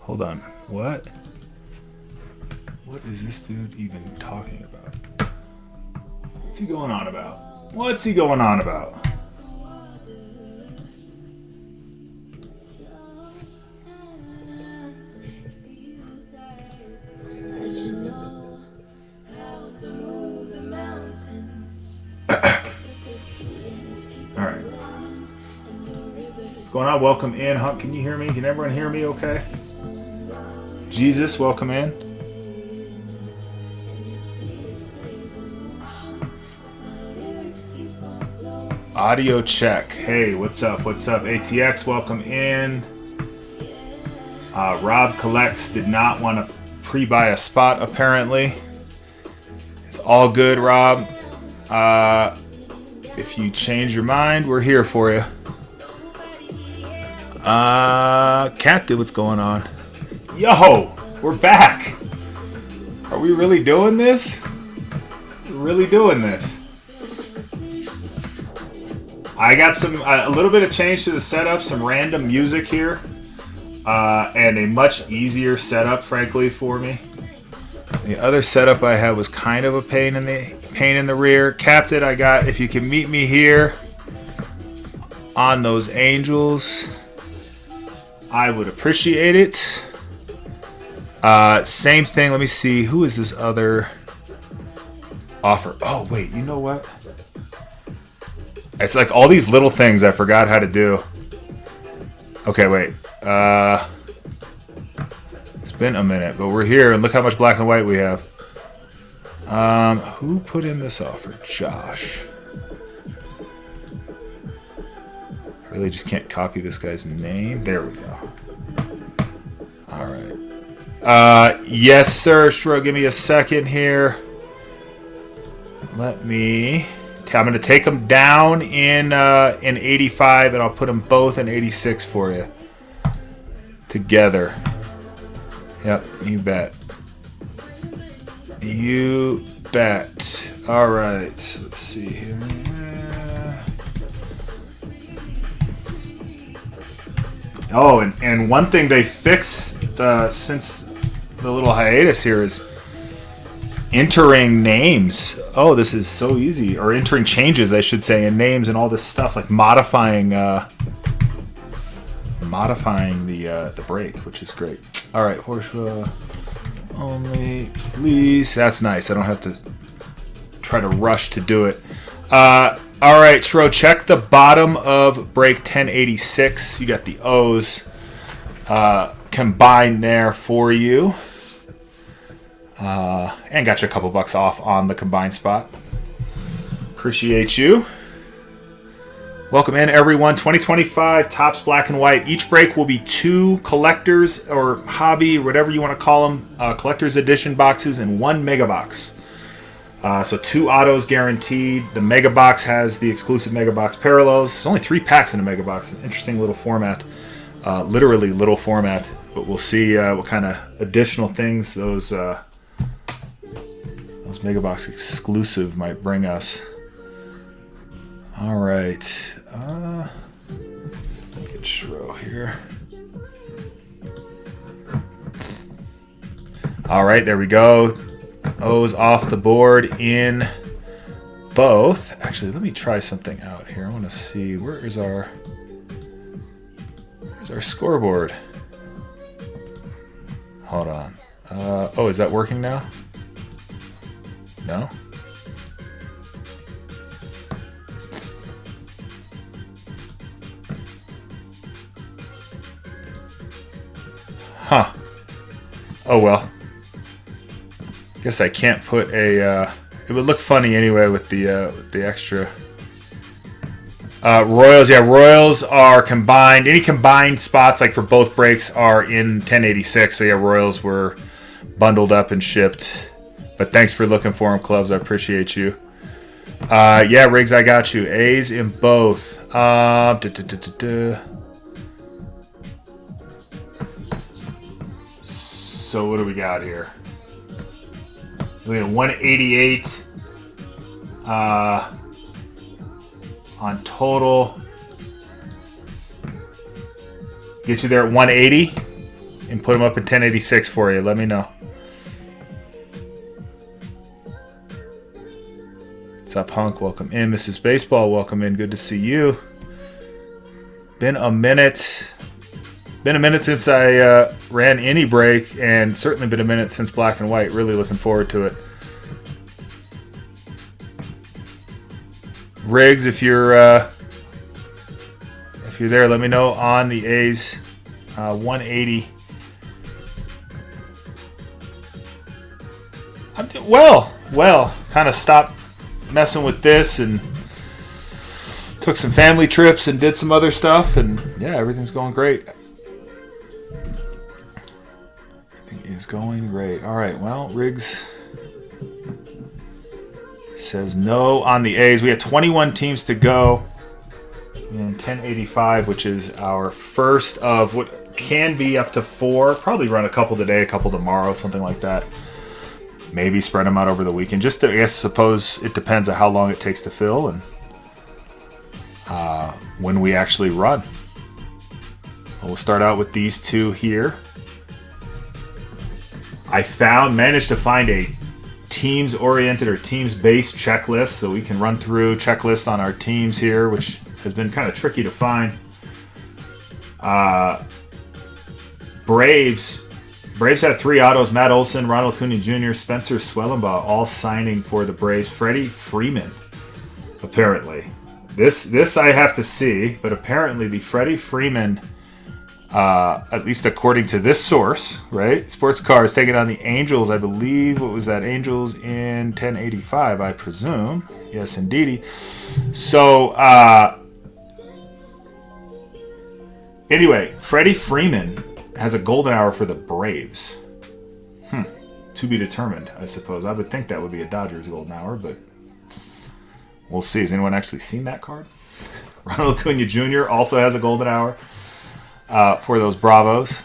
Hold on. What? What is this dude even talking about? What's he going on about? What's he going on about? Alright. What's going on? Welcome in. Hunt, can you hear me? Can everyone hear me okay? Jesus, welcome in. Audio check. Hey, what's up? What's up? ATX, welcome in. Rob Collects did not want to pre-buy a spot, apparently. It's all good, Rob. If you change your mind, we're here for you. Captain, what's going on? Yo, we're back. Are we really doing this? We're really doing this. I got a little bit of change to the setup, some random music here, and a much easier setup, frankly, for me. The other setup I had was kind of a pain in the rear. Captain, I got, if you can meet me here on those angels, I would appreciate it. Same thing. Let me see. Who is this other offer? Oh, wait. You know what? It's like all these little things I forgot how to do. Okay, wait. It's been a minute, but we're here, and look how much black and white we have. Who put in this offer? Josh. I really just can't copy this guy's name. There we go. All right. Yes, sir. Sure. Give me a second here. I'm going to take them down in 85, and I'll put them both in 86 for you. Together. Yep, you bet. You bet. All right. Let's see here. Oh, and one thing they fixed since the little hiatus here is entering names. Oh, this is so easy. Or entering changes, I should say, in names and all this stuff, like modifying the break, which is great. All right, horse only, please. That's nice. I don't have to try to rush to do it. All right, Tro, check the bottom of break 1086. You got the O's combined there for you. And got you a couple bucks off on the combined spot. Appreciate you. Welcome in, everyone. 2025 Topps Black and White. Each break will be 2 collectors or hobby, whatever you want to call them, collector's edition boxes and 1 mega box. So 2 autos guaranteed. The mega box has the exclusive mega box parallels. There's only 3 packs in a mega box. An interesting little format. Literally little format. But we'll see what kind of additional things those mega box exclusive might bring us. All right. Let me get Shro here. All right, there we go. O's off the board in both. Actually, let me try something out here. I want to see where's our scoreboard. Hold on. Oh, is that working now? No? Huh. Oh well. Guess I can't put a. It would look funny anyway with the extra. Royals, yeah, Royals are combined. Any combined spots, like for both breaks, are in 1086. So yeah, Royals were bundled up and shipped. But thanks for looking for them, clubs. I appreciate you. Yeah, Riggs, I got you. A's in both. So what do we got here? We got 188 on total. Get you there at 180. and put them up in 1086 for you. Let me know. What's up, Hunk? Welcome in. Mrs. Baseball, welcome in. Good to see you. Been a minute. Been a minute since I ran any break, and certainly been a minute since Black and White. Really looking forward to it. Riggs, if you're there, let me know on the A's 180. Well, kind of stopped messing with this and took some family trips and did some other stuff, and yeah, everything's going great. Everything is going great. All right, well, Riggs says no on the A's. We have 21 teams to go in 1085, which is our first of what can be up to 4. Probably run a couple today, a couple tomorrow, something like that. Maybe spread them out over the weekend. Just to, I guess, suppose it depends on how long it takes to fill and when we actually run. We'll start out with these two here. I managed to find a teams-oriented or teams-based checklist, so we can run through checklists on our teams here, which has been kind of tricky to find. Braves had 3 autos: Matt Olson, Ronald Acuna Jr., Spencer Swellenbaugh, all signing for the Braves. Freddie Freeman, apparently. This I have to see, but apparently the Freddie Freeman, at least according to this source, right? Sports Cars taking on the Angels, I believe. What was that? Angels in 1085, I presume. Yes, indeedy. So, anyway, Freddie Freeman has a golden hour for the Braves. To be determined, I suppose. I would think that would be a Dodgers golden hour, but we'll see. Has anyone actually seen that card? Ronald Acuna Jr. also has a golden hour for those Bravos.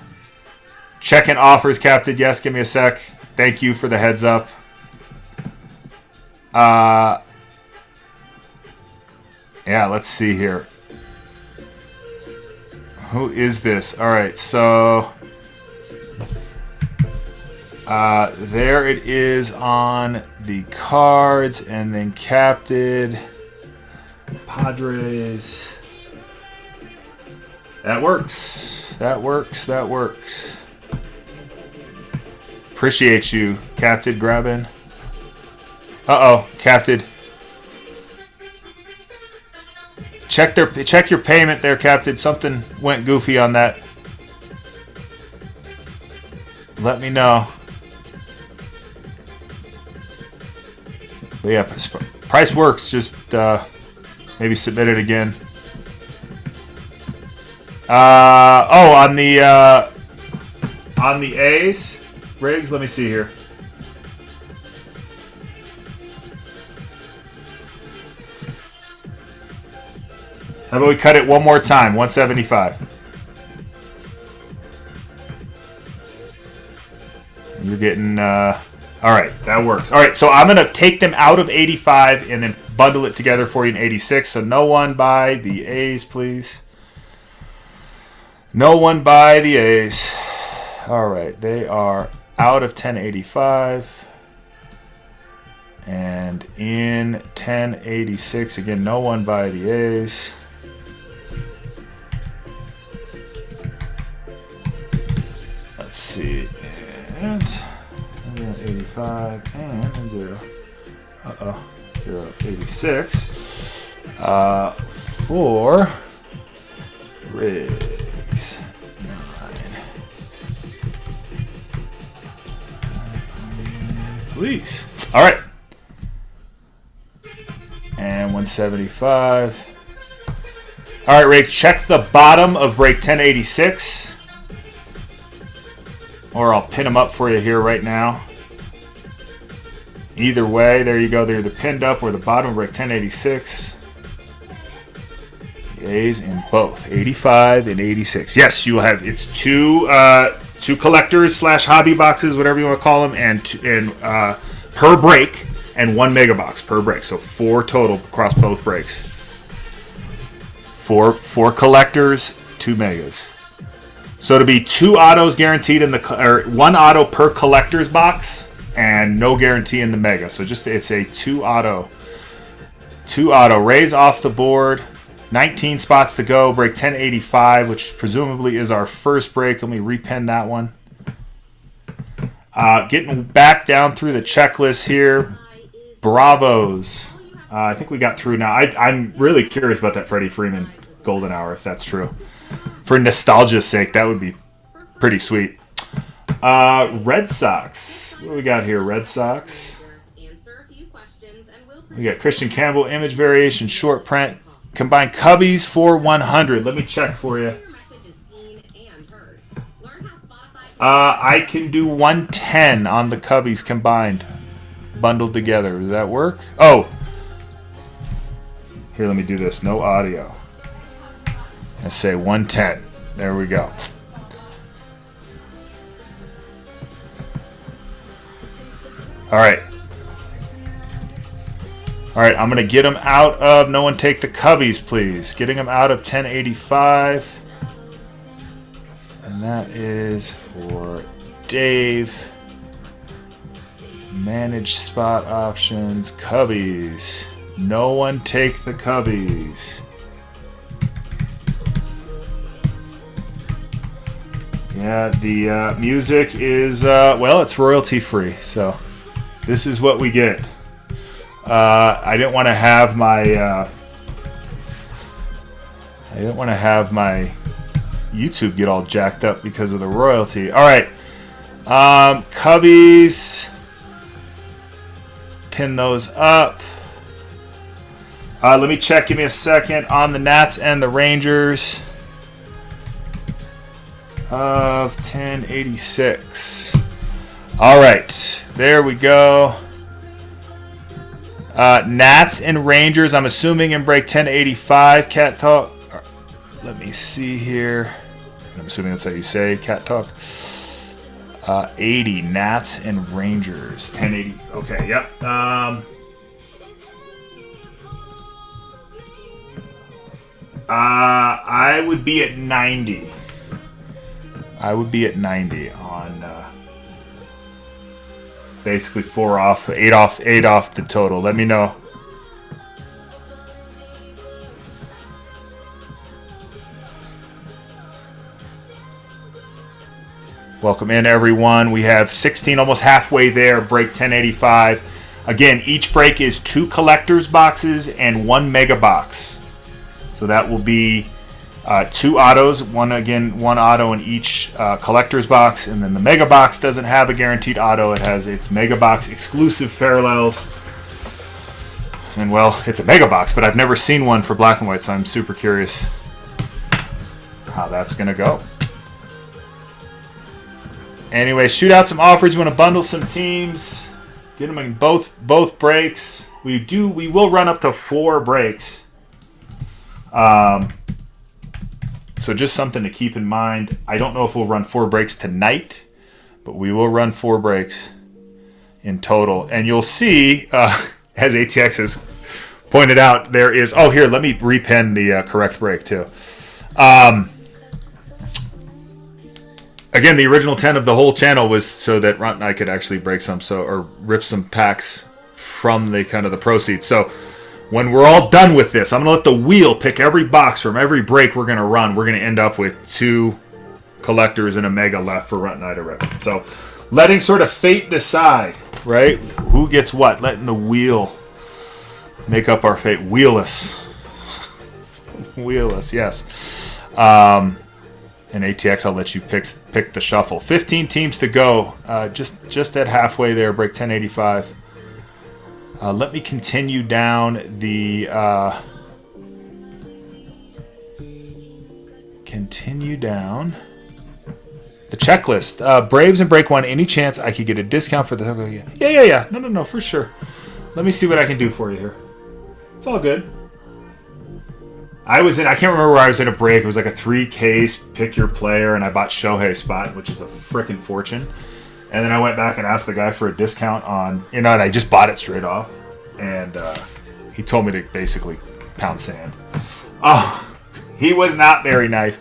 Check-in offers, Captain. Yes, give me a sec. Thank you for the heads up. Yeah, let's see here. Who is this? All right, so there it is on the cards, and then captain Padres. That works. That works. Appreciate you, Captain, grabbing. Captain. Check your payment there, Captain. Something went goofy on that. Let me know. But yeah, price works. Just maybe submit it again. On the A's, Riggs. Let me see here. How about we cut it one more time? 175. You're getting... all right, that works. All right, so I'm going to take them out of 85 and then bundle it together for you in 86. So no one buy the A's, please. No one buy the A's. All right, they are out of 1085. And in 1086, again, no one buy the A's. Let's see, and 85 and 0. 086 for Riggs. 9. Please. All right. And 175. All right, Riggs, check the bottom of break 1086. Or I'll pin them up for you here right now. Either way, there you go. They're either pinned up or the bottom of break 1086. The A's in both 85 and 86. Yes, you will have. It's two collectors / hobby boxes, whatever you want to call them, and per break, and 1 mega box per break. So 4 total across both breaks. Four collectors, 2 megas. So to be 2 autos guaranteed in or 1 auto per collector's box, and no guarantee in the mega. So just it's a 2 auto. 2 auto. Rays off the board. 19 spots to go. Break 1085, which presumably is our first break. Let me repen that one. Getting back down through the checklist here. Bravos. I think we got through now. I'm really curious about that Freddie Freeman Golden Hour, if that's true. For nostalgia's sake, that would be pretty sweet. Red Sox. What do we got here? Red Sox. We got Christian Campbell, image variation, short print. Combined Cubbies for 100. Let me check for you. I can do 110 on the Cubbies combined. Bundled together. Does that work? Oh! Here, let me do this. No audio. I say 110. There we go. All right. All right, I'm going to get them out of... No one take the Cubbies, please. Getting them out of 1085. And that is for Dave. Manage spot options. Cubbies. No one take the Cubbies. Yeah, the music is, well, it's royalty free, so this is what we get. I didn't want to have my YouTube get all jacked up because of the royalty. All right, Cubbies, pin those up. Let me check. Give me a second on the Nats and the Rangers of 1086. All right, there we go. Nats and Rangers, I'm assuming in break 1085. Cat Talk. Let me see here. I'm assuming that's how you say Cat Talk. 80 Nats and Rangers. 1080. Okay, yep. I would be at 90. I would be at 90 on basically 4 off, 8 off the total. Let me know. Welcome in, everyone. We have 16, almost halfway there. Break 1085. Again, each break is 2 collector's boxes and 1 mega box. So that will be 2 autos, one auto in each collector's box, and then the mega box doesn't have a guaranteed auto. It has its mega box exclusive parallels. And well, it's a mega box, but I've never seen one for black and white, so I'm super curious how that's gonna go. Anyway, shoot out some offers. You want to bundle some teams, get them in both breaks. We will run up to 4 breaks. So just something to keep in mind. I don't know if we'll run 4 breaks tonight, but we will run 4 breaks in total. And you'll see, as ATX has pointed out, there is... Oh, here, let me repin the correct break, too. Again, the original 10 of the whole channel was so that Runt and I could actually break some, or rip some packs from the kind of the proceeds. So when we're all done with this, I'm going to let the wheel pick every box from every break we're going to run. We're going to end up with 2 collectors and a mega left for Runt and I to rip. So letting sort of fate decide, right? Who gets what? Letting the wheel make up our fate. Wheelless. Wheelless, yes. And ATX, I'll let you pick the shuffle. 15 teams to go. Just at halfway there, break 1085. Let me continue down the checklist. Braves in break 1. Any chance I could get a discount for the... Yeah. No, for sure. Let me see what I can do for you here. It's all good. I can't remember where I was in a break. It was like a 3-case pick your player, and I bought Shohei spot, which is a frickin' fortune. And then I went back and asked the guy for a discount on, and I just bought it straight off. And he told me to basically pound sand. Oh, he was not very nice.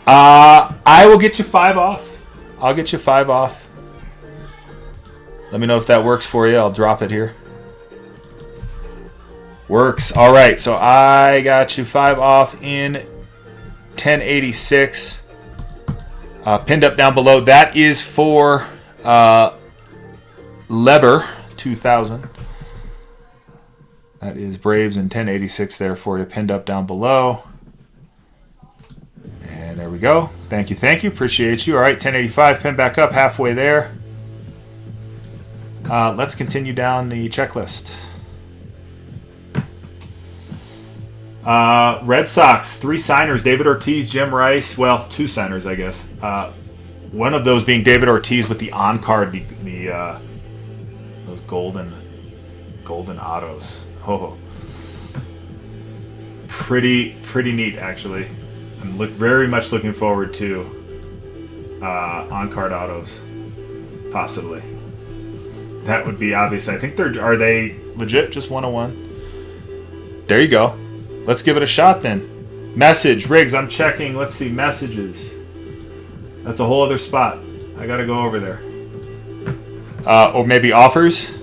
I will get you 5 off. I'll get you 5 off. Let me know if that works for you. I'll drop it here. Works. All right. So I got you 5 off in 1086. Pinned up down below. That is for Leber 2000. That is Braves in 1086 there for you. Pinned up down below. And there we go. Thank you, thank you. Appreciate you. All right, 1085, pin back up halfway there. Let's continue down the checklist. Red Sox, 3 signers. David Ortiz, Jim Rice. Well, 2 signers, I guess. One of those being David Ortiz with the on-card, those golden autos. Oh, pretty neat, actually. I'm very much looking forward to on-card autos, possibly. That would be obvious. I think are they legit? Just 101. There you go. Let's give it a shot then. Message, Riggs, I'm checking. Let's see, messages. That's a whole other spot. I gotta go over there. Or maybe offers.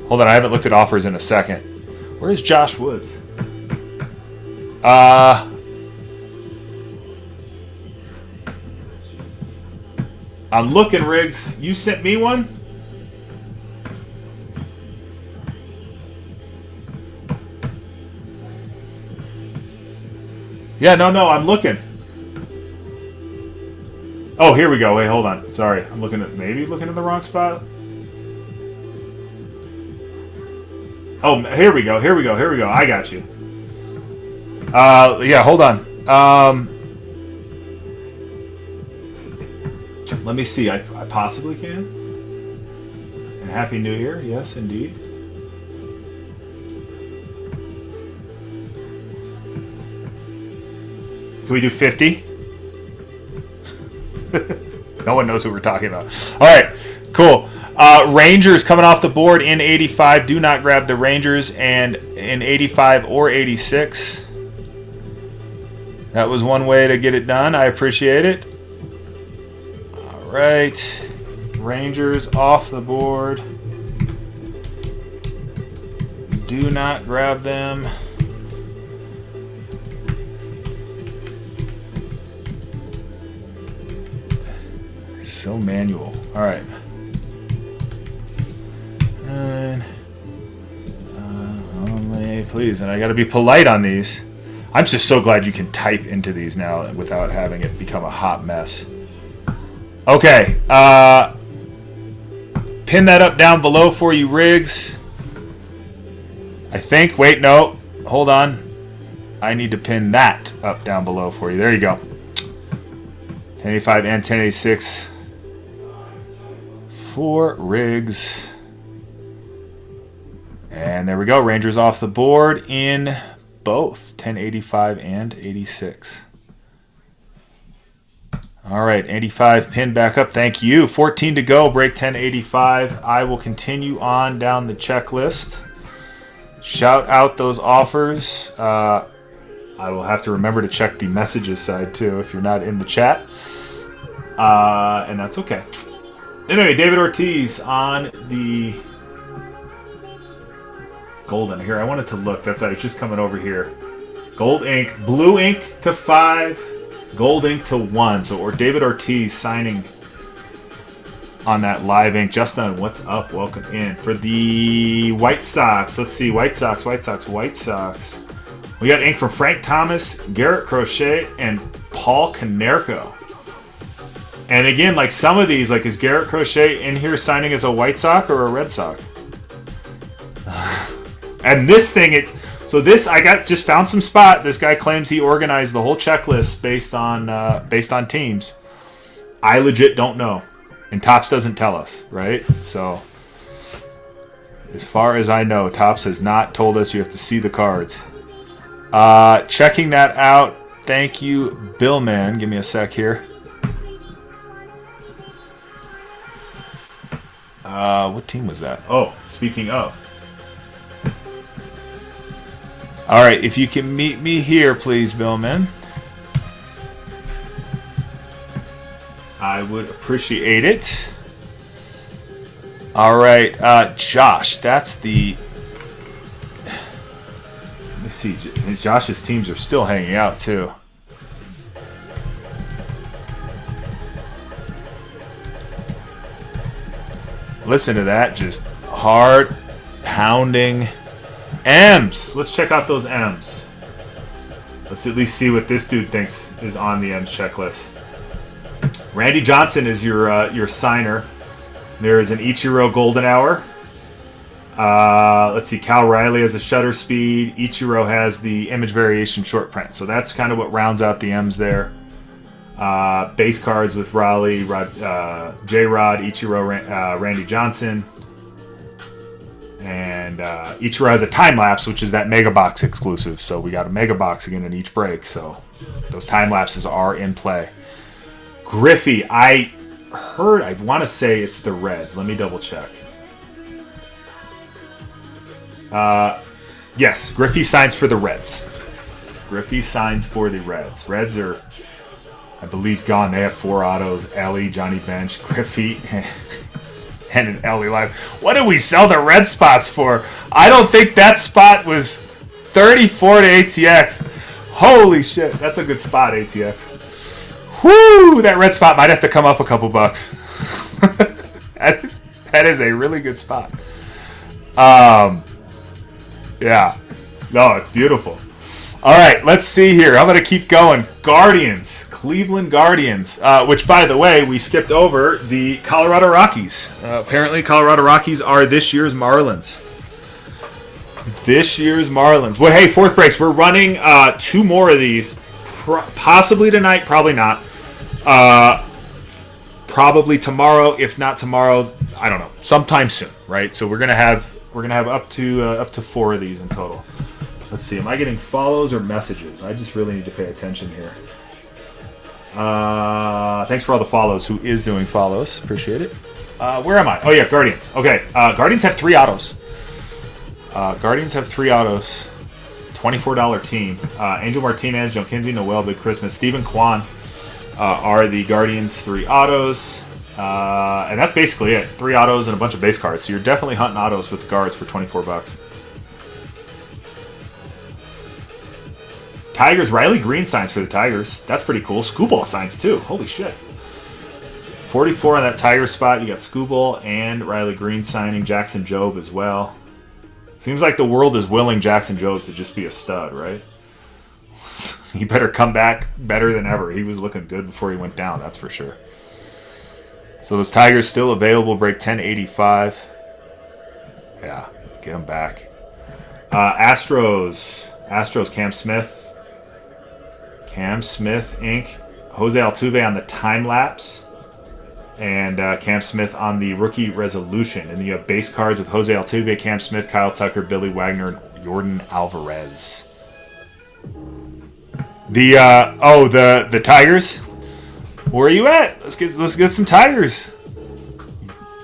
Hold on, I haven't looked at offers in a second. Where's Josh Woods? I'm looking, Riggs. You sent me one? Yeah, no, I'm looking. Oh, here we go. Wait, hold on. Sorry. I'm looking at the wrong spot. Oh, here we go. I got you. Yeah, hold on. Let me see. I possibly can. And Happy New Year. Yes, indeed. Can we do 50? No one knows who we're talking about. All right, cool. Rangers coming off the board in 85. Do not grab the Rangers. And in 85 or 86. That was one way to get it done. I appreciate it. All right. Rangers off the board. Do not grab them. So manual. All right. And only, please. And I got to be polite on these. I'm just so glad you can type into these now without having it become a hot mess. Okay. Pin that up down below for you, Riggs. I think. Wait, no. Hold on. I need to pin that up down below for you. There you go. 1085 and 1086 for Riggs. And there we go. Rangers off the board in both 1085 and 86. All right, 85 pin back up. Thank you. 14 to go. Break 1085. I will continue on down the checklist. Shout out those offers. I will have to remember to check the messages side too if you're not in the chat. And that's okay. Anyway, David Ortiz on the golden. Here, I wanted to look. That's why it's just coming over here. Gold ink. Blue ink to 5. Gold ink to 1. So, or David Ortiz signing on that live ink. Justin, what's up? Welcome in. For the White Sox. Let's see. White Sox. We got ink from Frank Thomas, Garrett Crochet, and Paul Konerko. And again, like some of these, like is Garrett Crochet in here signing as a White Sox or a Red Sox? And this thing, I just found some spot. This guy claims he organized the whole checklist based on teams. I legit don't know, and Topps doesn't tell us, right? So, as far as I know, Topps has not told us you have to see the cards. Checking that out. Thank you, Billman. Give me a sec here. What team was that? Oh, speaking of. All right, if you can meet me here, please, Billman. I would appreciate it. All right, Josh, that's the... Let me see. Josh's teams are still hanging out, too. Listen to that, just hard pounding M's. Let's check out those M's. Let's at least see what this dude thinks is on the M's checklist. Randy Johnson is your signer. There is an Ichiro Golden Hour. Let's see, Cal Riley has a shutter speed. Ichiro has the image variation short print. So that's kind of what rounds out the M's there. Base cards with Raleigh, J-Rod, Ichiro, Randy Johnson. And Ichiro has a time lapse, which is that Mega Box exclusive. So we got a Mega Box again in each break. So those time lapses are in play. Griffey, I want to say it's the Reds. Let me double check. Yes, Griffey signs for the Reds. Griffey signs for the Reds. Reds are, I believe, gone. They have 4 autos. Ellie, Johnny Bench, Griffey, and an Ellie Live. What did we sell the red spots for? I don't think that spot was 34 to ATX. Holy shit, that's a good spot, ATX. Whoo! That red spot might have to come up a couple bucks. that is a really good spot. Yeah. No, it's beautiful. All right, let's see here. I'm going to keep going. Guardians. Cleveland Guardians. Which, by the way, we skipped over the Colorado Rockies. Apparently, Colorado Rockies are this year's Marlins. This year's Marlins. Well, hey, fourth breaks. We're running 2 more of these. Possibly tonight. Probably not. Probably tomorrow. If not tomorrow, I don't know. Sometime soon, right? So we're gonna have up to 4 of these in total. Let's see. Am I getting follows or messages? I just really need to pay attention here. Thanks for all the follows. Who is doing follows? Appreciate it. Where am I? Oh yeah, Guardians. Okay. Guardians have 3 autos. $24 team. Angel Martinez, Joe Kinsey, Noel, Big Christmas, Stephen Kwan are the Guardians' 3 autos. And that's basically it. 3 autos and a bunch of base cards. So you're definitely hunting autos with the guards for $24. Tigers, Riley Green signs for the Tigers. That's pretty cool. Scooball signs too. Holy shit. 44 on that Tigers spot. You got Scooball and Riley Green signing. Jackson Jobe as well. Seems like the world is willing Jackson Jobe to just be a stud, right? He better come back better than ever. He was looking good before he went down, that's for sure. So those Tigers still available. Break 1085. Yeah, get them back. Astros, Cam Smith. Cam Smith, Inc. Jose Altuve on the time lapse. And Cam Smith on the rookie resolution. And then you have base cards with Jose Altuve, Cam Smith, Kyle Tucker, Billy Wagner, and Jordan Alvarez. The Tigers. Where are you at? Let's get some Tigers.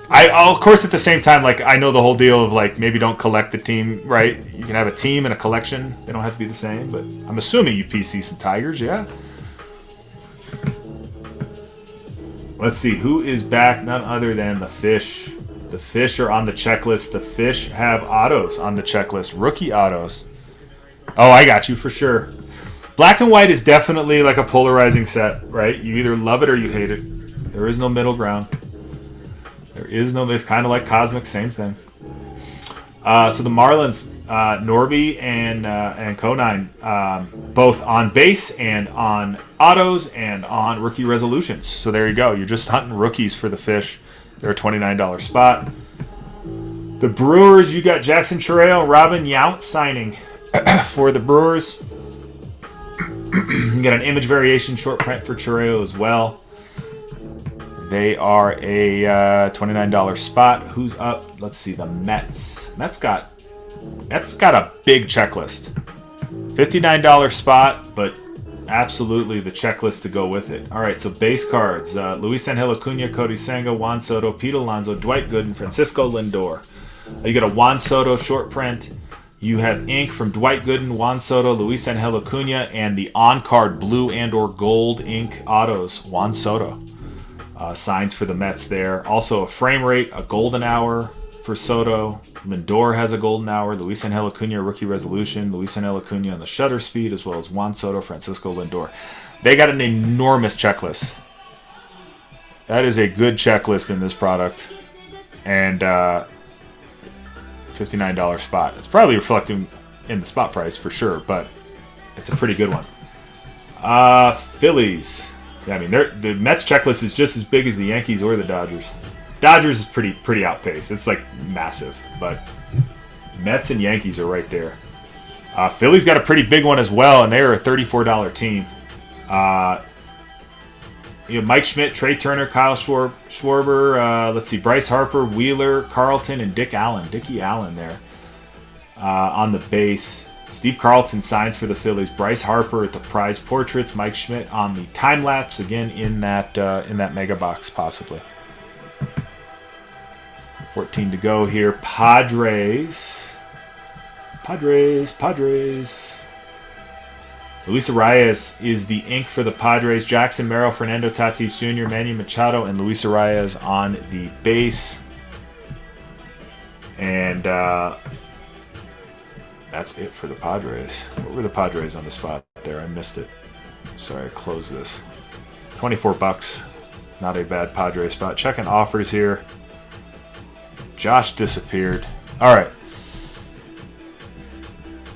I'll of course at the same time, like, I know the whole deal of like maybe don't collect the team, right? You can have a team and a collection. They don't have to be the same, but I'm assuming you PC some Tigers, yeah. Let's see who is back. None other than the Fish. The Fish are on the checklist. The Fish have autos on the checklist. Rookie autos. Oh, I got you for sure. Black and white is definitely like a polarizing set, right? You either love it or you hate it. There is no middle ground. It's kind of like Cosmic, same thing. So the Marlins, Norby and Conine, both on base and on autos and on rookie resolutions. So there you go. You're just hunting rookies for the Fish. They're a $29 spot. The Brewers, you got Jackson Chourio and Robin Yount signing for the Brewers. You got an image variation short print for Chourio as well. They are a $29 spot. Who's up? Let's see, the Mets. That's got a big checklist. $59 spot, but absolutely the checklist to go with it. All right, so base cards. Luis Angel Acuna, Cody Senga, Juan Soto, Pete Alonso, Dwight Gooden, Francisco Lindor. You got a Juan Soto short print. You have ink from Dwight Gooden, Juan Soto, Luis Angel Acuna, and the on-card blue and or gold ink autos, Juan Soto. Signs for the Mets there. Also a frame rate, a golden hour for Soto. Lindor has a golden hour. Luis Angel Acuna, rookie resolution. Luis Angel Acuna on the shutter speed, as well as Juan Soto, Francisco Lindor. They got an enormous checklist. That is a good checklist in this product. And $59 spot. It's probably reflecting in the spot price for sure, but it's a pretty good one. Phillies. Yeah, I mean, the Mets checklist is just as big as the Yankees or the Dodgers. Dodgers is pretty outpaced. It's like massive, but Mets and Yankees are right there. Phillies got a pretty big one as well, and they're a $34 team. Mike Schmidt, Trey Turner, Kyle Schwarber, let's see, Bryce Harper, Wheeler, Carlton, and Dickie Allen there on the base. Steve Carlton signs for the Phillies. Bryce Harper at the prize portraits. Mike Schmidt on the time lapse, again in that mega box possibly. 14 to go here. Padres. Luis Arias is the ink for the Padres. Jackson Merrill, Fernando Tatis Jr., Manny Machado, and Luis Arias on the base. And that's it for the Padres. What were the Padres on the spot there? I missed it. Sorry, I closed this. $24. Not a bad Padres spot. Checking offers here. Josh disappeared. All right.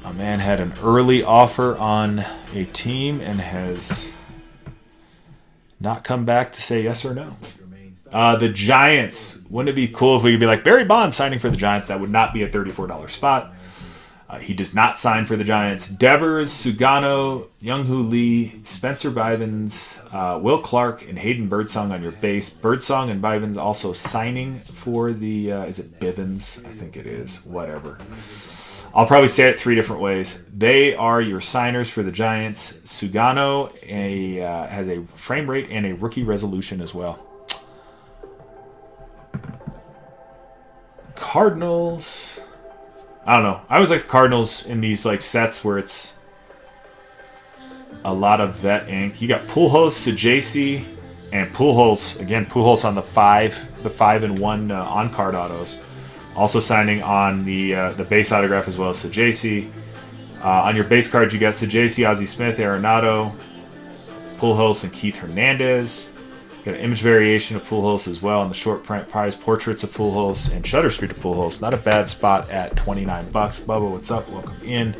A man had an early offer on a team and has not come back to say yes or no. The Giants. Wouldn't it be cool if we could be like, Barry Bonds signing for the Giants? That would not be a $34 spot. He does not sign for the Giants. Devers, Sugano, Younghoe Lee, Spencer Bivens, Will Clark, and Hayden Birdsong on your base. Birdsong and Bivens also signing for the, is it Bivens? I think it is. Whatever. I'll probably say it three different ways. They are your signers for the Giants. Sugano has a frame rate and a rookie resolution as well. Cardinals. I don't know. I always like the Cardinals in these like sets where it's a lot of vet ink. You got Pujols, Sajacy, and Pujols. Again, Pujols on the 5-and-1 on-card autos. Also signing on the base autograph as well as Sajacy. On your base cards, you got Sajacy, Ozzie Smith, Arenado, Pujols, and Keith Hernandez. You got an image variation of Pujols as well, and the short print prize portraits of Pujols and shutter speed of Pujols. Not a bad spot at $29. Bubba, what's up? Welcome in.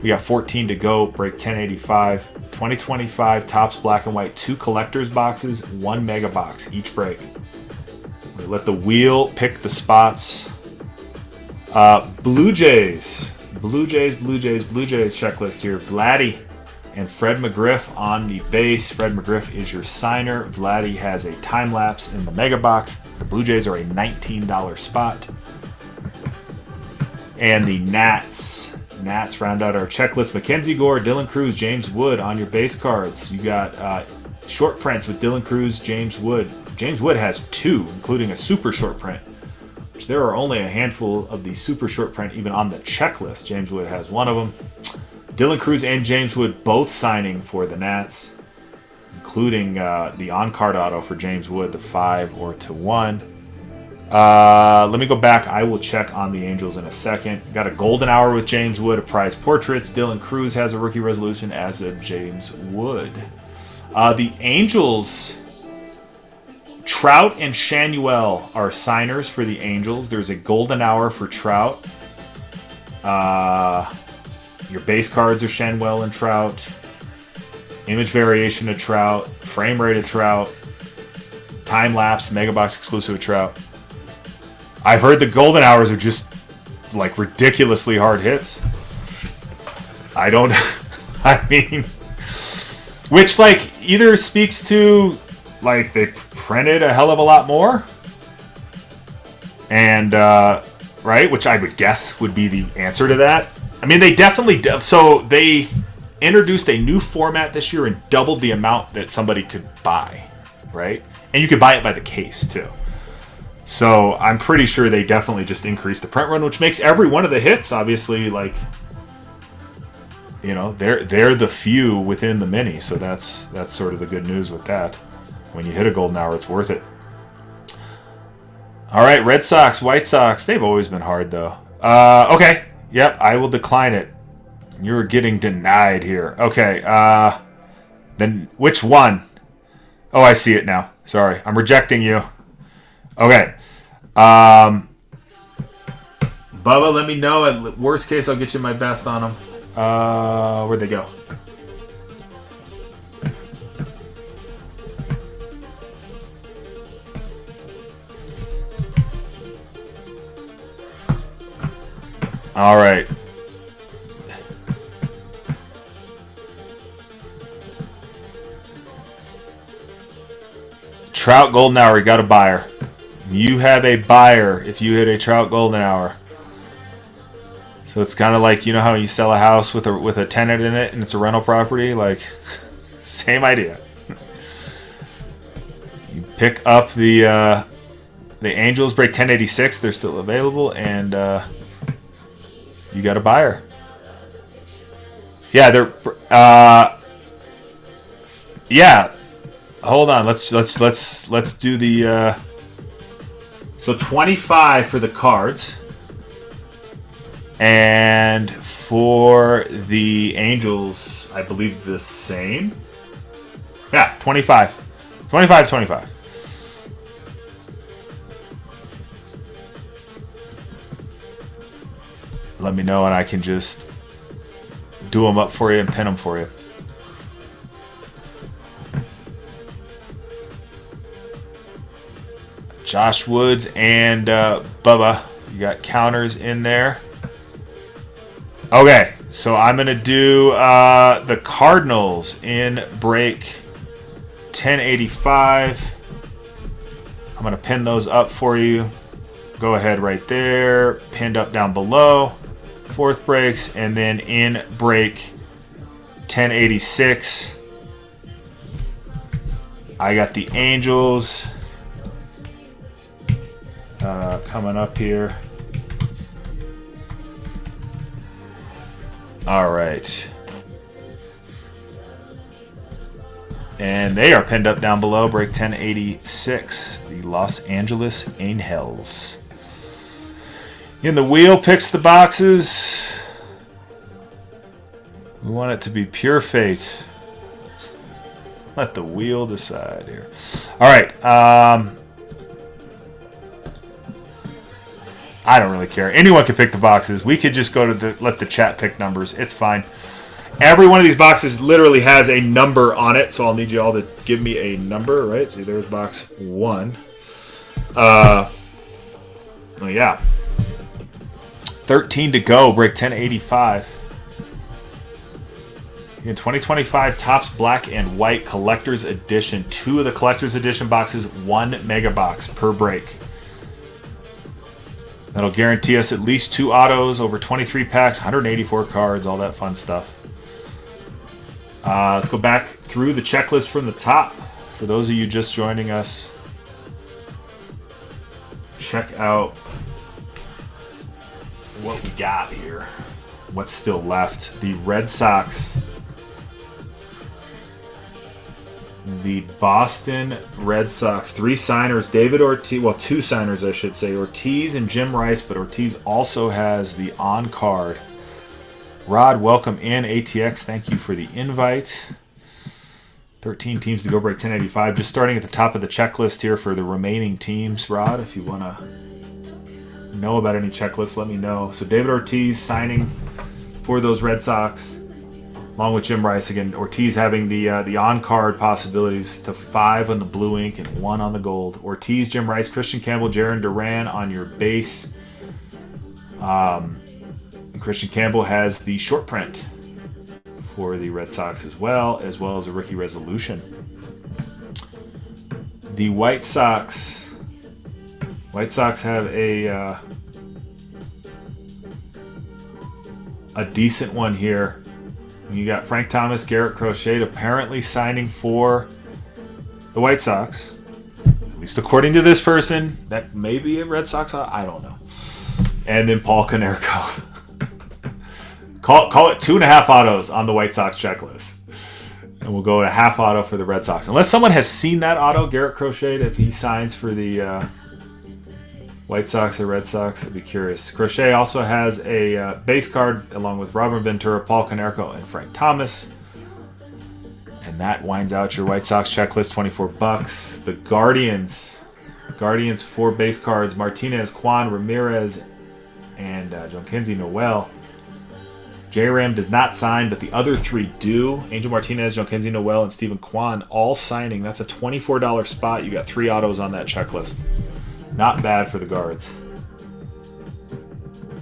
We got 14 to go. Break 1085. 2025 Topps Black and White 2 collectors boxes, 1 mega box each break. We let the wheel pick the spots. Blue Jays checklist here. Vladdy and Fred McGriff on the base. Fred McGriff is your signer. Vladdy has a time lapse in the mega box. The Blue Jays are a $19 spot. And the Nats round out our checklist. Mackenzie Gore, Dylan Cruz, James Wood on your base cards. You got short prints with Dylan Cruz, James Wood. James Wood has 2, including a super short print, which there are only a handful of the super short print even on the checklist. James Wood has 1 of them. Dylan Cruz and James Wood both signing for the Nats, including the on-card auto for James Wood, the 5-or-1. Let me go back. I will check on the Angels in a second. Got a golden hour with James Wood, a prize portraits. Dylan Cruz has a rookie resolution as of James Wood. The Angels, Trout and Shanuel are signers for the Angels. There's a golden hour for Trout. Your base cards are Shanwell and Trout. Image variation of Trout. Frame rate of Trout. Time lapse, mega box exclusive of Trout. I've heard the golden hours are just like ridiculously hard hits. I mean, which like either speaks to like they printed a hell of a lot more, and right, which I would guess would be the answer to that. I mean, they definitely so they introduced a new format this year and doubled the amount that somebody could buy, right? And you could buy it by the case too. So I'm pretty sure they definitely just increased the print run, which makes every one of the hits obviously like, you know, they're the few within the mini. So that's sort of the good news with that. When you hit a golden hour, it's worth it. All right, Red Sox, White Sox. They've always been hard, though. Okay. Yep, I will decline it. You're getting denied here. Okay. Then which one? Oh, I see it now. Sorry, I'm rejecting you. Okay. Bubba, let me know. At worst case, I'll get you my best on them. Where'd they go? All right. Trout Golden Hour, you got a buyer. You have a buyer if you hit a Trout Golden Hour. So it's kind of like, you know how you sell a house with a tenant in it and it's a rental property? Like, same idea. You pick up the Angels, break 1086. They're still available, and you got a buyer. Yeah, they're yeah. Hold on. Let's do the so 25 for the cards. And for the Angels, I believe the same. Yeah, 25. 25. Let me know and I can just do them up for you and pin them for you. Josh Woods and Bubba, you got counters in there. Okay, so I'm going to do the Cardinals in break 1085. I'm going to pin those up for you. Go ahead right there. Pinned up down below. Fourth breaks. And then in break 1086, I got the Angels coming up here. All right. And they are pinned up down below, break 1086, the Los Angeles Angels. In the wheel, picks the boxes. We want it to be pure fate. Let the wheel decide here. All right. I don't really care. Anyone can pick the boxes. We could just go to let the chat pick numbers. It's fine. Every one of these boxes literally has a number on it, so I'll need you all to give me a number, right? See, there's box 1. Oh, yeah. 13 to go, break 1085. In 2025 Topps Black and White Collector's Edition. 2 of the Collector's Edition boxes, 1 mega box per break. That'll guarantee us at least 2 autos, over 23 packs, 184 cards, all that fun stuff. Let's go back through the checklist from the top. For those of you just joining us, check out what we got here. What's still left. The Red Sox. The Boston Red Sox. 3 signers. David Ortiz. Well, 2 signers, I should say. Ortiz and Jim Rice, but Ortiz also has the on-card. Rod, welcome in. ATX, thank you for the invite. 13 teams to go, break 1085. Just starting at the top of the checklist here for the remaining teams. Rod, if you want to know about any checklists, let me know. So David Ortiz signing for those Red Sox, along with Jim Rice. Again, Ortiz having the on-card possibilities to 5 on the blue ink and 1 on the gold. Ortiz, Jim Rice, Christian Campbell, Jarren Duran on your base. Christian Campbell has the short print for the Red Sox as well as a rookie resolution. The White Sox have a decent one here. You got Frank Thomas, Garrett Crochet apparently signing for the White Sox. At least according to this person, that may be a Red Sox. I don't know. And then Paul Konerko. Call it 2.5 autos on the White Sox checklist. And we'll go to half auto for the Red Sox. Unless someone has seen that auto, Garrett Crochet, if he signs for the White Sox or Red Sox, I'd be curious. Crochet also has a base card along with Robert Ventura, Paul Konerko, and Frank Thomas. And that winds out your White Sox checklist, $24. The Guardians 4 base cards, Martinez, Kwan, Ramirez, and Jonkinzi Noel. J-Ram does not sign, but the other 3 do. Angel Martinez, Jonkinzi Noel, and Stephen Kwan all signing. That's a $24 spot. You got 3 autos on that checklist. Not bad for the guards.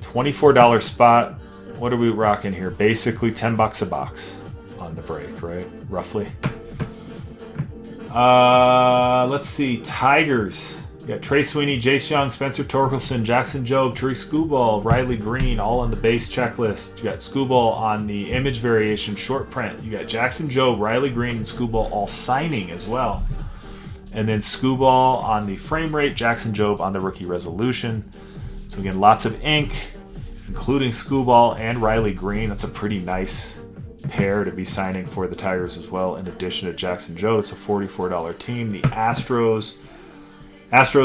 $24 spot. What are we rocking here? Basically $10 a box on the break, right? Roughly. Let's see. Tigers. You got Trey Sweeney, Jace Young, Spencer Torkelson, Jackson Jobe, Tariq Skubal, Riley Green, all on the base checklist. You got Skubal on the image variation short print. You got Jackson Jobe, Riley Green, and Skubal all signing as well. And then Skubal on the frame rate, Jackson Jobe on the rookie resolution. So again, lots of ink, including Skubal and Riley Green. That's a pretty nice pair to be signing for the Tigers as well, in addition to Jackson Jobe. It's a $44 team. The Astros,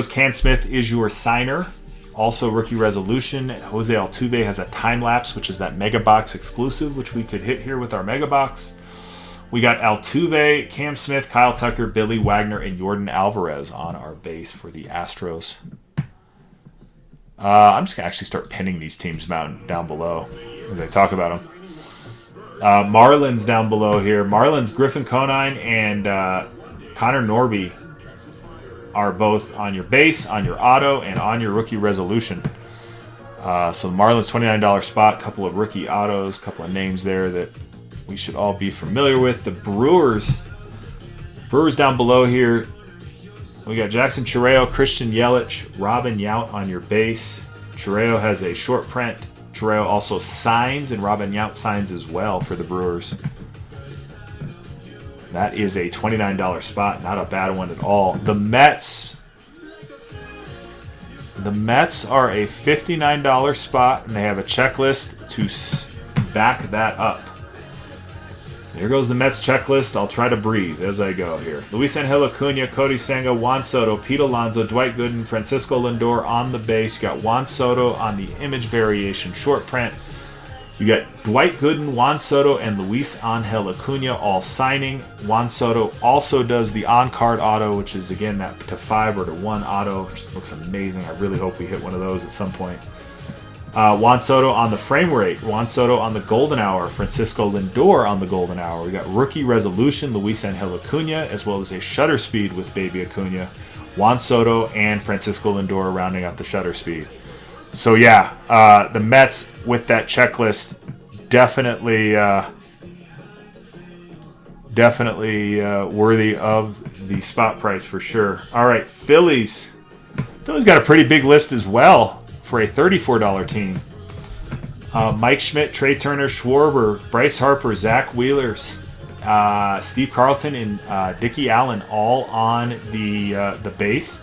Can Smith is your signer. Also rookie resolution. Jose Altuve has a time lapse, which is that Mega Box exclusive, which we could hit here with our Mega Box. We got Altuve, Cam Smith, Kyle Tucker, Billy Wagner, and Yordan Alvarez on our base for the Astros. I'm just going to actually start pinning these teams down below as I talk about them. Marlins down below here. Marlins, Griffin Conine, and Connor Norby are both on your base, on your auto, and on your rookie resolution. So the Marlins $29 spot, couple of rookie autos, couple of names there that we should all be familiar with. The Brewers down below here. We got Jackson Chireo, Christian Yelich, Robin Yount on your base. Chireo has a short print. Chireo also signs, and Robin Yount signs as well for the Brewers. That is a $29 spot. Not a bad one at all. The Mets are a $59 spot, and they have a checklist to back that up. Here goes the Mets checklist. I'll try to breathe as I go here. Luis Angel Acuna, Cody Senga, Juan Soto, Pete Alonso, Dwight Gooden, Francisco Lindor on the base. You got Juan Soto on the image variation short print. You got Dwight Gooden, Juan Soto, and Luis Angel Acuna all signing. Juan Soto also does the on-card auto, which is, again, that to 5 or to 1 auto. Which looks amazing. I really hope we hit one of those at some point. Juan Soto on the frame rate. Juan Soto on the golden hour. Francisco Lindor on the golden hour. We got rookie resolution, Luis Angel Acuna, as well as a shutter speed with baby Acuna. Juan Soto and Francisco Lindor rounding out the shutter speed. So yeah, the Mets with that checklist definitely worthy of the spot price for sure. All right, Phillies got a pretty big list as well for a $34 team. Mike Schmidt, Trey Turner, Schwarber, Bryce Harper, Zach Wheeler, Steve Carlton, and Dickie Allen all on the base.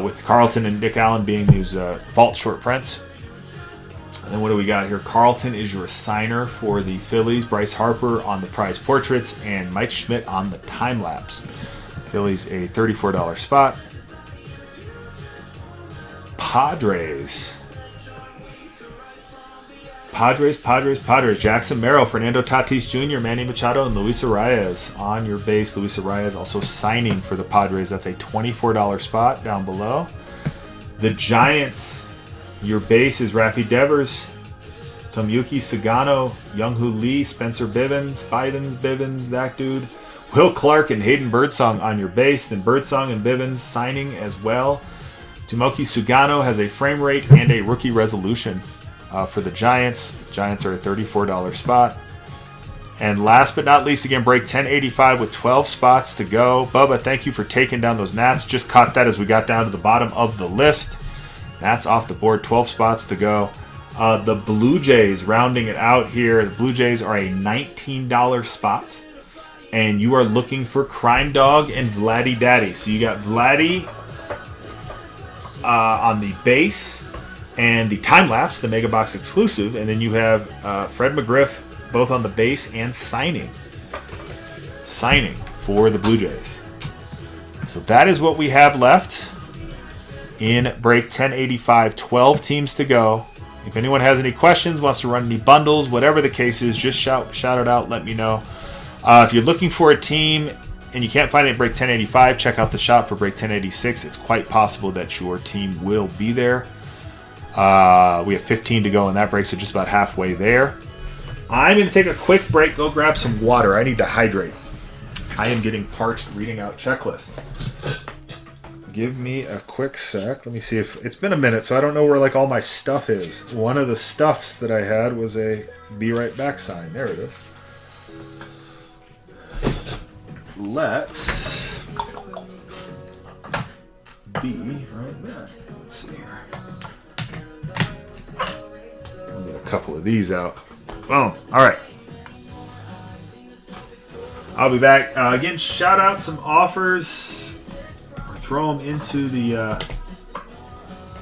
With Carlton and Dick Allen being these vault short prints. And then what do we got here? Carlton is your signer for the Phillies. Bryce Harper on the prize portraits, and Mike Schmidt on the time lapse. Phillies a $34 spot. Padres. Jackson Merrill, Fernando Tatis Jr., Manny Machado, and Luis Arias on your base. Luis Arias also signing for the Padres. That's a $24 spot down below. The Giants, your base is Rafi Devers, Tomoyuki Sagano, Younghoon Lee, Spencer Bivens, that dude. Will Clark and Hayden Birdsong on your base. Then Birdsong and Bivens signing as well. Tomoki Sugano has a frame rate and a rookie resolution. For the Giants. Giants are a $34 spot. And last but not least, again, break 1085 with 12 spots to go. Bubba, thank you for taking down those Nats. Just caught that as we got down to the bottom of the list. Nats off the board, 12 spots to go. The Blue Jays rounding it out here. The Blue Jays are a $19 spot. And you are looking for Crime Dog and Vladdy Daddy. So you got Vladdy on the base and the time lapse, the Mega Box exclusive, and then you have Fred McGriff both on the base and signing. signing for the Blue Jays. So that is what we have left in break 1085. 12 teams to go. If anyone has any questions, wants to run any bundles, whatever the case is, just shout it out. Let me know. If you're looking for a team and you can't find it in break 1085, check out the shop for break 1086. It's quite possible that your team will be there. We have 15 to go in that break, so just about halfway there. I'm going to take a quick break, go grab some water. I need to hydrate. I am getting parched reading out checklist. Give me a quick sec. Let me see if... It's been a minute, so I don't know where like all my stuff is. One of the stuffs that I had was a be right back sign. There it is. Let's be right back. Let's see here. I'll get a couple of these out. Boom. All right. I'll be back. Again, shout out some offers. Throw them into the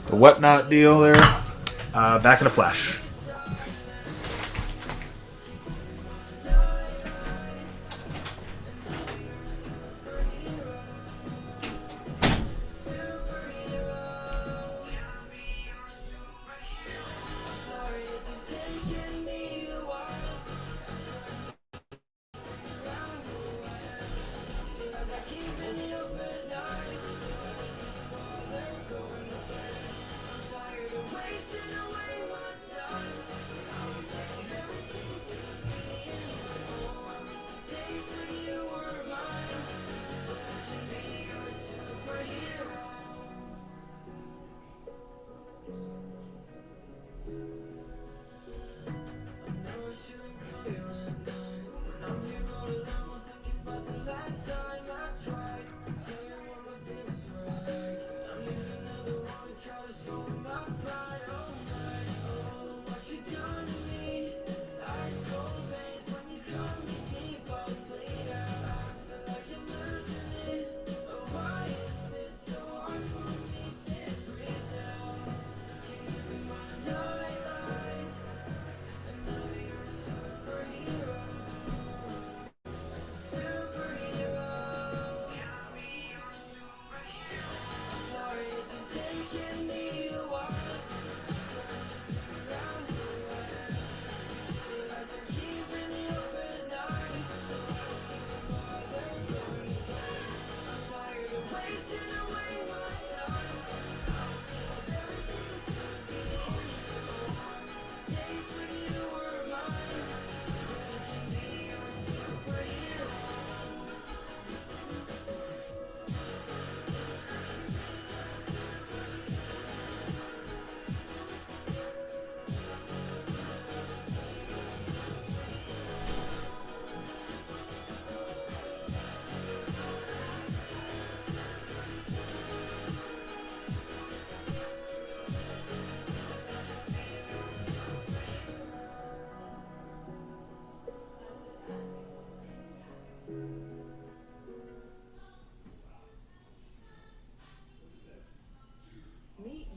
whatnot deal there. Back in a flash.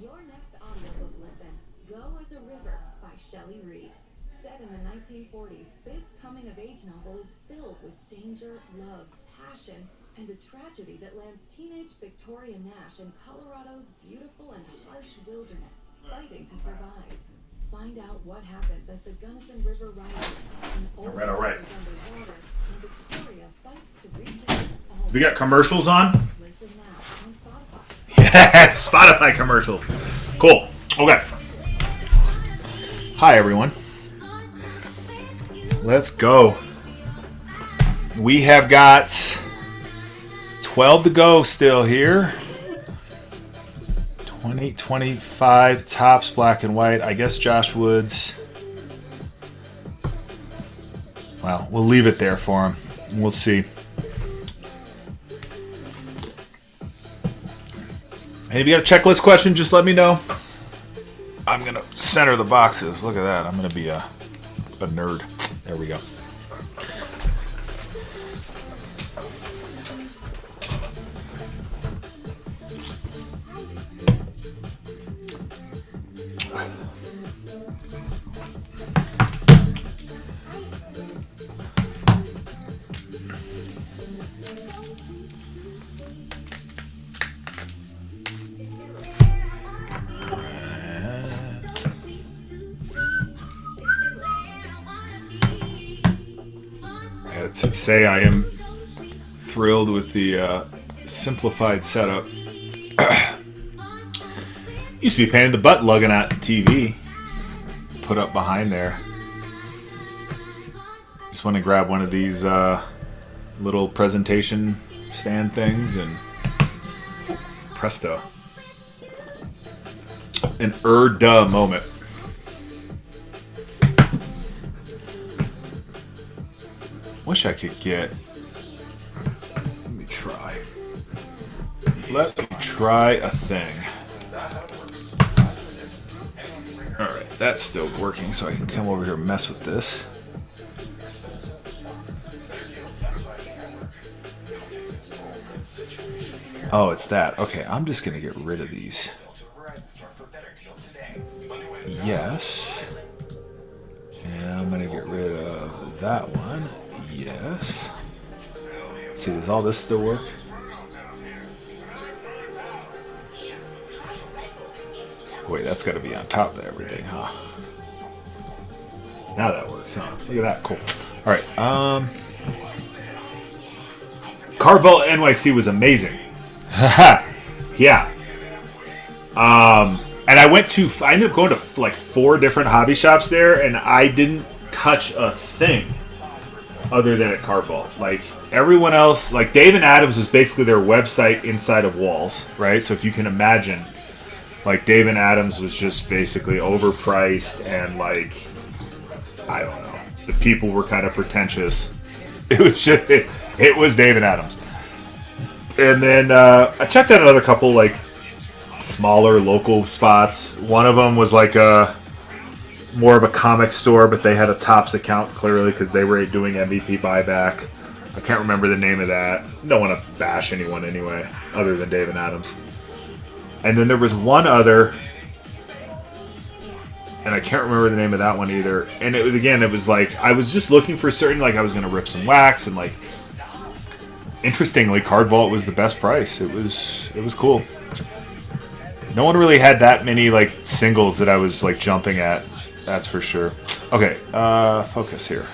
Your next audiobook listen, Go as a River by Shelley Reed. Set in the 1940s, this coming-of-age novel is filled with danger, love, passion, and a tragedy that lands teenage Victoria Nash in Colorado's beautiful and harsh wilderness, fighting to survive. Find out what happens as the Gunnison River rises, and All right. underwater, and Victoria fights to reclaim all. We got commercials on? Listen now on Spotify. Yeah, Spotify commercials. Cool. Okay. Hi, everyone. Let's go. We have got 12 to go still here. 2025 Topps black and white. I guess Josh Woods. Well, we'll leave it there for him. We'll see. Hey, if you got a checklist question, just let me know. I'm going to center the boxes. Look at that. I'm going to be a nerd. There we go. I had to say I am thrilled with the simplified setup. Used to be a pain in the butt lugging out TV put up behind there. Just want to grab one of these little presentation stand things and presto. An duh moment. Wish I could get. Let me try. Let me try a thing. Alright, that's still working, so I can come over here and mess with this. Oh, it's that. Okay, I'm just going to get rid of these. Yes. And I'm going to get rid of that one. Yes. Let's see, does all this still work? Wait, that's got to be on top of everything, huh? Now that works, huh? Look at that, cool. All right, Carvel NYC was amazing. Yeah. And I ended up going to like 4 different hobby shops there, and I didn't touch a thing other than at Carvel. Like everyone else, like Dave and Adams is basically their website inside of walls, right? So if you can imagine, like Dave and Adams was just basically overpriced and like, I don't know, the people were kind of pretentious. It was just, it was Dave and Adams. And then I checked out another couple like smaller local spots. One of them was like more of a comic store, but they had a Topps account clearly because they were doing MVP buyback. I can't remember the name of that. Don't want to bash anyone anyway, other than Dave and Adams. And then there was one other, and I can't remember the name of that one either. And it was, again, it was like I was just looking for certain, like I was going to rip some wax, and like interestingly, Card Vault was the best price. It was cool. No one really had that many like singles that I was like jumping at. That's for sure. Okay, focus here.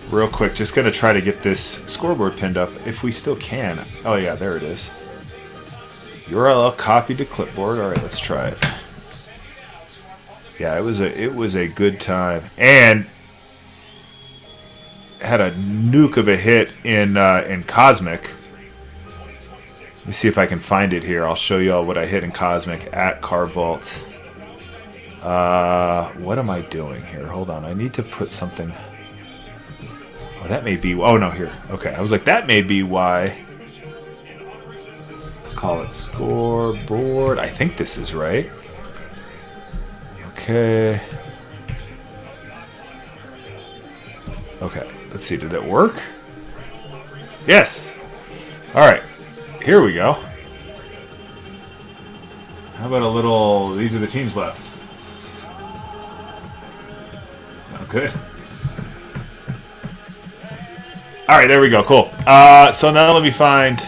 Real quick, just gonna try to get this scoreboard pinned up if we still can. Oh yeah, there it is. URL copied to clipboard. All right, let's try it. Yeah, it was a good time, and had a nuke of a hit in Cosmic. Let me see if I can find it here. I'll show you all what I hit in Cosmic at Card Vault. What am I doing here? Hold on. I need to put something. Oh, that may be. Oh, no, here. Okay. I was like, that may be why. Let's call it scoreboard. I think this is right. Okay. Okay. Let's see. Did that work? Yes. All right. Here we go. How about a little... These are the teams left. Oh, good. All right, there we go. Cool. So now let me find...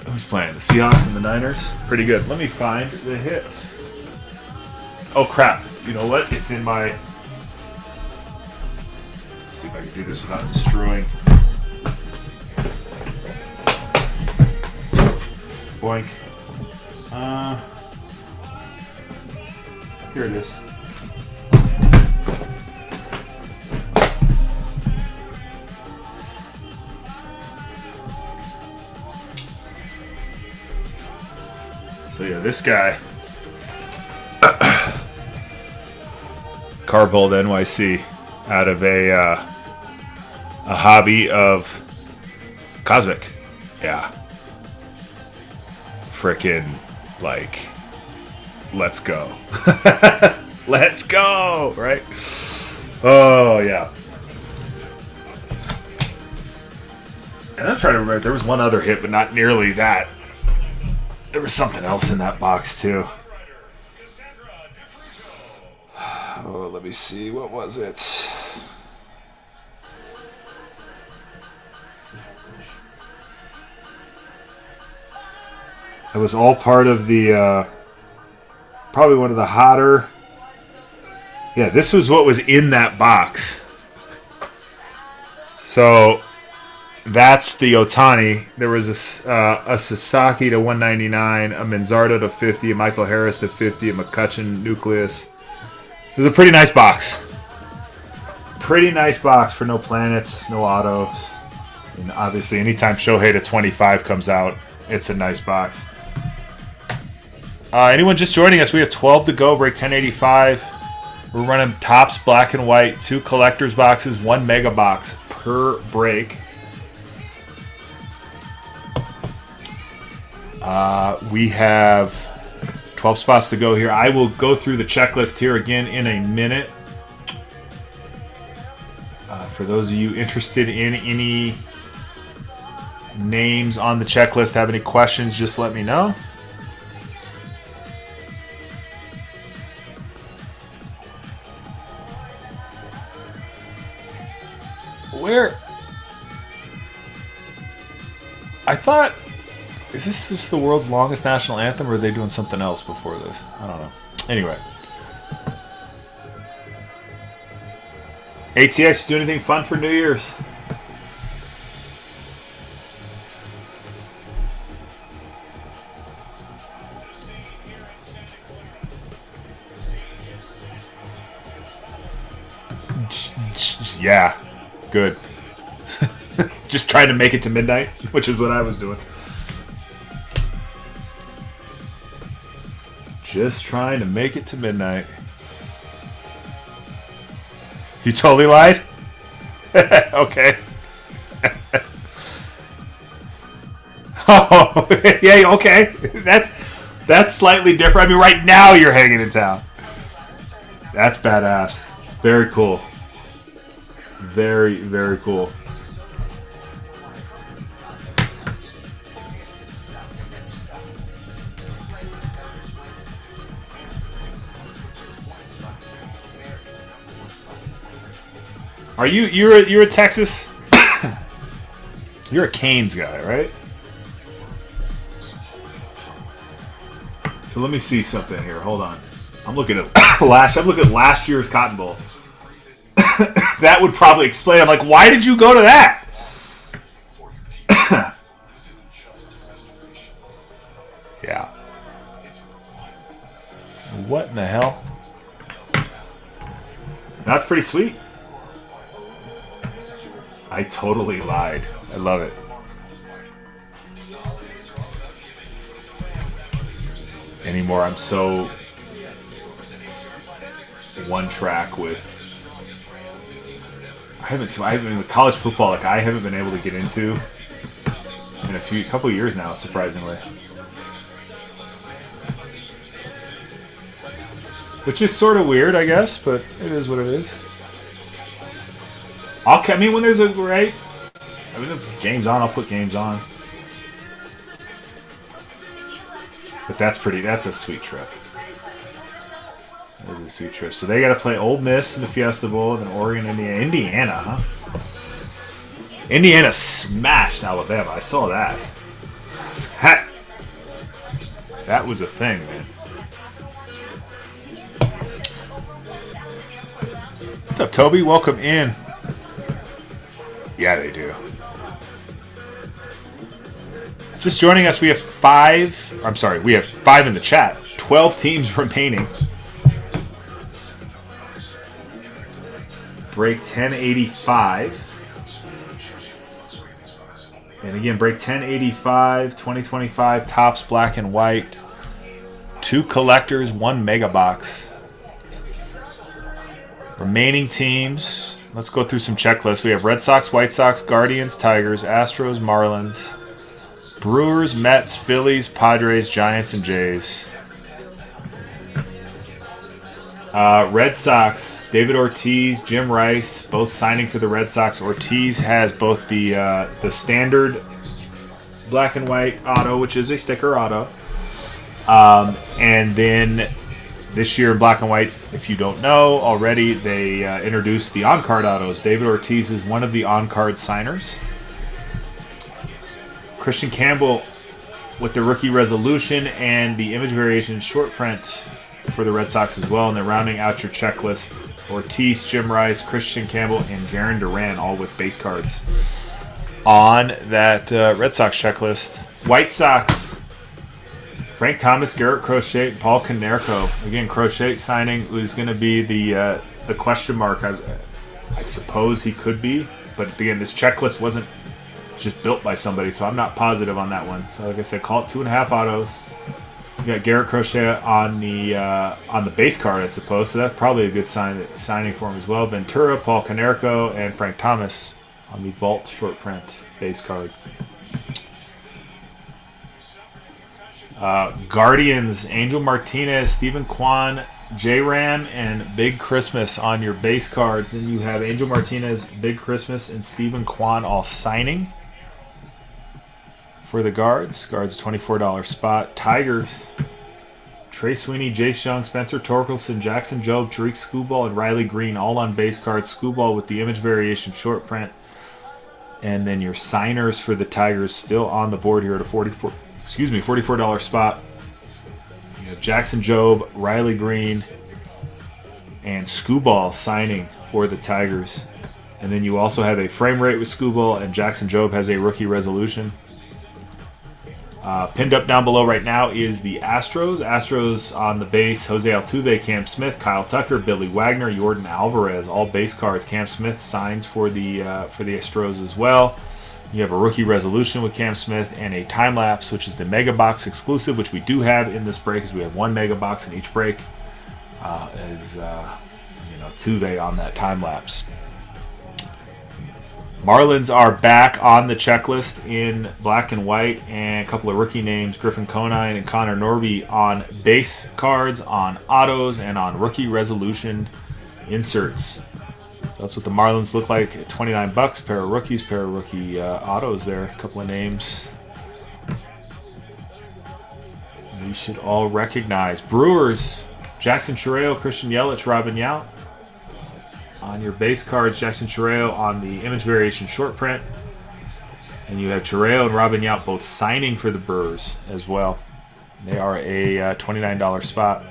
Who's playing? The Seahawks and the Niners? Pretty good. Let me find the hit. Oh, crap. You know what? It's in my... Let's see if I can do this without destroying... Boink. Here it is. So yeah, this guy, Carvold NYC, out of a hobby of Cosmic. Yeah. Frickin' like, let's go. Let's go, right? Oh, yeah. And I'm trying to remember, there was one other hit, but not nearly that. There was something else in that box, too. Oh, let me see. What was it? It was all part of the probably one of the hotter. Yeah, this was what was in that box. So that's the Ohtani. There was a Sasaki to 199, a Manzardo to 50, a Michael Harris to 50, a McCutcheon Nucleus. It was a pretty nice box. Pretty nice box for no planets, no autos. And obviously, anytime Shohei to 25 comes out, it's a nice box. Anyone just joining us, we have 12 to go, break 1085. We're running Topps black and white, 2 collector's boxes, 1 mega box per break. We have 12 spots to go here. I will go through the checklist here again in a minute. For those of you interested in any names on the checklist, have any questions, just let me know. Where? I thought, is this just the world's longest national anthem, or are they doing something else before this? I don't know. Anyway. ATX, do anything fun for New Year's? Yeah, good. Just trying to make it to midnight, which is what I was doing. Just trying to make it to midnight. You totally lied? Okay. Oh, yeah, okay. That's slightly different. I mean, right now you're hanging in town. That's badass. Very cool. Very, very cool. Are you're a Texas? You're a Canes guy, right? So let me see something here. Hold on. I'm looking at last year's Cotton Bowl. That would probably explain. I'm like, why did you go to that? Yeah. What in the hell? That's pretty sweet. I totally lied. I love it. Anymore, I'm so one track with. I haven't with college football. Like I haven't been able to get into in a couple of years now, surprisingly. Which is sort of weird, I guess, but it is what it is. I mean, when there's a right, I mean, if game's on, I'll put games on. But that's a sweet trip. That is a sweet trip. So they got to play Ole Miss in the Fiesta Bowl, then Oregon, Indiana, huh? Indiana smashed Alabama. I saw that. That was a thing, man. What's up, Toby? Welcome in. Yeah, they do. Just joining us, we have 5. I'm sorry, we have 5 in the chat. 12 teams remaining. Break 1085. And again, break 1085, 2025, Topps black and white. 2 collectors, 1 mega box. Remaining teams. Let's go through some checklists. We have Red Sox, White Sox, Guardians, Tigers, Astros, Marlins, Brewers, Mets, Phillies, Padres, Giants, and Jays. Red Sox, David Ortiz, Jim Rice, both signing for the Red Sox. Ortiz has both the standard black and white auto, which is a sticker auto, and then this year in black and white, if you don't know already, they introduced the on-card autos. David Ortiz is one of the on-card signers. Christian Campbell with the rookie resolution and the image variation short print for the Red Sox as well. And then rounding out your checklist, Ortiz, Jim Rice, Christian Campbell, and Jarren Duran, all with base cards. On that Red Sox checklist, White Sox, Frank Thomas, Garrett Crochet, Paul Konerko. Again, Crochet signing is going to be the question mark. I suppose he could be, but again, this checklist wasn't just built by somebody, so I'm not positive on that one. So like I said, call it 2.5 autos. You got Garrett Crochet on the base card, I suppose, so that's probably a good signing for him as well. Ventura, Paul Konerko, and Frank Thomas on the Vault short print base card. Guardians, Angel Martinez, Stephen Kwan, J-Ram, and Big Christmas on your base cards. Then you have Angel Martinez, Big Christmas, and Stephen Kwan all signing for the guards. Guards, $24 spot. Tigers, Trey Sweeney, Jace Young, Spencer Torkelson, Jackson Jobe, Tariq Skubal, and Riley Green all on base cards. Skubal with the image variation short print. And then your signers for the Tigers still on the board here at a $44 spot. You have Jackson Jobe, Riley Green, and Skubal signing for the Tigers. And then you also have a frame rate with Skubal, and Jackson Jobe has a rookie resolution. Pinned up down below right now is the Astros. Astros on the base, Jose Altuve, Cam Smith, Kyle Tucker, Billy Wagner, Yordan Alvarez, all base cards. Cam Smith signs for the Astros as well. You have a rookie resolution with Cam Smith and a time lapse, which is the Mega Box exclusive, which we do have in this break, as we have one Mega Box in each break. Altuve on that time lapse. Marlins are back on the checklist in black and white, and a couple of rookie names, Griffin Conine and Connor Norby, on base cards, on autos, and on rookie resolution inserts. So that's what the Marlins look like at $29. Pair of rookie autos there. A couple of names you should all recognize. Brewers, Jackson Chireo, Christian Yelich, Robin Yount. On your base cards, Jackson Chireo on the image variation short print. And you have Chireo and Robin Yount both signing for the Brewers as well. They are a $29 spot.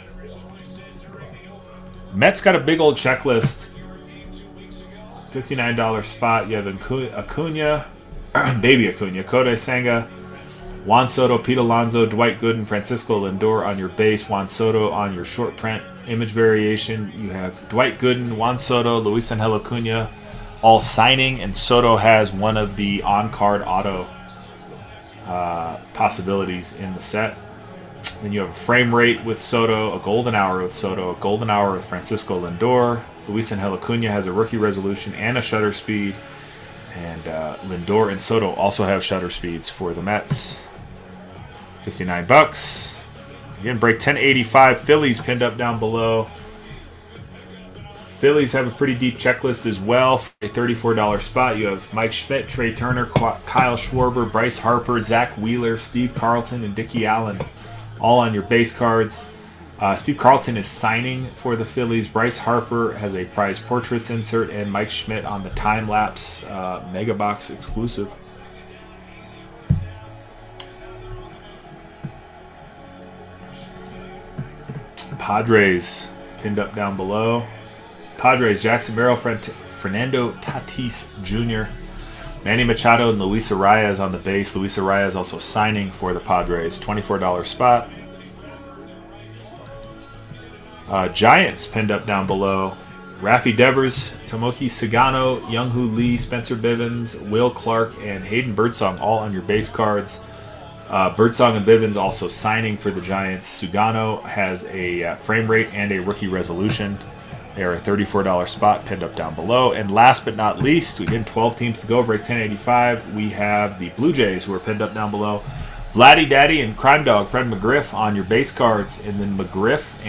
Mets got a big old checklist. $59 spot. You have Acuna, Baby Acuna, Kodai Senga, Juan Soto, Pete Alonso, Dwight Gooden, Francisco Lindor on your base. Juan Soto on your short print image variation. You have Dwight Gooden, Juan Soto, Luis Angel Acuna all signing, and Soto has one of the on-card auto possibilities in the set. Then you have a frame rate with Soto, a golden hour with Soto, a golden hour with Francisco Lindor. Luis Angel Acuna has a rookie resolution and a shutter speed. And Lindor and Soto also have shutter speeds for the Mets. $59. Again, break 1085. Phillies pinned up down below. Phillies have a pretty deep checklist as well. For a $34 spot, you have Mike Schmidt, Trey Turner, Kyle Schwarber, Bryce Harper, Zach Wheeler, Steve Carlton, and Dickie Allen, all on your base cards. Steve Carlton is signing for the Phillies. Bryce Harper has a prize portraits insert, and Mike Schmidt on the time lapse Mega Box exclusive. Padres pinned up down below. Padres, Jackson Merrill, Fernando Tatis Jr., Manny Machado, and Luis Arias on the base. Luis Arias also signing for the Padres. $24 spot. Giants pinned up down below. Rafi Devers, Tomoki Sagano, Younghoe Lee, Spencer Bivens, Will Clark, and Hayden Birdsong all on your base cards. Birdsong and Bivens also signing for the Giants. Sugano has a frame rate and a rookie resolution. They are a $34 spot pinned up down below. And last but not least, again, 12 teams to go, break 1085. We have the Blue Jays who are pinned up down below. Vladdy Daddy and Crime Dog, Fred McGriff on your base cards. And then McGriff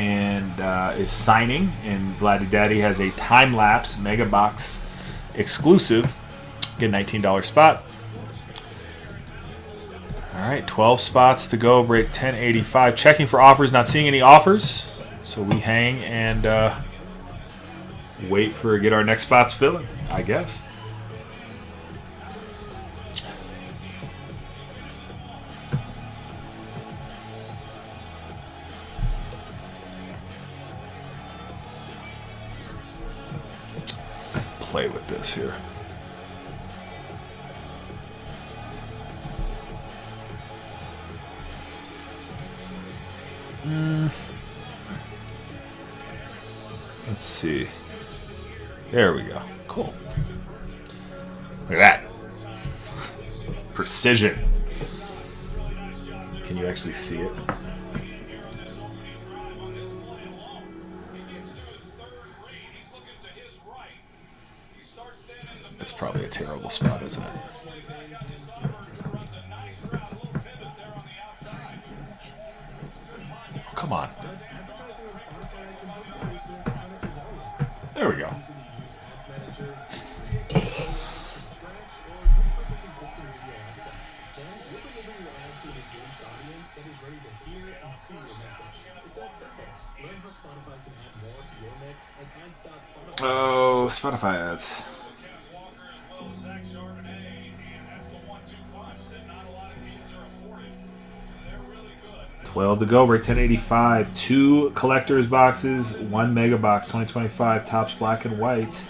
is signing. And Vladdy Daddy has a time-lapse Mega Box exclusive. Again, $19 spot. All right, 12 spots to go, break 1085. Checking for offers, not seeing any offers. So we hang and wait for get our next spots filling, I guess. play with this here. Let's see. There we go. Cool. Look at that. Precision. Can you actually see it? It's probably a terrible spot, isn't it? Oh, come on. There we go. Oh, Spotify ads. 12 to go. Break 1085. 2 collector's boxes. 1 mega box. 2025 Topps Black and White.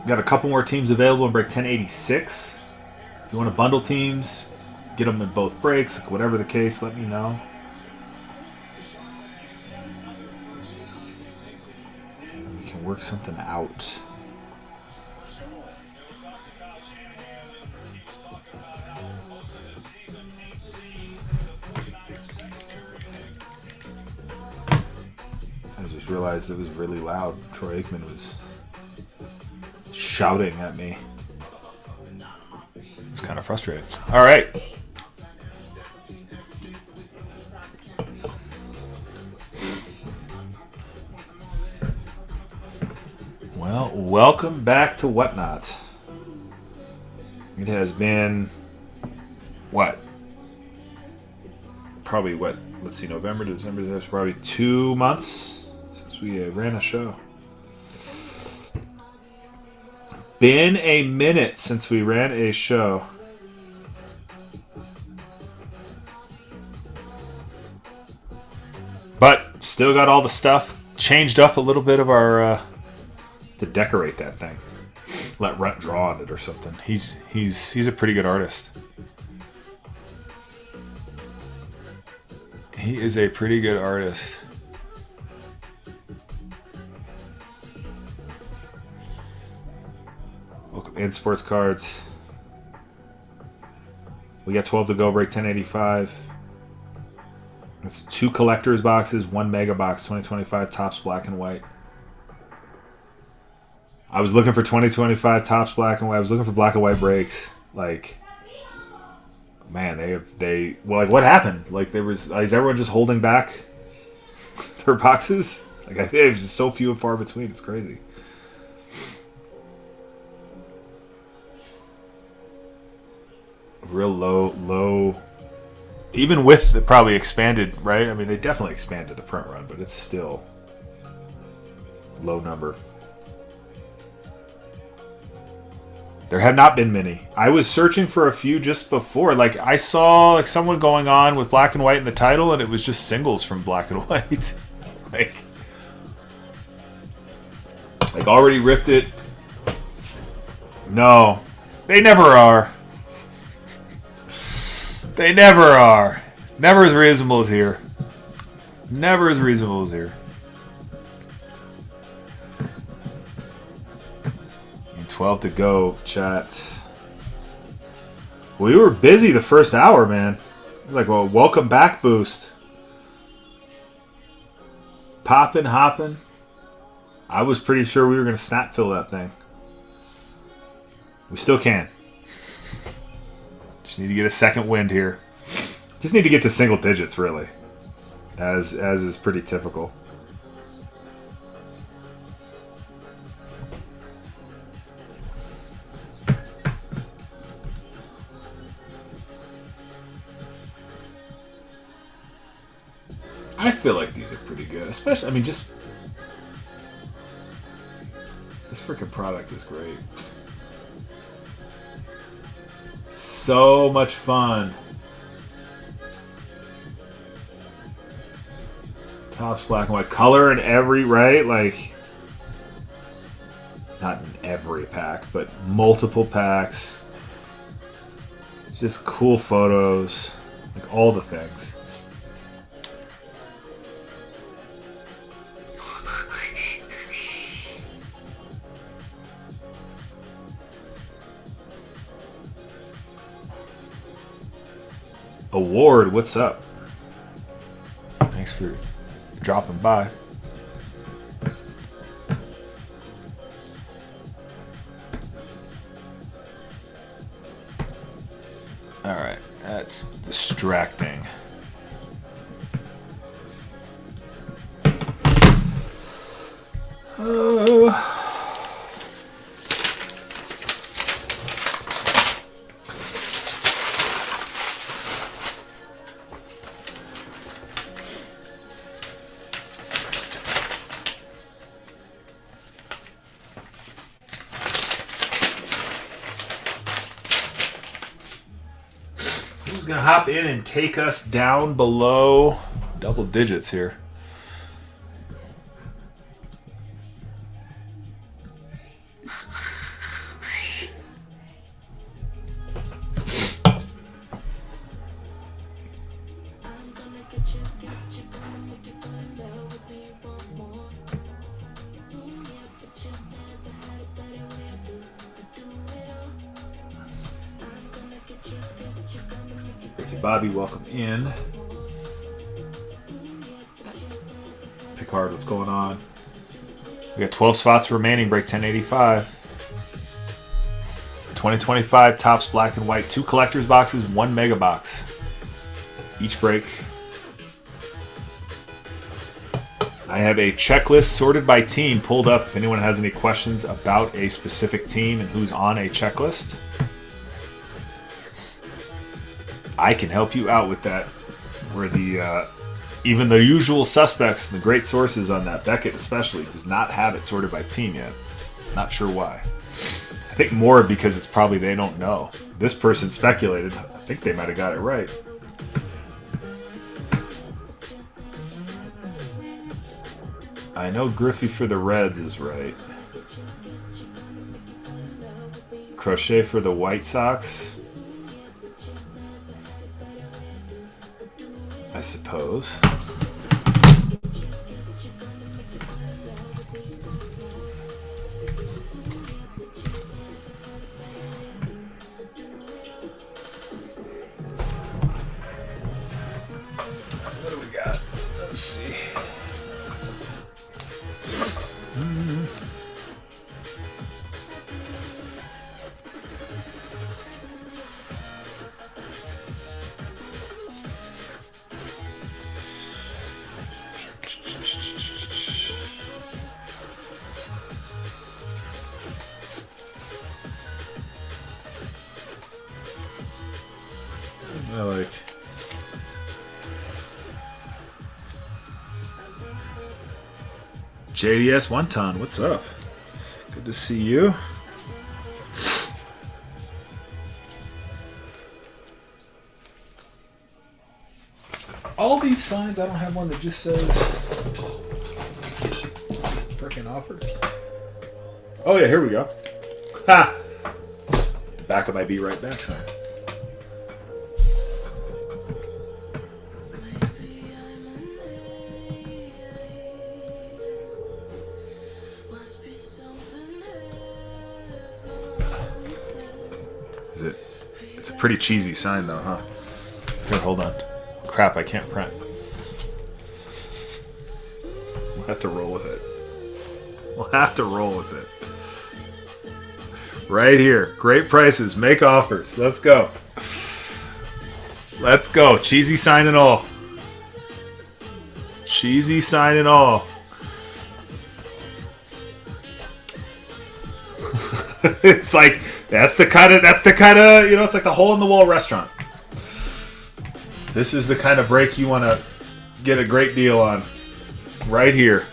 Got a couple more teams available in break 1086. If you want to bundle teams, get them in both breaks, whatever the case, let me know. We can work something out. I just realized it was really loud. Troy Aikman was shouting at me. It was kind of frustrating. All right. Well, welcome back to Whatnot. It has been, what? Probably, what? Let's see, November, December, that's probably 2 months since we ran a show. Been a minute since we ran a show. But still got all the stuff. Changed up a little bit of our to decorate that thing. Let Rent draw on it or something. He's a pretty good artist. He is a pretty good artist. And sports cards. We got 12 to go. Break 1085. It's 2 collector's boxes, 1 mega box. 2025 Topps Black and White. I was looking for 2025 Topps Black and White. I was looking for black and white breaks. Like, man, what happened? Like, is everyone just holding back their boxes? Like, I think it's just so few and far between. It's crazy. Real low. Even with the probably expanded, right? I mean, they definitely expanded the print run, but it's still low number. There had not been many. I was searching for a few just before. Like, I saw like someone going on with black and white in the title, and it was just singles from black and white. like already ripped it. No, they never are. They never are. Never as reasonable as here. Never as reasonable as here. 12 to go, chat. We were busy the first hour, man. Like, well, welcome back boost. Popping, hopping. I was pretty sure we were going to snap fill that thing. We still can. Just need to get a second wind here. Just need to get to single digits, really. As is pretty typical. I feel like these are pretty good. Especially, I mean, just... This freaking product is great. So much fun. Topps black and white. Color in every, right? Like, not in every pack, but multiple packs. Just cool photos. Like, all the things. Award, what's up? Thanks for dropping by. All right, that's distracting. Who's gonna hop in and take us down below double digits here? Bobby, welcome in. Picard, what's going on? We got 12 spots remaining. Break 1085. 2025 Topps black and white. 2 collector's boxes, 1 mega box. Each break. I have a checklist sorted by team pulled up if anyone has any questions about a specific team and who's on a checklist. I can help you out with that. Where the even the usual suspects, the great sources on that, Beckett especially, does not have it sorted by team yet. Not sure why. I think more because it's probably they don't know. This person speculated. I think they might have got it right. I know Griffey for the Reds is right. Crochet for the White Sox, I suppose. What do we got? Let's see. I like JDS Wonton, what's up? Good to see you. All these signs, I don't have one that just says freaking offered. Oh yeah, here we go. Ha! The back of my Be Right Back sign. It's a pretty cheesy sign though, huh? Here, hold on. Crap, I can't print. We'll have to roll with it. We'll have to roll with it. Right here. Great prices. Make offers. Let's go. Let's go. Cheesy sign and all. Cheesy sign and all. It's like that's the kind of you know, it's like the hole in the wall restaurant. This is the kind of break you want to get a great deal on. Right here.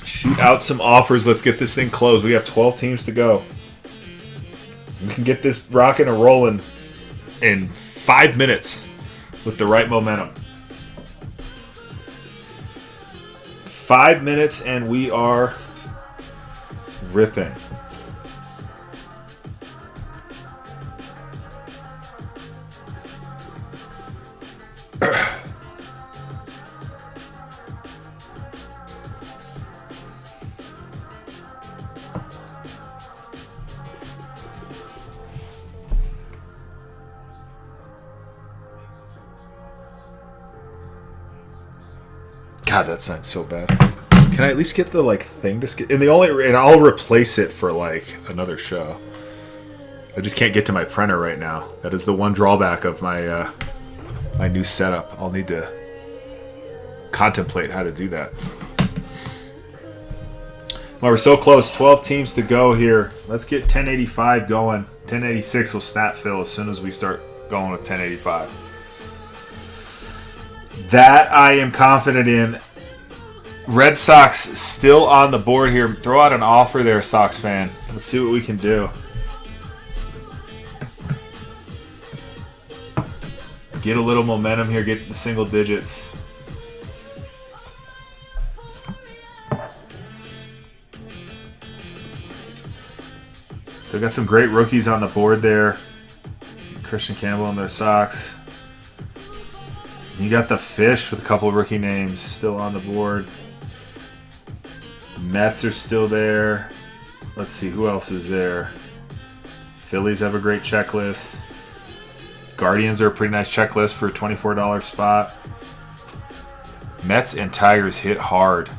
Shoot out some offers. Let's get this thing closed. We have 12 teams to go. We can get this rocking and rolling in 5 minutes with the right momentum. 5 minutes and we are ripping. God, that sounds so bad. Can I at least get the thing to skip? And I'll replace it for another show. I just can't get to my printer right now. That is the one drawback of my my new setup. I'll need to contemplate how to do that. Well, we're so close. 12 teams to go here. Let's get 1085 going. 1086 will snap fill as soon as we start going with 1085. That I am confident in. Red Sox still on the board here. Throw out an offer there, Sox fan. Let's see what we can do. Get a little momentum here. Get the single digits. Still got some great rookies on the board there. Christian Campbell and their Sox. You got the Fish with a couple of rookie names still on the board. Mets are still there. Let's see, who else is there? Phillies have a great checklist. Guardians are a pretty nice checklist for a $24 spot. Mets and Tigers hit hard.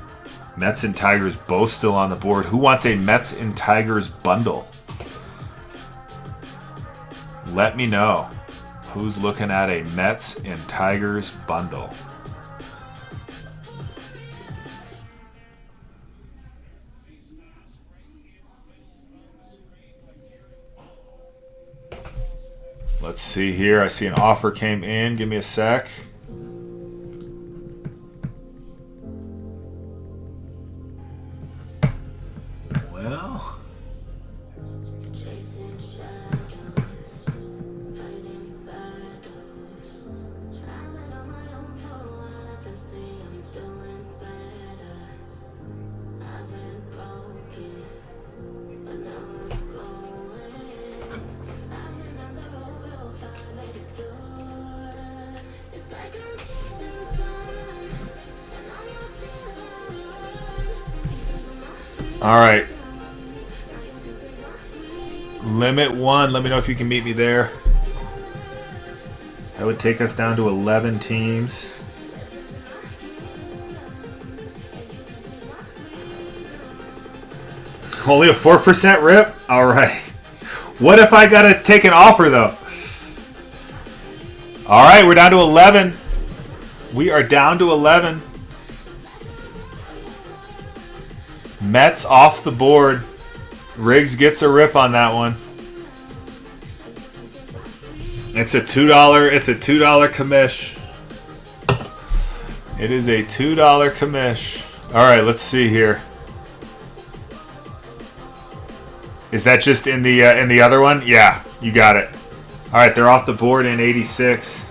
Mets and Tigers both still on the board. Who wants a Mets and Tigers bundle? Let me know. Who's looking at a Mets and Tigers bundle? Let's see here. I see an offer came in. Give me a sec. Well, all right. Limit 1. Let me know if you can meet me there. That would take us down to 11 teams. Only a 4% rip? All right. What if I got to take an offer, though? All right, we're down to 11. We are down to 11. Mets off the board. Riggs gets a rip on that one. It's a $2. It's a $2 commish. It is a $2 commish. All right, let's see here. Is that just in the other one? Yeah, you got it. All right, they're off the board in 86.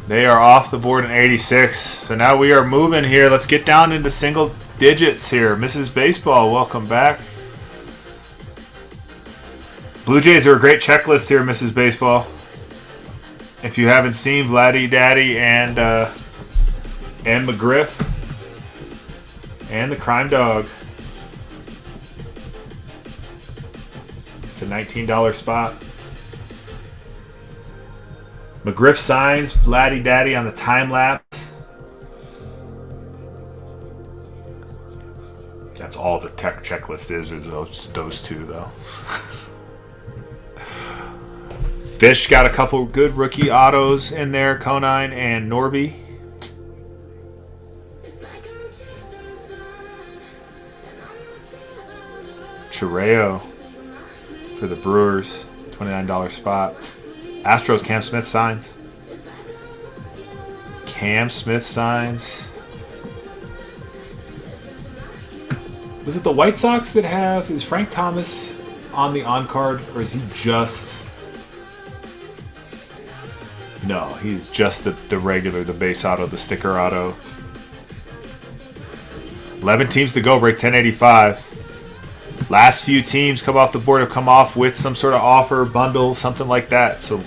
They are off the board in 86. So now we are moving here. Let's get down into single digits here. Mrs. Baseball, welcome back. Blue Jays are a great checklist here, Mrs. Baseball. If you haven't seen Vladdy Daddy and McGriff and the Crime Dog. It's a $19 spot. McGriff signs Vladdy Daddy on the time lapse. That's all the tech checklist is those two, though. Fish got a couple good rookie autos in there, Conine and Norby. Chireo for the Brewers, $29 spot. Astros, Cam Smith signs. Cam Smith signs. Was it the White Sox that have... Is Frank Thomas on the on-card, or is he just... No, he's just the regular, the base auto, the sticker auto. 11 teams to go, break 1085. Last few teams come off the board have come off with some sort of offer, bundle, something like that. So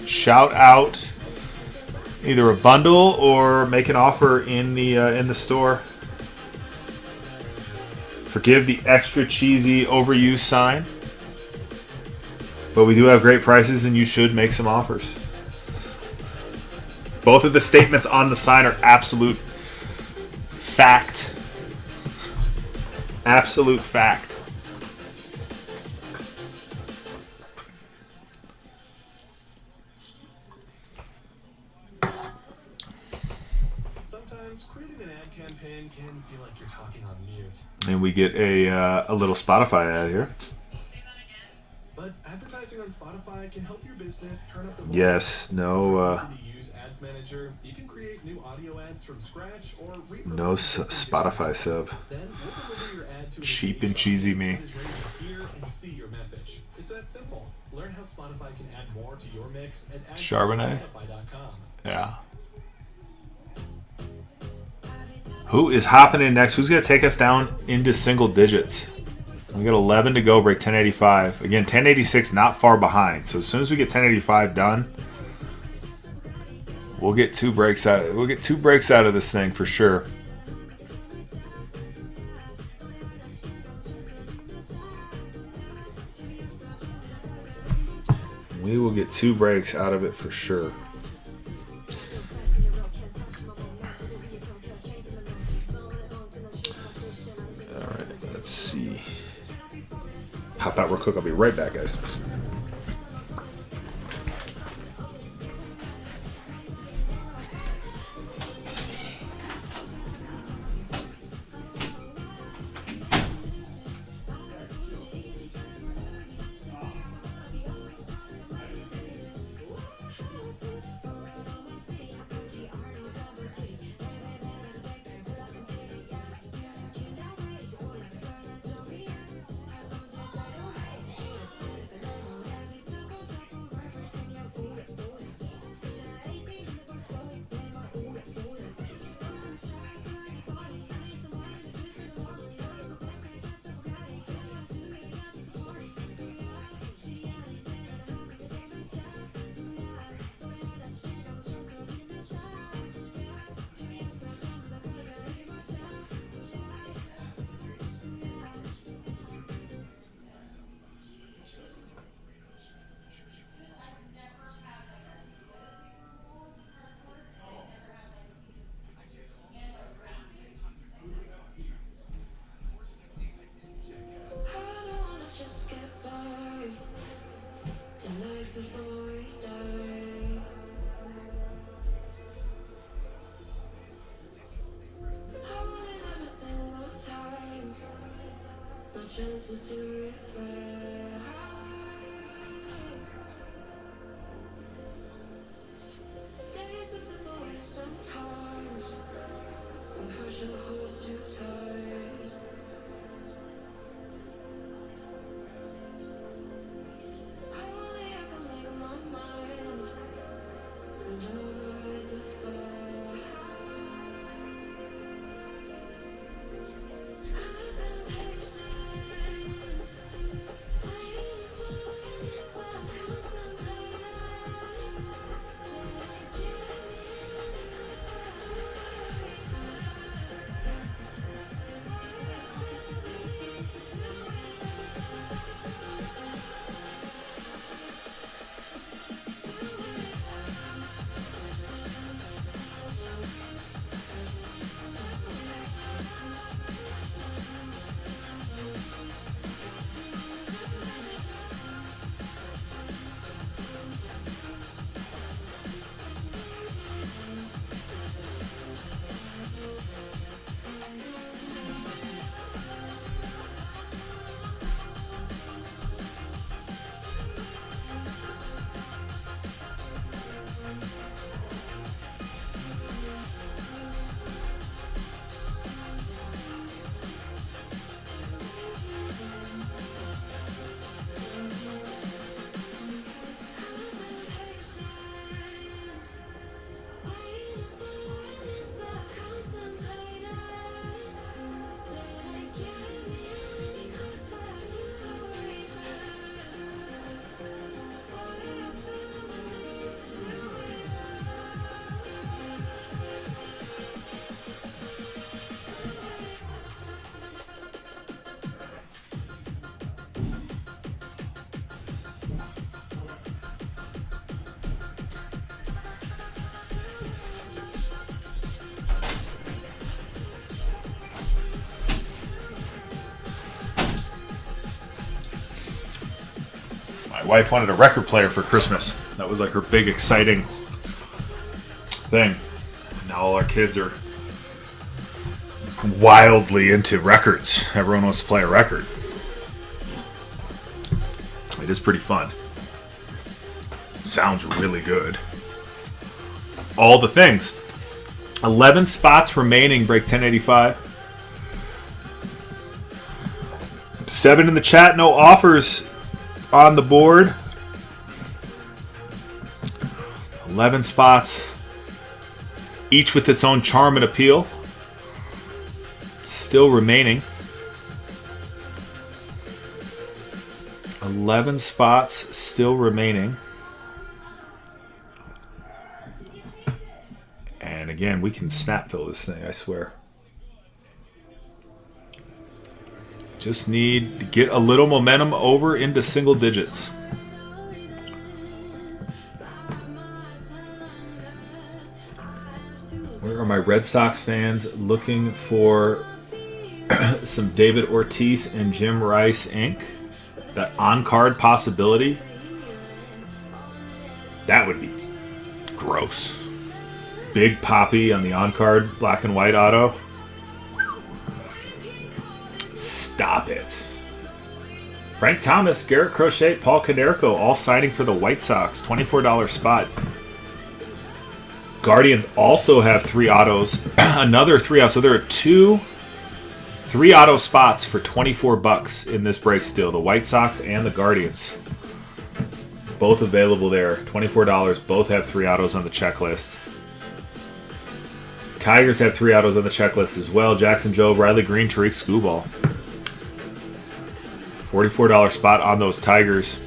shout out either a bundle or make an offer in the store. Forgive the extra cheesy overused sign, but we do have great prices and you should make some offers. Both of the statements on the sign are absolute fact. Absolute fact. Sometimes creating an ad campaign can feel like you're talking on mute. And we get a little Spotify ad here. But advertising on Spotify can help your business turn up the volume. Yes, no To use Ads Manager, you can create new audio ads from scratch or no Spotify sub. Then we'll deliver your ad to a Cheap page and cheesy me. that is ready to hear and see your message. It's that simple. Learn how Spotify can add more to your mix at Charbonnet? Spotify.com. Yeah. Who is hopping in next? Who's going to take us down into single digits? We got 11 to go, break 1085. Again, 1086 not far behind. So as soon as we get 1085 done, we'll get two breaks out of this thing for sure. We will get 2 breaks out of it for sure. Let's see. Hop out real quick. I'll be right back, guys. Chances to reflect. Days are simple sometimes when pressure holds too tight. Only I can make my mind is alright to fight. I've been patient, waiting for an answer, contemplating. Did it get me any closer to the reason? wife wanted a record player for Christmas. That was like her big exciting thing. Now all our kids are wildly into records. Everyone wants to play a record. It is pretty fun. Sounds really good. All the things. 11 spots remaining, break 1085. 7 in the chat, no offers on the board. 11 spots, each with its own charm and appeal. Still remaining. 11 spots still remaining. And again, we can snap fill this thing, I swear. Just need to get a little momentum over into single digits. Where are my Red Sox fans looking for some David Ortiz and Jim Rice ink? That on-card possibility? That would be gross. Big Poppy on the on-card black and white auto. Stop it. Frank Thomas, Garrett Crochet, Paul Konerko, all signing for the White Sox. $24 spot. Guardians also have 3 autos. Another 3 autos. So there are 3 auto spots for $24 in this break still. The White Sox and the Guardians. Both available there. $24. Both have 3 autos on the checklist. Tigers have 3 autos on the checklist as well. Jackson Jobe, Riley Green, Tariq Skubal. $44 spot on those Tigers.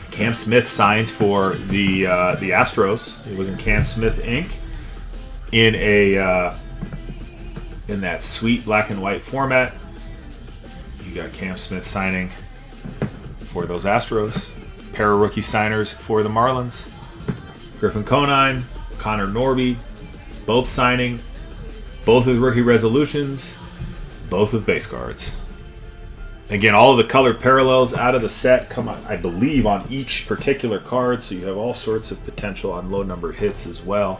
Cam Smith signs for the Astros. You're looking Cam Smith ink in that sweet black and white format. You got Cam Smith signing for those Astros. Pair of rookie signers for the Marlins. Griffin Conine, Connor Norby, both signing, both with rookie resolutions, both with base cards. Again, all of the colored parallels out of the set come on, I believe, on each particular card, so you have all sorts of potential on low number hits as well.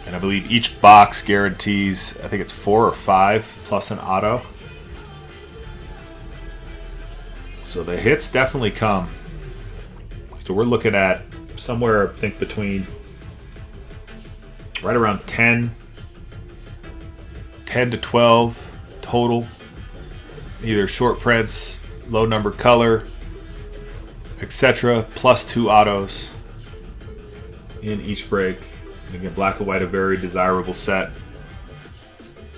And I believe each box guarantees, I think it's 4 or 5 plus an auto. So the hits definitely come. So we're looking at somewhere, I think, between right around 10 to 12 total, either short prints, low number color, etc., plus 2 autos in each break. And again, black and white, a very desirable set.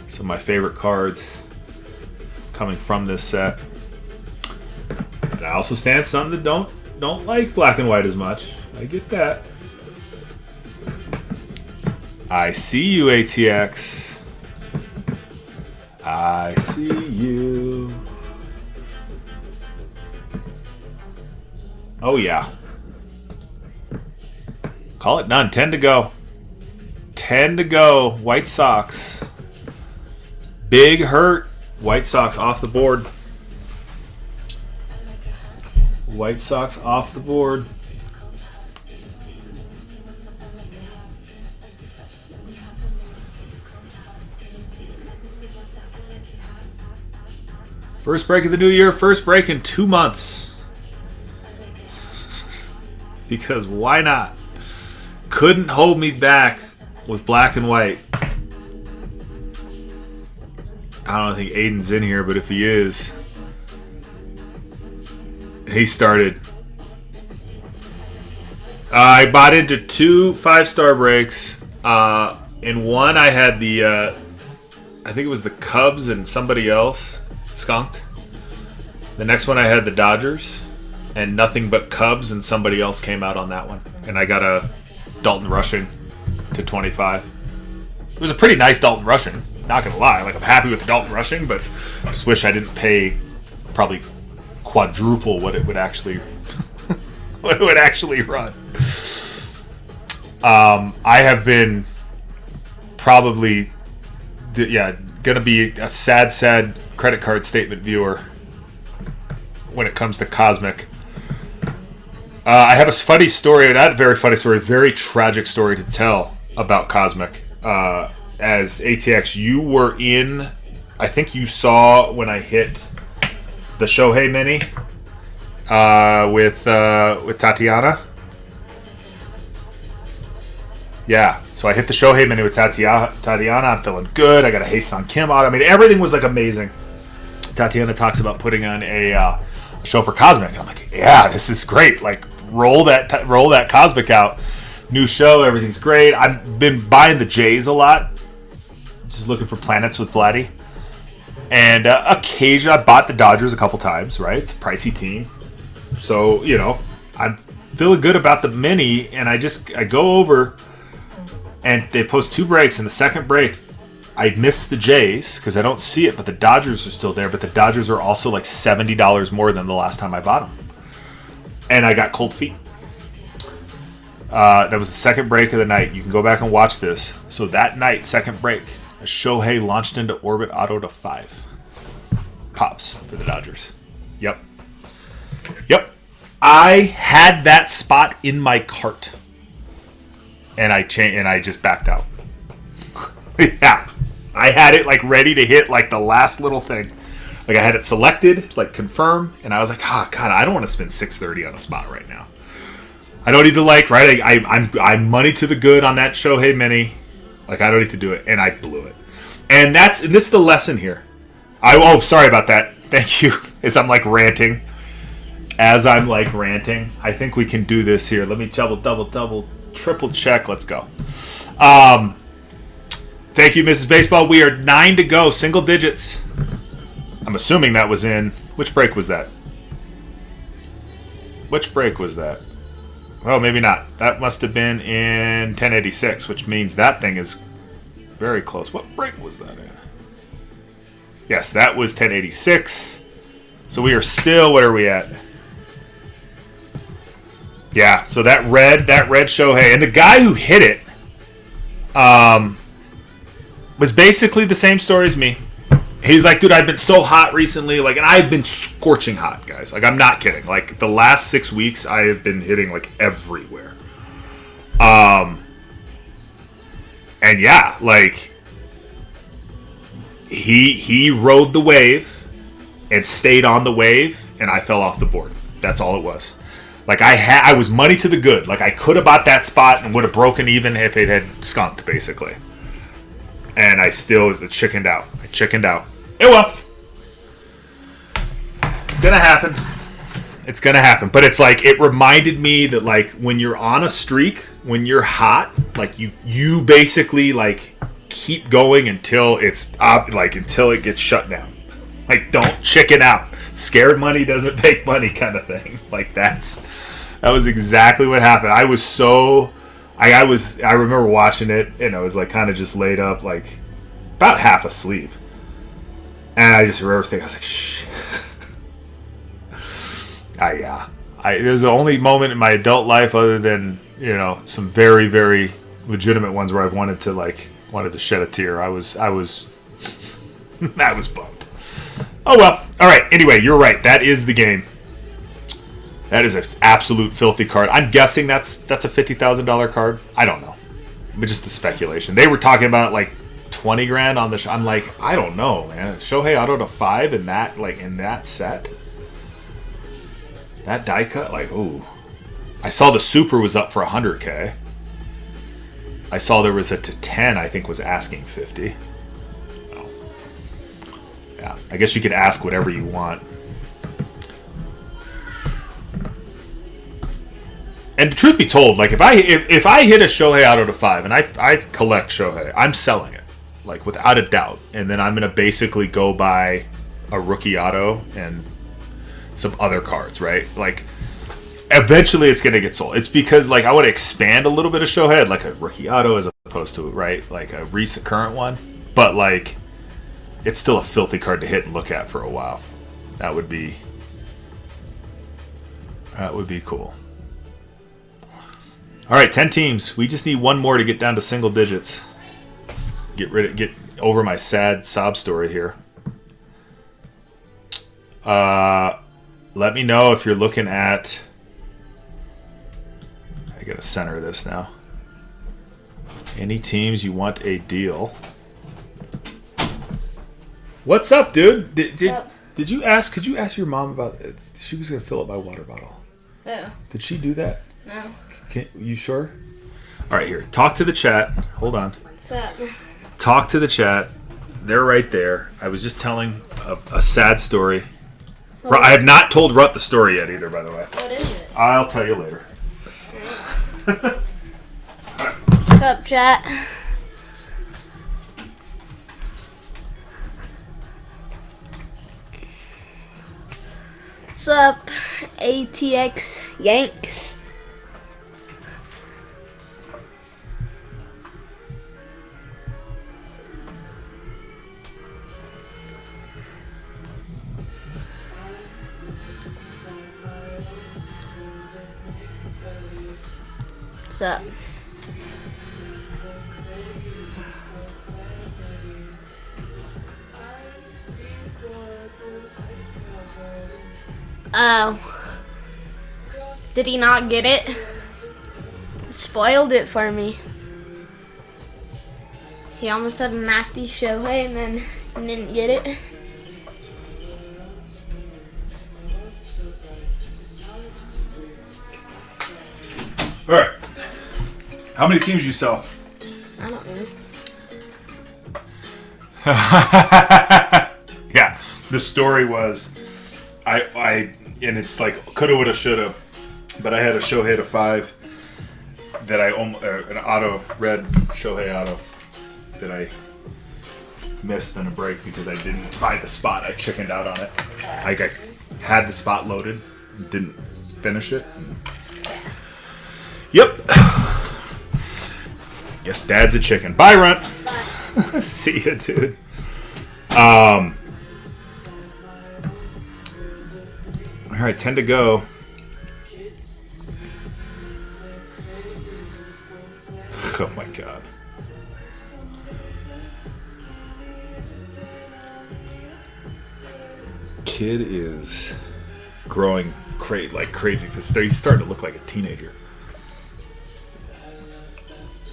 Some of my favorite cards coming from this set. And I also stand some that don't like black and white as much. I get that. I see you, ATX. I see you. Oh, yeah. Call it done. 10 to go. 10 to go. White Sox. Big hurt. White Sox off the board. White Sox off the board. First break of the new year, first break in 2 months. Because why not? Couldn't hold me back with black and white. I don't think Aiden's in here, but if he is, he started. I bought into 2 5-star breaks. In one, I had the, I think it was the Cubs and somebody else skunked. The next one I had the Dodgers and nothing but Cubs and somebody else came out on that one. And I got a Dalton Rushing to 25. It was a pretty nice Dalton Rushing, not gonna lie. Like, I'm happy with the Dalton Rushing, but I just wish I didn't pay probably quadruple what it would actually run. I have been probably gonna be a sad credit card statement viewer when it comes to Cosmic. I have a funny story, not a very funny story, very tragic story to tell about Cosmic. As ATX, you were in, I think you saw when I hit the Shohei Mini with Tatiana. Yeah, so I hit the Shohei Mini with Tatiana. I'm feeling good. I got a Hae-Sung Kim out. I mean, everything was like amazing. Tatiana talks about putting on a show for Cosmic. I'm like, yeah, this is great. Like, roll that Cosmic out. New show, everything's great. I've been buying the Jays a lot, just looking for planets with Vladdy. And occasionally, I bought the Dodgers a couple times. Right, it's a pricey team, so I'm feeling good about the Mini. And I go over, and they post 2 breaks. In the second break, I missed the Jays because I don't see it, but the Dodgers are still there. But the Dodgers are also like $70 more than the last time I bought them. And I got cold feet. That was the second break of the night. You can go back and watch this. So that night, second break, Shohei launched into orbit auto to 5. Pops for the Dodgers. Yep. I had that spot in my cart. And I just backed out. Yeah. I had it like ready to hit like the last little thing. Like I had it selected, like confirm, and I was like, God, I don't want to spend $630 on a spot right now. I don't need to right. I'm money to the good on that Shohei Mini. Like I don't need to do it, and I blew it. And this is the lesson here. Sorry about that. Thank you. As I'm ranting, I think we can do this here. Let me double, triple check. Let's go. Thank you, Mrs. Baseball. We are 9 to go, single digits. I'm assuming that was in... Which break was that? Well, maybe not. That must have been in 1086, which means that thing is very close. What break was that in? Yes, that was 1086. So we are still... What are we at? Yeah, so that red Shohei. And the guy who hit it was basically the same story as me. He's like, dude, I've been so hot recently, and I've been scorching hot, guys. I'm not kidding. The last 6 weeks, I have been hitting everywhere. And yeah, he rode the wave and stayed on the wave, and I fell off the board. That's all it was. I was money to the good. I could have bought that spot and would have broken even if it had skunked, basically. And I still chickened out. Oh well. It's gonna happen. But it's it reminded me that when you're on a streak, when you're hot, you basically keep going until it's until it gets shut down. Don't chicken out. Scared money doesn't make money kind of thing. That was exactly what happened. I was so I remember watching it and I was kind of just laid up about half asleep. And I just remember thinking, I was like, shh. It was the only moment in my adult life other than, some very, very legitimate ones where I've wanted to shed a tear. I was I was bummed. Oh well. All right. Anyway, you're right. That is the game. That is an absolute filthy card. I'm guessing that's a $50,000 card. I don't know. But just the speculation. They were talking about $20,000 on the I'm I don't know, man. Shohei auto to 5 in that in that set. That die cut, ooh. I saw the super was up for $100K. I saw there was a to 10, I think was asking 50. Oh. Yeah, I guess you could ask whatever you want. And the truth be told, if I hit a Shohei auto to 5 and I collect Shohei, I'm selling it. Without a doubt. And then I'm going to basically go buy a rookie auto and some other cards, right? Eventually it's going to get sold. It's because, I want to expand a little bit of Shohei, a rookie auto as opposed to, right? A recent current one. But, it's still a filthy card to hit and look at for a while. That would be cool. All right, 10 teams. We just need one more to get down to single digits. Get over my sad sob story here. let me know if you're looking at... I gotta center this now. Any teams you want a deal. What's up, dude? Did you ask? Could you ask your mom about? She was gonna fill up my water bottle. Oh. Did she do that? No. You sure? All right, here. Talk to the chat. Hold on. What's up? Talk to the chat. They're right there. I was just telling a sad story. I have not told Runt the story yet either, by the way. What is it? I'll tell you later. What's up, chat? What's up, ATX Yanks? What's up? Oh. Did he not get it? Spoiled it for me. He almost had a nasty Shohei and then didn't get it. All right. How many teams you sell? I don't know. Yeah. The story was, and it's like coulda, woulda, shoulda, but I had a Shohei to 5 that I an auto red Shohei auto that I missed in a break because I didn't buy the spot. I chickened out on it. Like I had the spot loaded, didn't finish it. Yep. Yes, Dad's a chicken. Bye, Runt. Bye. See ya, dude. All right, 10 to go. Oh my God. Kid is growing like crazy. He's starting to look like a teenager.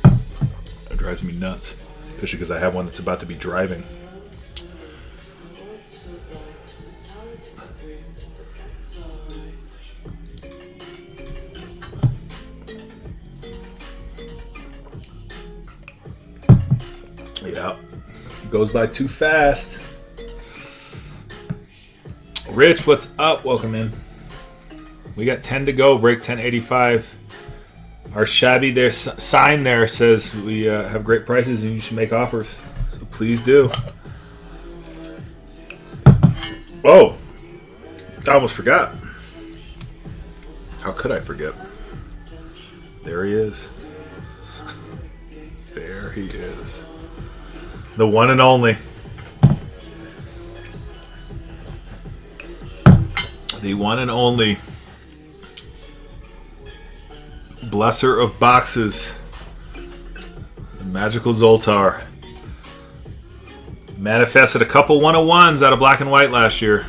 It drives me nuts, especially because I have one that's about to be driving. Yeah, goes by too fast. Rich, what's up? Welcome in. We got 10 to go. Break 1085. Our shabby there sign there says we have great prices and you should make offers. So please do. Oh, I almost forgot. How could I forget? There he is. There he is. The one and only. The one and only blesser of boxes, the magical Zoltar. Manifested a couple 101s out of black and white last year.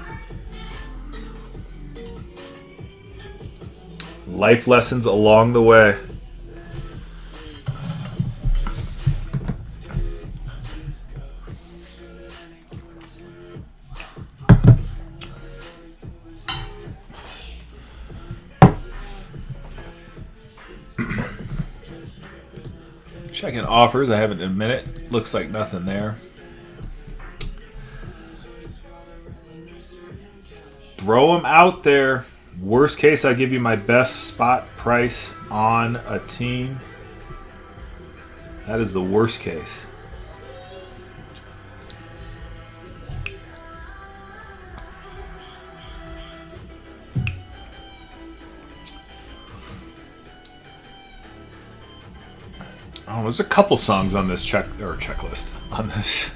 Life lessons along the way. Checking offers. I haven't in a minute. Looks like nothing there. Throw them out there. Worst case, I give you my best spot price on a team. That is the worst case. Oh, there's a couple songs on this checklist, on this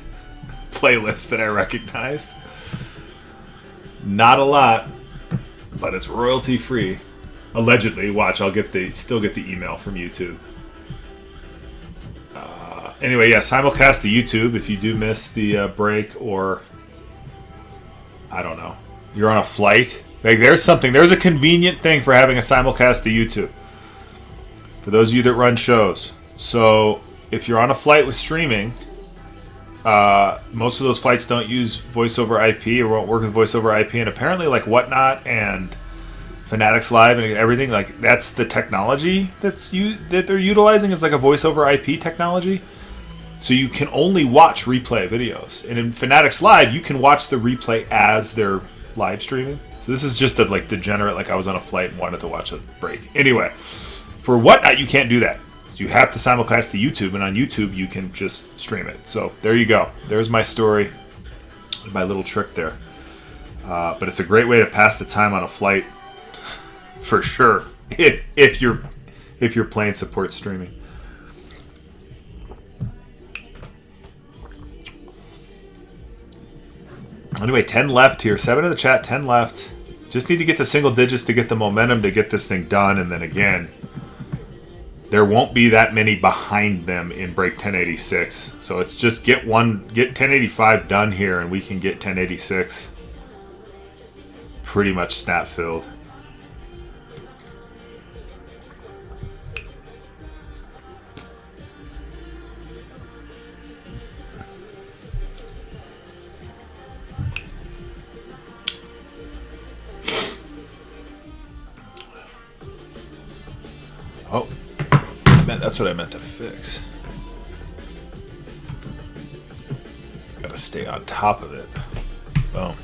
playlist that I recognize. Not a lot, but it's royalty free. Allegedly, watch. I'll still get the email from YouTube. Anyway, yeah, simulcast to YouTube if you do miss the break, or I don't know, you're on a flight Like, there's a convenient thing for having a simulcast to YouTube. For those of you that run shows. So, if you're on a flight with streaming, most of those flights don't use voice over IP or won't work with voice over IP. And apparently, like Whatnot and Fanatics Live and everything, like, that's the technology that they're utilizing is like a voice over IP technology. So you can only watch replay videos. And in Fanatics Live, you can watch the replay as they're live streaming. So this is just a like degenerate, like I was on a flight and wanted to watch a break. Anyway, for Whatnot, you can't do that. So you have to simulcast to YouTube, and on YouTube, you can just stream it. So there you go. There's my story, my little trick there. But it's a great way to pass the time on a flight, for sure, if your plane supports streaming. Anyway, 10 left here. 7 in the chat, 10 left. Just need to get to single digits to get the momentum to get this thing done. And then again, there won't be that many behind them in break 1086. So it's just get 1085 done here, and we can get 1086 pretty much snap filled. Oh, man, that's what I meant to fix. Gotta stay on top of it. Boom.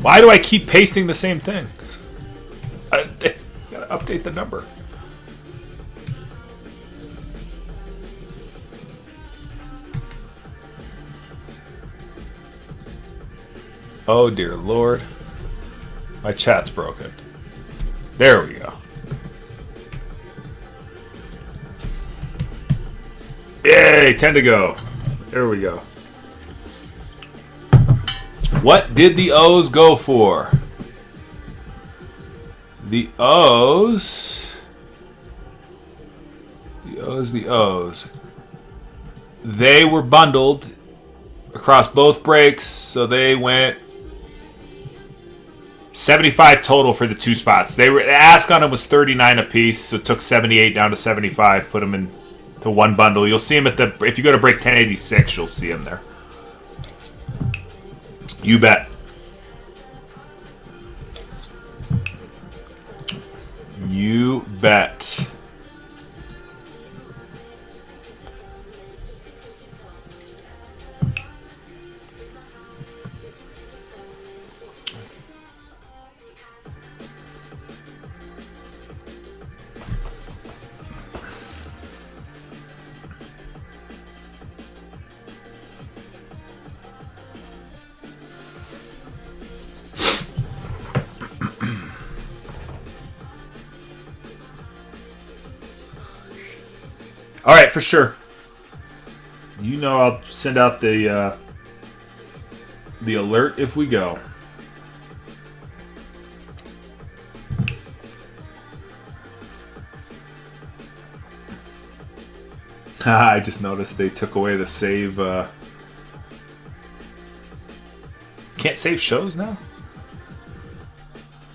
Why do I keep pasting the same thing? I gotta update the number. Oh dear Lord. My chat's broken. There we go. Yay, 10 to go. There we go. What did the O's go for? The O's. They were bundled across both breaks, so they went 75 total for the two spots. The ask on them was 39 apiece, so it took 78 down to 75, put them in to one bundle. You'll see them if you go to break 1086, you'll see them there. You bet. You bet. All right, for sure. You know I'll send out the alert if we go. I just noticed they took away the save. Can't save shows now?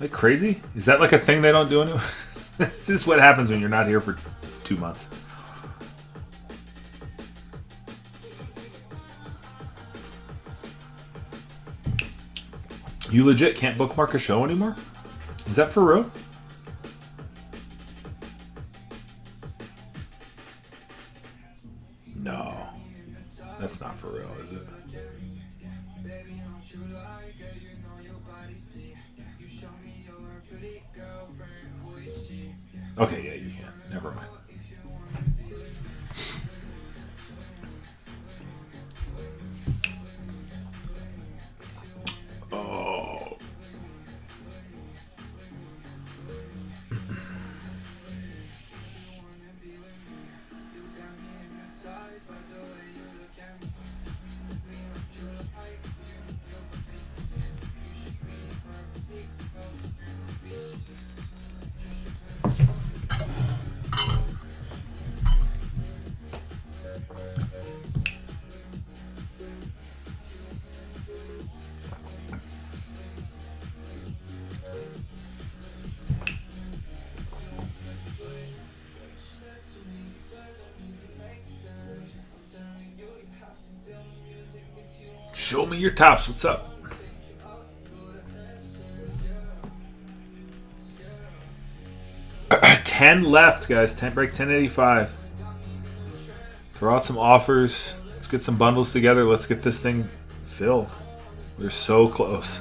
Like crazy? Is that like a thing they don't do anymore? This is what happens when you're not here for 2 months. You legit can't bookmark a show anymore? Is that for real? No. That's not for real, is it? Okay, yeah, you can. Never mind. Oh. Show me your tops. What's up? $10 left, guys. 10 break 1085. Throw out some offers. Let's get some bundles together. Let's get this thing filled. We're so close.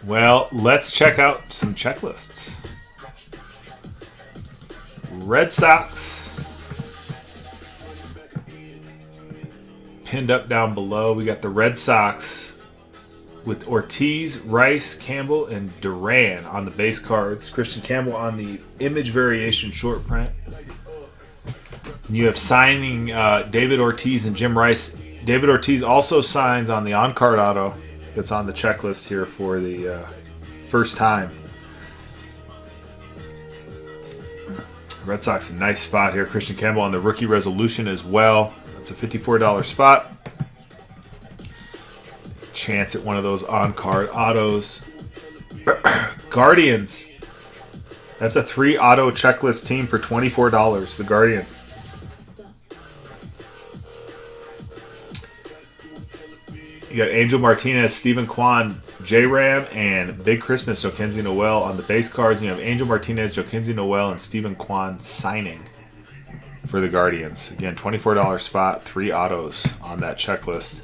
Well, let's check out some checklists. Red Sox. Pinned up down below. We got the Red Sox with Ortiz, Rice, Campbell, and Duran on the base cards. Christian Campbell on the image variation short print. And you have signing David Ortiz and Jim Rice. David Ortiz also signs on the on-card auto that's on the checklist here for the first time. Red Sox, a nice spot here. Christian Campbell on the rookie resolution as well. That's a $54 spot. Chance at one of those on-card autos. Guardians. That's a 3 auto checklist team for $24. The Guardians. You got Angel Martinez, Steven Kwan, J-Ram, and Big Christmas, Joaquin Noel on the base cards. And you have Angel Martinez, Joaquin Noel, and Steven Kwan signing for the Guardians. Again, $24 spot, 3 autos on that checklist.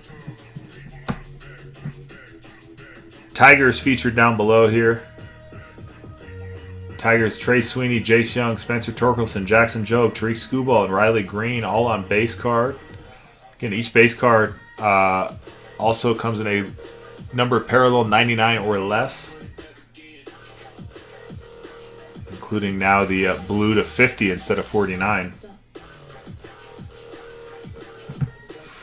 Tigers featured down below here. Tigers, Trey Sweeney, Jace Young, Spencer Torkelson, Jackson Jobe, Tariq Skubal, and Riley Green all on base card. Again, each base card also comes in a number parallel 99 or less, including now the blue to 50 instead of 49.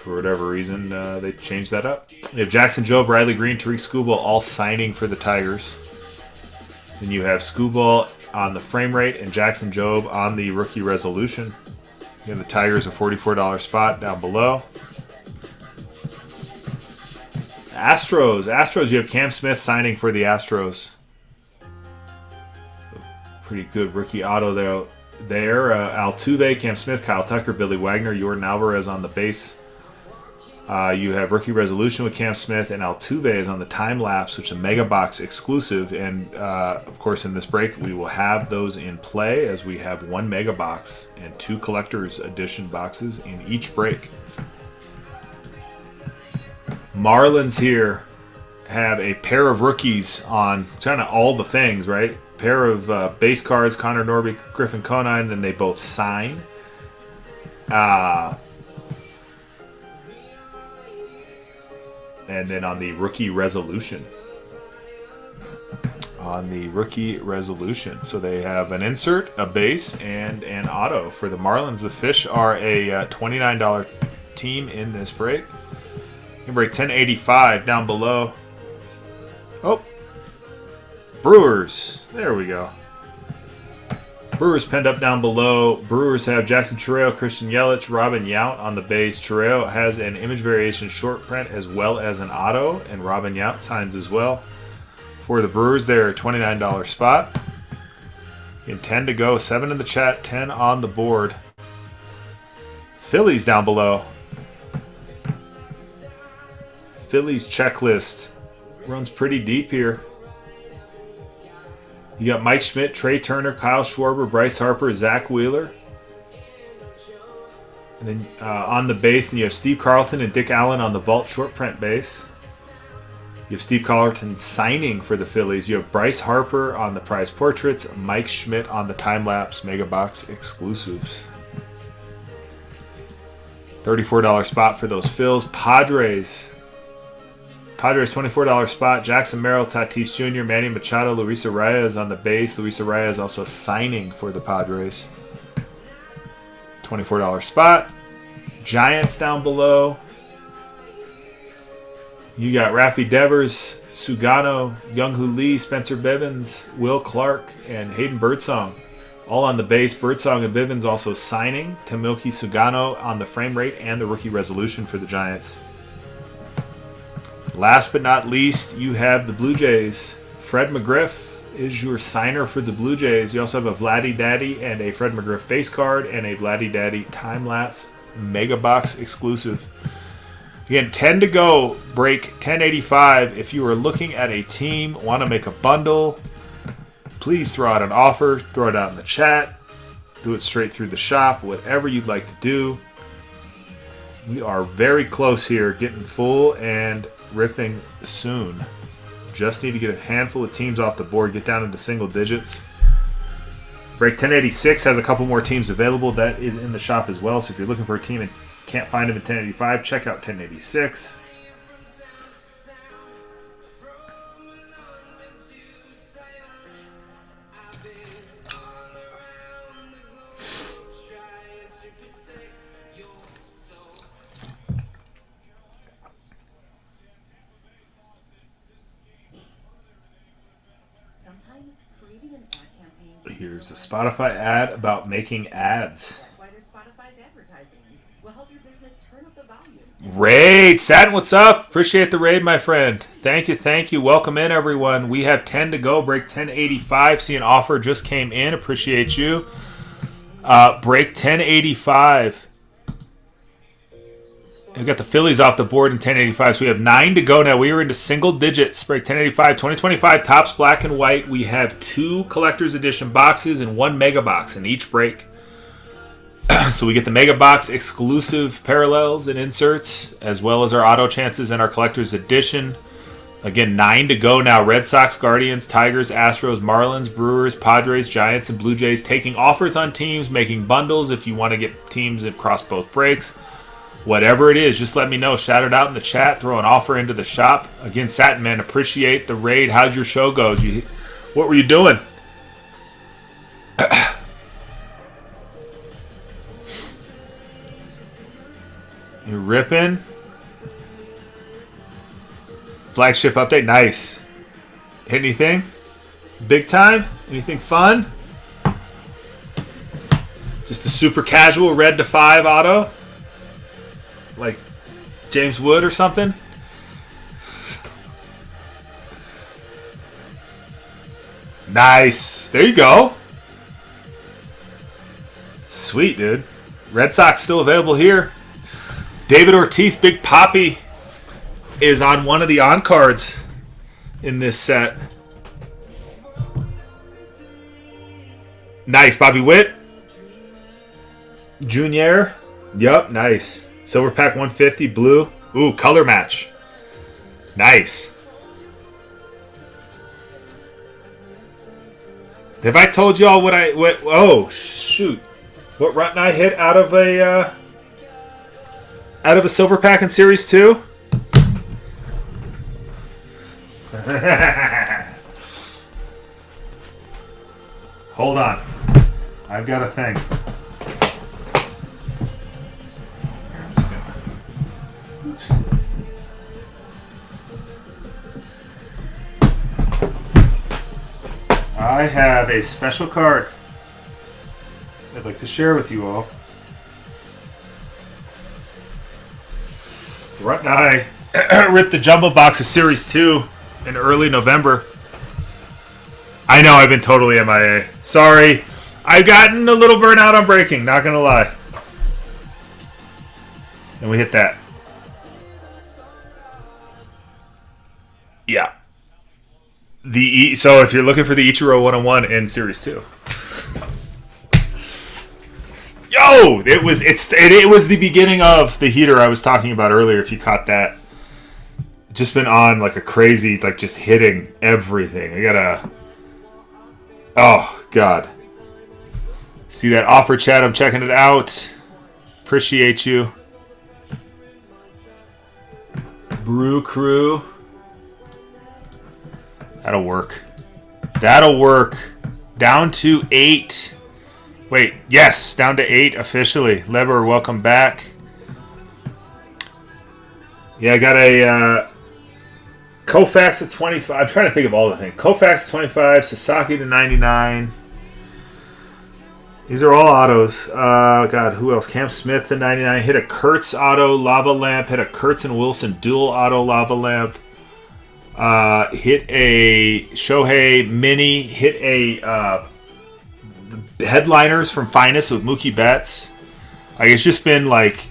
For whatever reason, they changed that up. You have Jackson Jobe, Riley Green, Tariq Skubal all signing for the Tigers. Then you have Skubal on the frame rate and Jackson Jobe on the rookie resolution. Again, the Tigers a $44 spot down below. Astros, you have Cam Smith signing for the Astros. Pretty good rookie auto there. Altuve, Cam Smith, Kyle Tucker, Billy Wagner, Yordan Alvarez on the base. You have rookie resolution with Cam Smith, and Altuve is on the time lapse, which is a mega box exclusive. And of course, in this break, we will have those in play as we have 1 mega box and 2 collector's edition boxes in each break. Marlins here have a pair of rookies on kind of all the things, right? Pair of base cards, Connor Norby, Griffin Conine, then they both sign. And then on the rookie resolution. So they have an insert, a base, and an auto. For the Marlins, the fish are a $29 team in this break. In break 1085 down below. Oh, Brewers. There we go. Brewers pinned up down below. Brewers have Jackson Chireo, Christian Yelich, Robin Yount on the base. Chireo has an image variation short print as well as an auto, and Robin Yount signs as well. For the Brewers, they're a $29 spot. In 10 to go, 7 in the chat, 10 on the board. Phillies down below. Phillies checklist runs pretty deep here. You got Mike Schmidt, Trey Turner, Kyle Schwarber, Bryce Harper, Zach Wheeler. And then on the base, and you have Steve Carlton and Dick Allen on the vault short print base. You have Steve Carlton signing for the Phillies. You have Bryce Harper on the prize portraits, Mike Schmidt on the time-lapse mega box exclusives. $34 spot for those Phils. Padres, $24 spot. Jackson Merrill, Tatis Jr., Manny Machado, Luis Reyes on the base. Luis Reyes also signing for the Padres. $24 spot. Giants down below. You got Rafi Devers, Sugano, Younghoe Lee, Spencer Bivens, Will Clark, and Hayden Birdsong. All on the base. Birdsong and Bivens also signing. Tamilki Sugano on the frame rate and the rookie resolution for the Giants. Last but not least, you have the Blue Jays. Fred McGriff is your signer for the Blue Jays. You also have a Vladdy Daddy and a Fred McGriff base card and a Vladdy Daddy time-lapse mega box exclusive. Again, 10 to go, break 1085. If you are looking at a team, want to make a bundle, please throw out an offer, throw it out in the chat, do it straight through the shop, whatever you'd like to do. We are very close here, getting full and ripping soon. Just need to get a handful of teams off the board, get down into single digits. Break 1086 has a couple more teams available. That is in the shop as well. So if you're looking for a team and can't find them in 1085, check out 1086. Here's a Spotify ad about making ads. Raid! Satin, what's up? Appreciate the raid, my friend. Thank you. Welcome in, everyone. We have 10 to go. Break 1085. See an offer just came in. Appreciate you. Break 1085. We got the Phillies off the board in 1085, so we have 9 to go now. We are into single digits. Break 1085, 2025, Topps Black and White. We have 2 Collector's Edition boxes and 1 Mega Box in each break. So we get the Mega Box exclusive parallels and inserts, as well as our auto chances and our Collector's Edition. Again, 9 to go now. Red Sox, Guardians, Tigers, Astros, Marlins, Brewers, Padres, Giants, and Blue Jays taking offers on teams, making bundles if you want to get teams across both breaks. Whatever it is, just let me know. Shout it out in the chat. Throw an offer into the shop. Again, Satin Man, appreciate the raid. How'd your show go? What were you doing? You're ripping. Flagship update. Nice. Hit anything? Big time? Anything fun? Just a super casual red to 5 auto? Like James Wood or something? Nice. There you go. Sweet, dude. Red Sox still available here. David Ortiz, Big Papi, is on one of the on-cards in this set. Nice. Bobby Witt. Junior. Yup, nice. Silver pack 150, blue. Ooh, color match. Nice. Have I told y'all what oh, shoot. What run I hit out of a silver pack in Series 2? Hold on. I've got a thing. I have a special card I'd like to share with you all. Brett and I ripped the jumbo box of Series 2 in early November. I know I've been totally MIA. Sorry. I've gotten a little burnout on breaking, not going to lie. And we hit that. Yeah. So if you're looking for the Ichiro 101 in Series 2. Yo! It was the beginning of the heater I was talking about earlier, if you caught that. Just been on like a crazy, like just hitting everything. I gotta... Oh, God. See that offer chat? I'm checking it out. Appreciate you. Brew Crew. That'll work. That'll work. Down to 8. Wait, yes, down to 8 officially. Lever, welcome back. Yeah, I got a Koufax at 25. I'm trying to think of all the things. Koufax to 25, Sasaki to 99. These are all autos. God, who else? Cam Smith to 99. Hit a Kurtz auto lava lamp. Hit a Kurtz and Wilson dual auto lava lamp. Hit a Shohei mini. Hit a the headliners from Finest with Mookie Betts. Like, it's just been like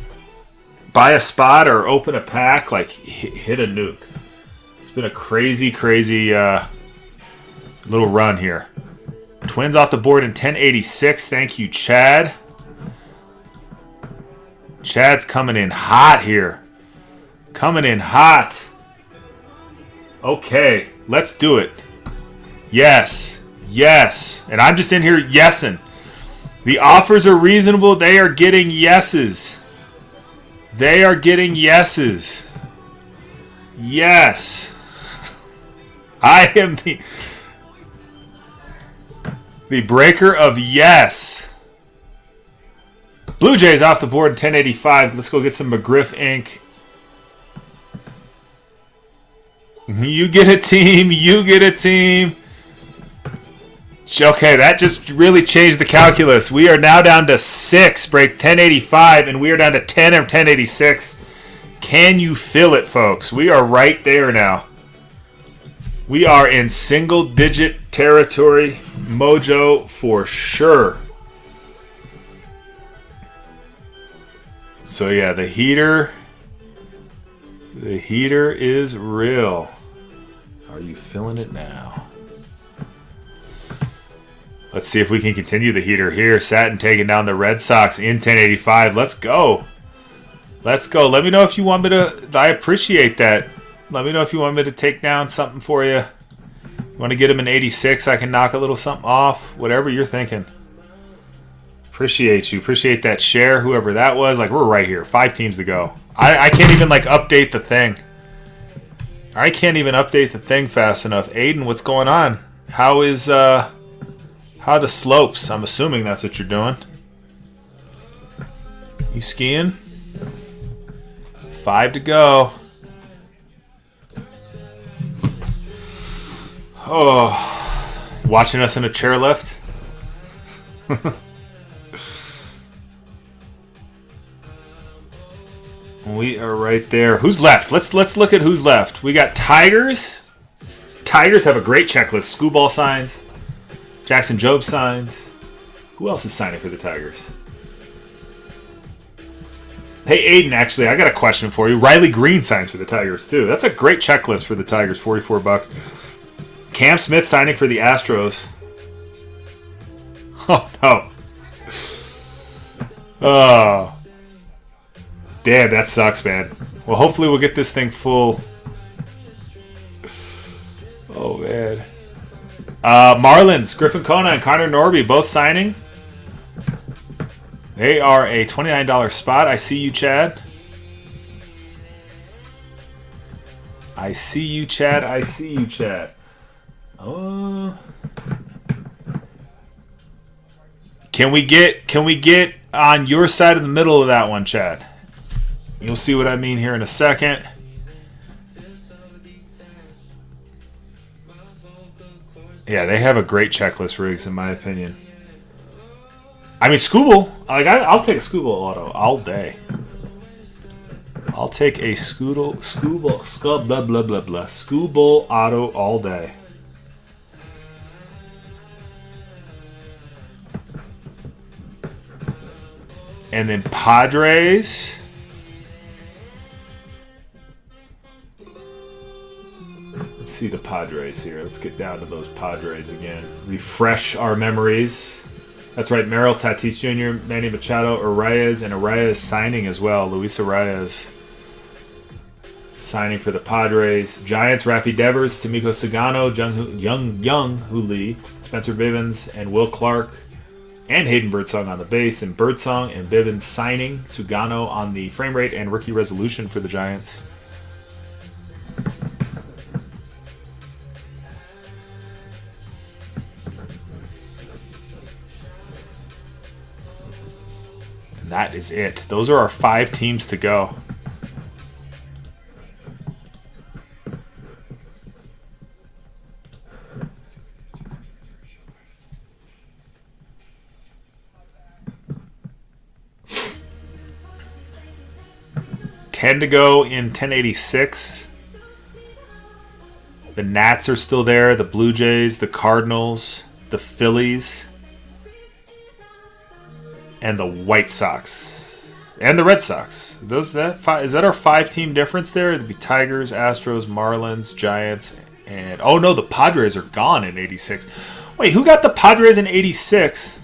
buy a spot or open a pack. Like hit a nuke. It's been a crazy, crazy little run here. Twins off the board in 1086. Thank you, Chad. Chad's coming in hot here. Coming in hot. Okay, let's do it. Yes. Yes. And I'm just in here yesing. The offers are reasonable. They are getting yeses. They are getting yeses. Yes. I am the breaker of yes. Blue Jays off the board in 1085. Let's go get some McGriff ink. You get a team. You get a team. Okay, that just really changed the calculus. We are now down to 6, break 1085, and we are down to 10 or 1086. Can you feel it, folks? We are right there now. We are in single-digit territory. Mojo for sure. So yeah, the heater is real. Are you feeling it now? Let's see if we can continue the heater here. Satin taking down the Red Sox in 1085. Let's go. Let's go. Let me know if you want me to. I appreciate that. Let me know if you want me to take down something for you. You want to get him in 86? I can knock a little something off. Whatever you're thinking. Appreciate you. Appreciate that share. Whoever that was. Like, we're right here. 5 teams to go. I can't even, like, update the thing. I can't even update the thing fast enough. Aiden, what's going on? How is, how are the slopes? I'm assuming that's what you're doing. You skiing? 5 to go. Oh, watching us in a chairlift. We are right there. Who's left? Let's look at who's left. We got Tigers. Tigers have a great checklist. Scooball signs. Jackson Jobe signs. Who else is signing for the Tigers? Hey, Aiden, actually, I got a question for you. Riley Green signs for the Tigers, too. That's a great checklist for the Tigers, $44. Cam Smith signing for the Astros. Oh, no. Oh. Damn, that sucks, man. Well, hopefully we'll get this thing full. Oh, man. Marlins, Griffin Kona and Connor Norby both signing. They are a $29 spot. I see you, Chad. I see you, Chad. I see you, Chad. Can we get on your side of the middle of that one, Chad? You'll see what I mean here in a second. Yeah, they have a great checklist, Riggs, in my opinion. I mean, Scooble. I'll take a Scooble auto all day. I'll take a Scooble auto all day. And then Padres. Let's see the Padres here. Let's get down to those Padres again. Refresh our memories. That's right, Merrill, Tatis Jr., Manny Machado, Arias, and Arias signing as well. Luis Arias signing for the Padres. Giants, Rafi Devers, Tomiko Sagano, Young Hoo Lee, Spencer Bivens, and Will Clark, and Hayden Birdsong on the base. And Birdsong and Bivens signing. Sugano on the frame rate and rookie resolution for the Giants. And that is it. Those are our 5 teams to go. Ten to go in 1086. The Nats are still there. The Blue Jays, the Cardinals, the Phillies, and the White Sox, and the Red Sox. Is that our 5-team difference there? It'd be Tigers, Astros, Marlins, Giants, and oh no, the Padres are gone in 86. Wait, who got the Padres in 86?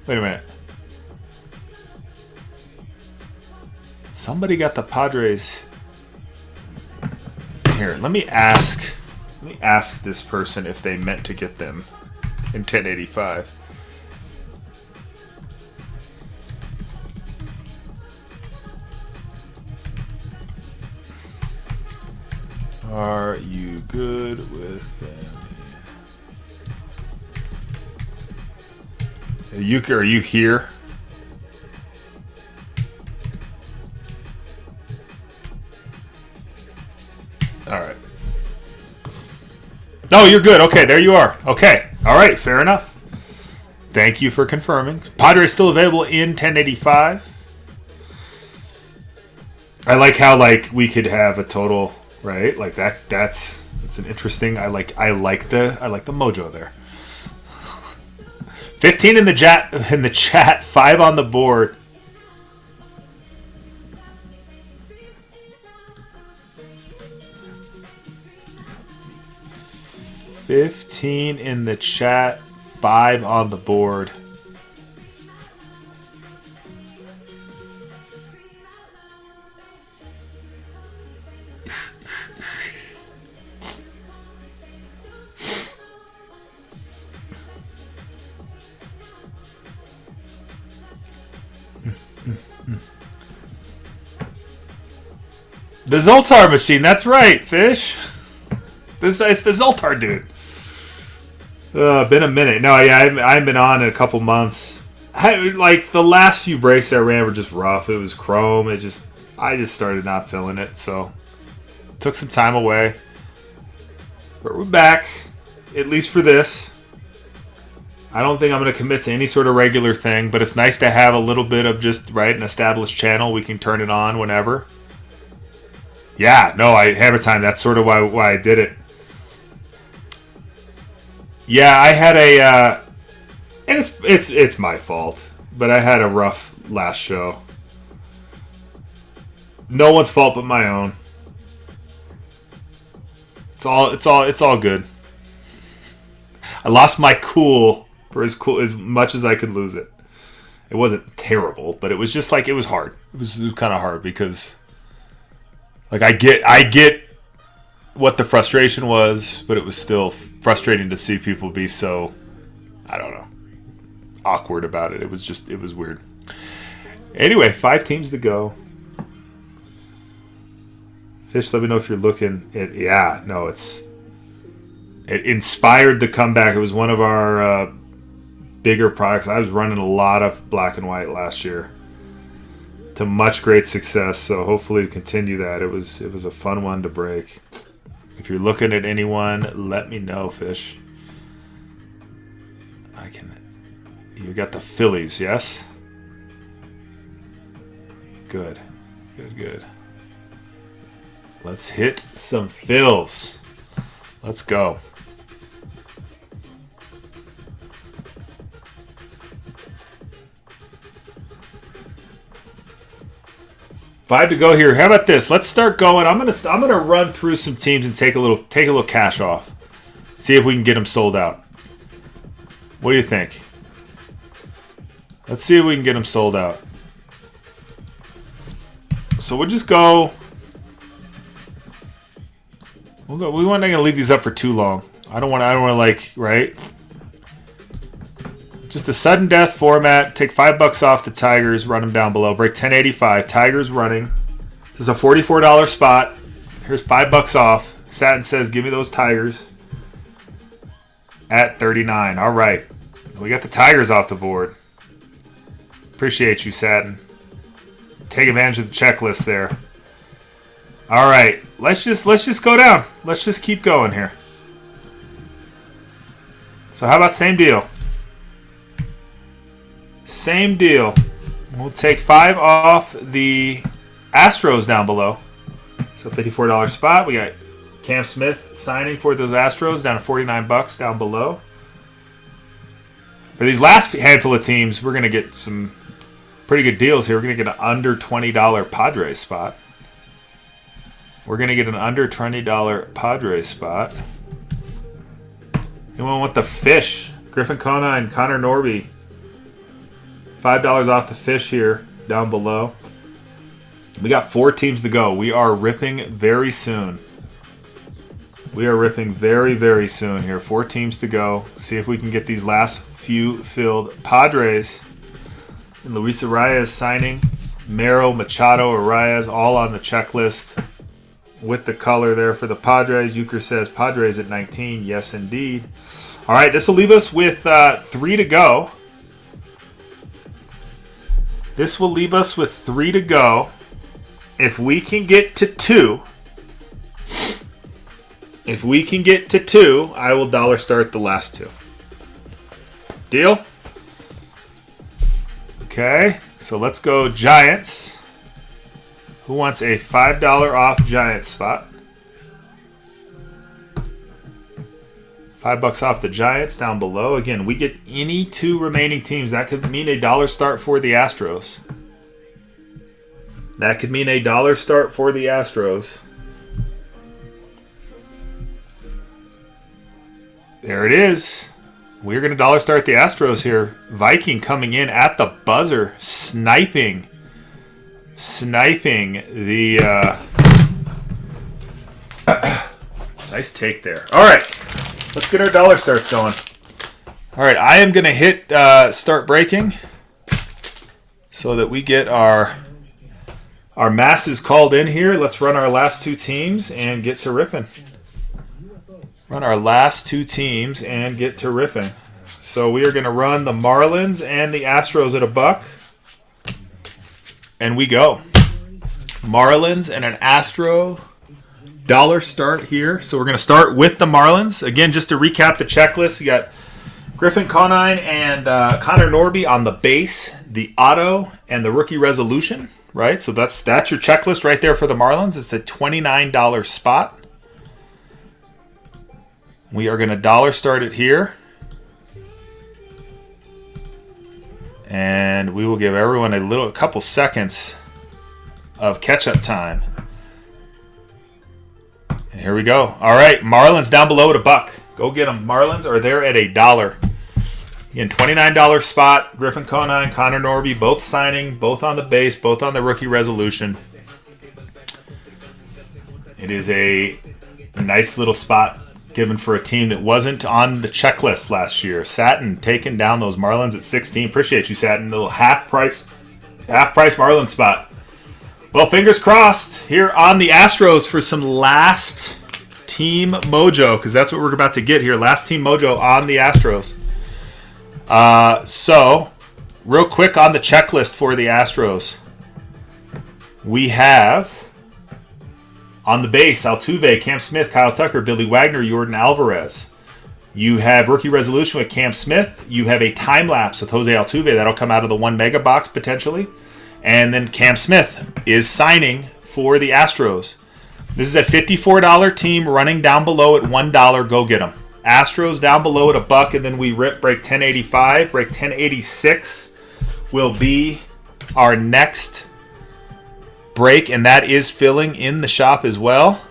Wait a minute. Somebody got the Padres. Here, let me ask this person if they meant to get them in 1085. Are you good with them? Are you here? All right. Oh, you're good. Okay, there you are. Okay. All right, fair enough. Thank you for confirming. Padres still available in 1085. I like how we could have a total, right? Like that's an interesting. I like the mojo there. 15 in the chat, 5 on the board. $15 in the chat, 5 on the board. The Zoltar machine, that's right, Fish. It's the Zoltar dude. Been a minute. No, yeah, I haven't been on in a couple months. The last few breaks I ran were just rough. It was Chrome. I just started not feeling it, so took some time away. But we're back, at least for this. I don't think I'm going to commit to any sort of regular thing, but it's nice to have a little bit of just, an established channel. We can turn it on whenever. Yeah, no, I hammer time. That's sort of why I did it. Yeah, I had and it's my fault, but I had a rough last show. No one's fault but my own. It's all good. I lost my cool for as much as I could lose it. It wasn't terrible, but it was just it was hard. It was kind of hard because I get what the frustration was, but it was still frustrating to see people be so, I don't know, awkward about it. It was weird. Anyway, 5 teams to go. Fish, let me know if you're looking. It inspired the comeback. It was one of our bigger products. I was running a lot of black and white last year to much great success, so hopefully to continue that. It was a fun one to break. If you're looking at anyone, let me know, Fish. You got the Phillies, yes? Good. Good. Let's hit some fills. Let's go. 5 to go here. How about this? Let's start going. I'm gonna run through some teams and take a little cash off. See if we can get them sold out. What do you think? Let's see if we can get them sold out. So we'll just go. We'll go. We weren't gonna leave these up for too long. I don't want to right. Just a sudden death format. Take $5 off the Tigers. Run them down below. Break 1085. Tigers running. This is a $44 spot. Here's $5 off. Satin says, "Give me those Tigers." At 39. All right, we got the Tigers off the board. Appreciate you, Satin. Take advantage of the checklist there. All right, let's just go down. Let's just keep going here. So how about same deal? Same deal. We'll take 5 off the Astros down below. So $54 spot. We got Cam Smith signing for those Astros down to $49 down below. For these last handful of teams, we're going to get some pretty good deals here. We're going to get an under $20 Padres spot. Anyone want the fish? Griffin Conine, Connor Norby. $5 off the fish here down below. We got 4 teams to go. We are ripping very soon. We are ripping very, very soon here. 4 teams to go. See if we can get these last few filled. Padres and Luis Arias signing. Merrill, Machado, Arias all on the checklist with the color there for the Padres. Euchre says Padres at 19. Yes, indeed. All right, this will leave us with 3 to go. This will leave us with 3 to go. If we can get to 2, I will dollar start the last 2. Deal? Okay, so let's go Giants. Who wants a $5 off Giants spot? $5 off the Giants down below. Again, we get any 2 remaining teams. That could mean a dollar start for the Astros. There it is. We're going to dollar start the Astros here. Viking coming in at the buzzer, sniping the nice take there. All right, let's get our dollar starts going. All right, I am going to hit start breaking so that we get our masses called in here. Let's run our last 2 teams and get to ripping. So we are going to run the Marlins and the Astros at $1. And we go. Marlins and an Astro dollar start here. So we're going to start with the Marlins. Again, just to recap the checklist, you got Griffin Conine and Connor Norby on the base, the auto, and the rookie resolution. Right? So that's your checklist right there for the Marlins. It's a $29 spot. We are going to dollar start it here. And we will give everyone a couple seconds of catch-up time. And here we go. All right, Marlins down below at $1. Go get them. Marlins are there at $1. Again, $29 spot. Griffin Conine, Connor Norby, both signing, both on the base, both on the rookie resolution. It is a nice little spot given for a team that wasn't on the checklist last year. Satin taking down those Marlins at 16. Appreciate you, Satin. A little half price Marlins spot. Well, fingers crossed here on the Astros for some last team mojo, because that's what we're about to get here. Last team mojo on the Astros. So, real quick on the checklist for the Astros. We have on the base, Altuve, Cam Smith, Kyle Tucker, Billy Wagner, Jordan Alvarez. You have Rookie Resolution with Cam Smith. You have a time lapse with Jose Altuve. That'll come out of the 1 mega box potentially. And then Cam Smith is signing for the Astros. This is a $54 team running down below at $1. Go get them. Astros down below at $1, and then we break 1085. Break 1086 will be our next break, and that is filling in the shop as well.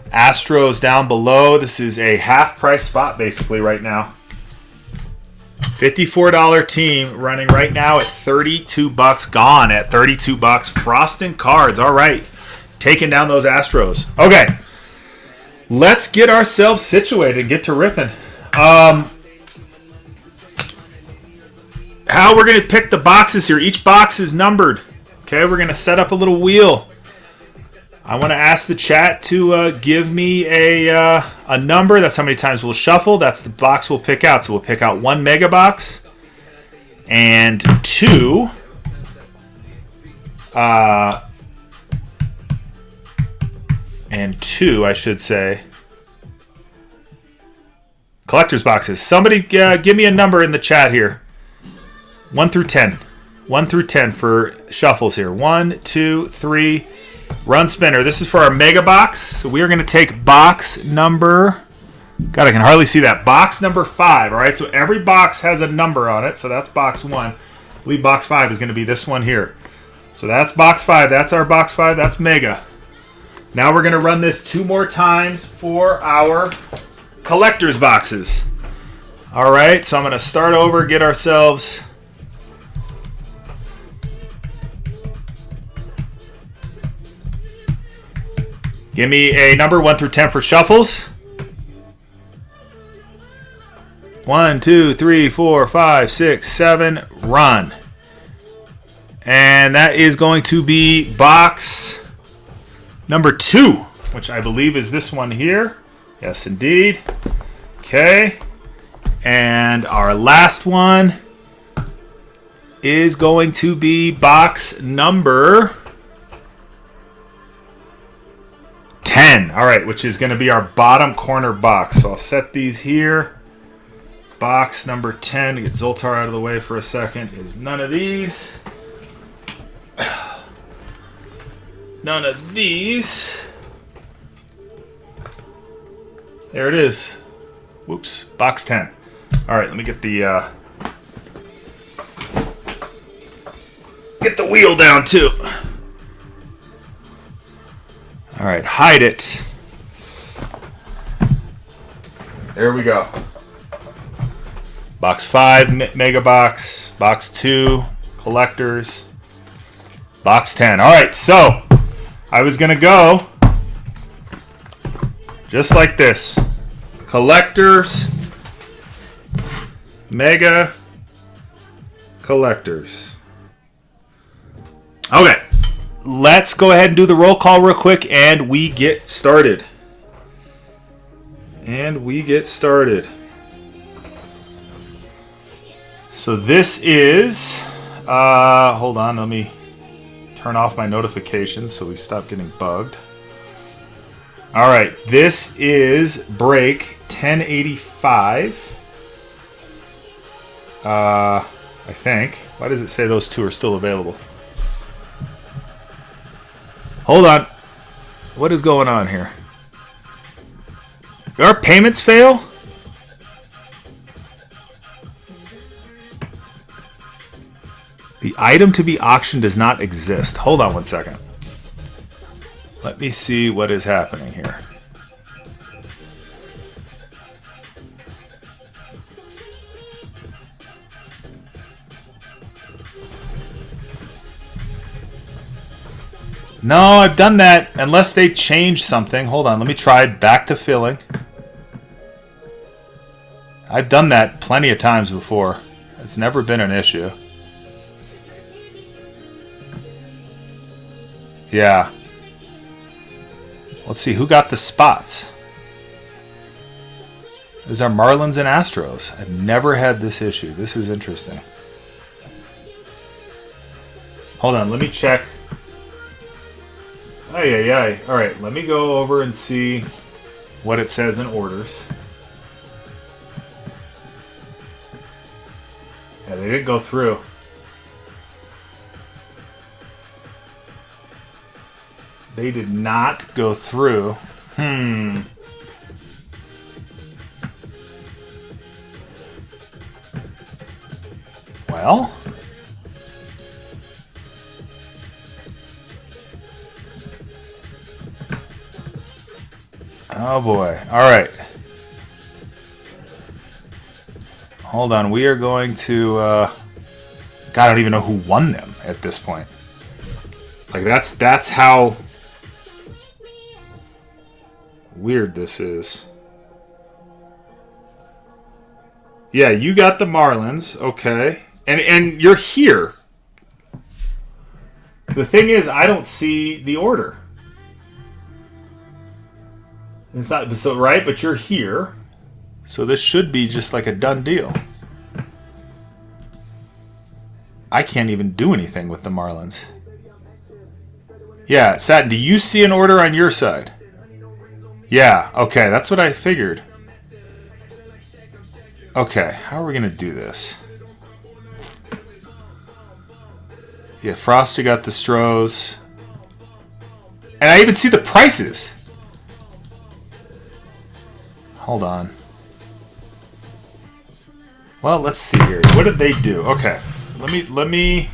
Astros down below. This is a half price spot basically right now. $54 team running right now at $32. Gone at $32. Frosting cards. All right. Taking down those Astros. Okay. Let's get ourselves situated and get to ripping. How we're going to pick the boxes here. Each box is numbered. Okay, we're going to set up a little wheel. I want to ask the chat to give me a number. That's how many times we'll shuffle. That's the box we'll pick out. So we'll pick out 1 mega box and 2 I should say, collector's boxes. Somebody give me a number in the chat here. 1 through 10. 1 through 10 for shuffles here. 1, 2, 3. Run spinner. This is for our mega box. So we are going to take box number. God, I can hardly see that. Box number 5. All right. So every box has a number on it. So that's box 1. I believe box 5 is going to be this one here. So that's box 5. That's our box 5. That's mega. Now we're going to run this 2 more times for our collector's boxes. All right. So I'm going to start over, get ourselves. Give me a number 1 through 10 for shuffles. 1, 2, 3, 4, 5, 6, 7. Run. And that is going to be box number 2, which I believe is this one here. Yes, indeed. Okay. And our last one is going to be box number 10. All right, which is going to be our bottom corner box. So I'll set these here. Box number 10, to get Zoltar out of the way for a second, is none of these. None of these. There it is. Whoops. Box 10. All right, let me get the wheel down too. All right, hide it. There we go. Box 5, mega box. Box 2, collectors. Box 10. All right, so I was going to go just like this. Collectors, mega, collectors. Okay. Let's go ahead and do the roll call real quick, and we get started. So this is, hold on, let me turn off my notifications so we stop getting bugged. All right, this is break 1085. I think. Why does it say those 2 are still available? Hold on. What is going on here? Our payments fail? The item to be auctioned does not exist. Hold on one second. Let me see what is happening here. No, I've done that unless they change something. Hold on, let me try back to filling. I've done that plenty of times before. It's never been an issue. Yeah. Let's see, who got the spots? These are Marlins and Astros. I've never had this issue. This is interesting. Hold on, let me check. All right, let me go over and see what it says in orders. they didn't go through. They did not go through. Well. Oh boy. All right. Hold on. We are going to... God, I don't even know who won them at this point. Like, that's how weird this is. Yeah, you got the Marlins. Okay. And you're here. The thing is, I don't see the order. It's not so right, but you're here. So this should be just like a done deal. I can't even do anything with the Marlins. Yeah, Satin, do you see an order on your side? Yeah, okay, that's what I figured. Okay, how are we going to do this? Yeah, Frosty got the Stros. And I even see the prices. Hold on. Well, let's see here. What did they do? Okay. Let me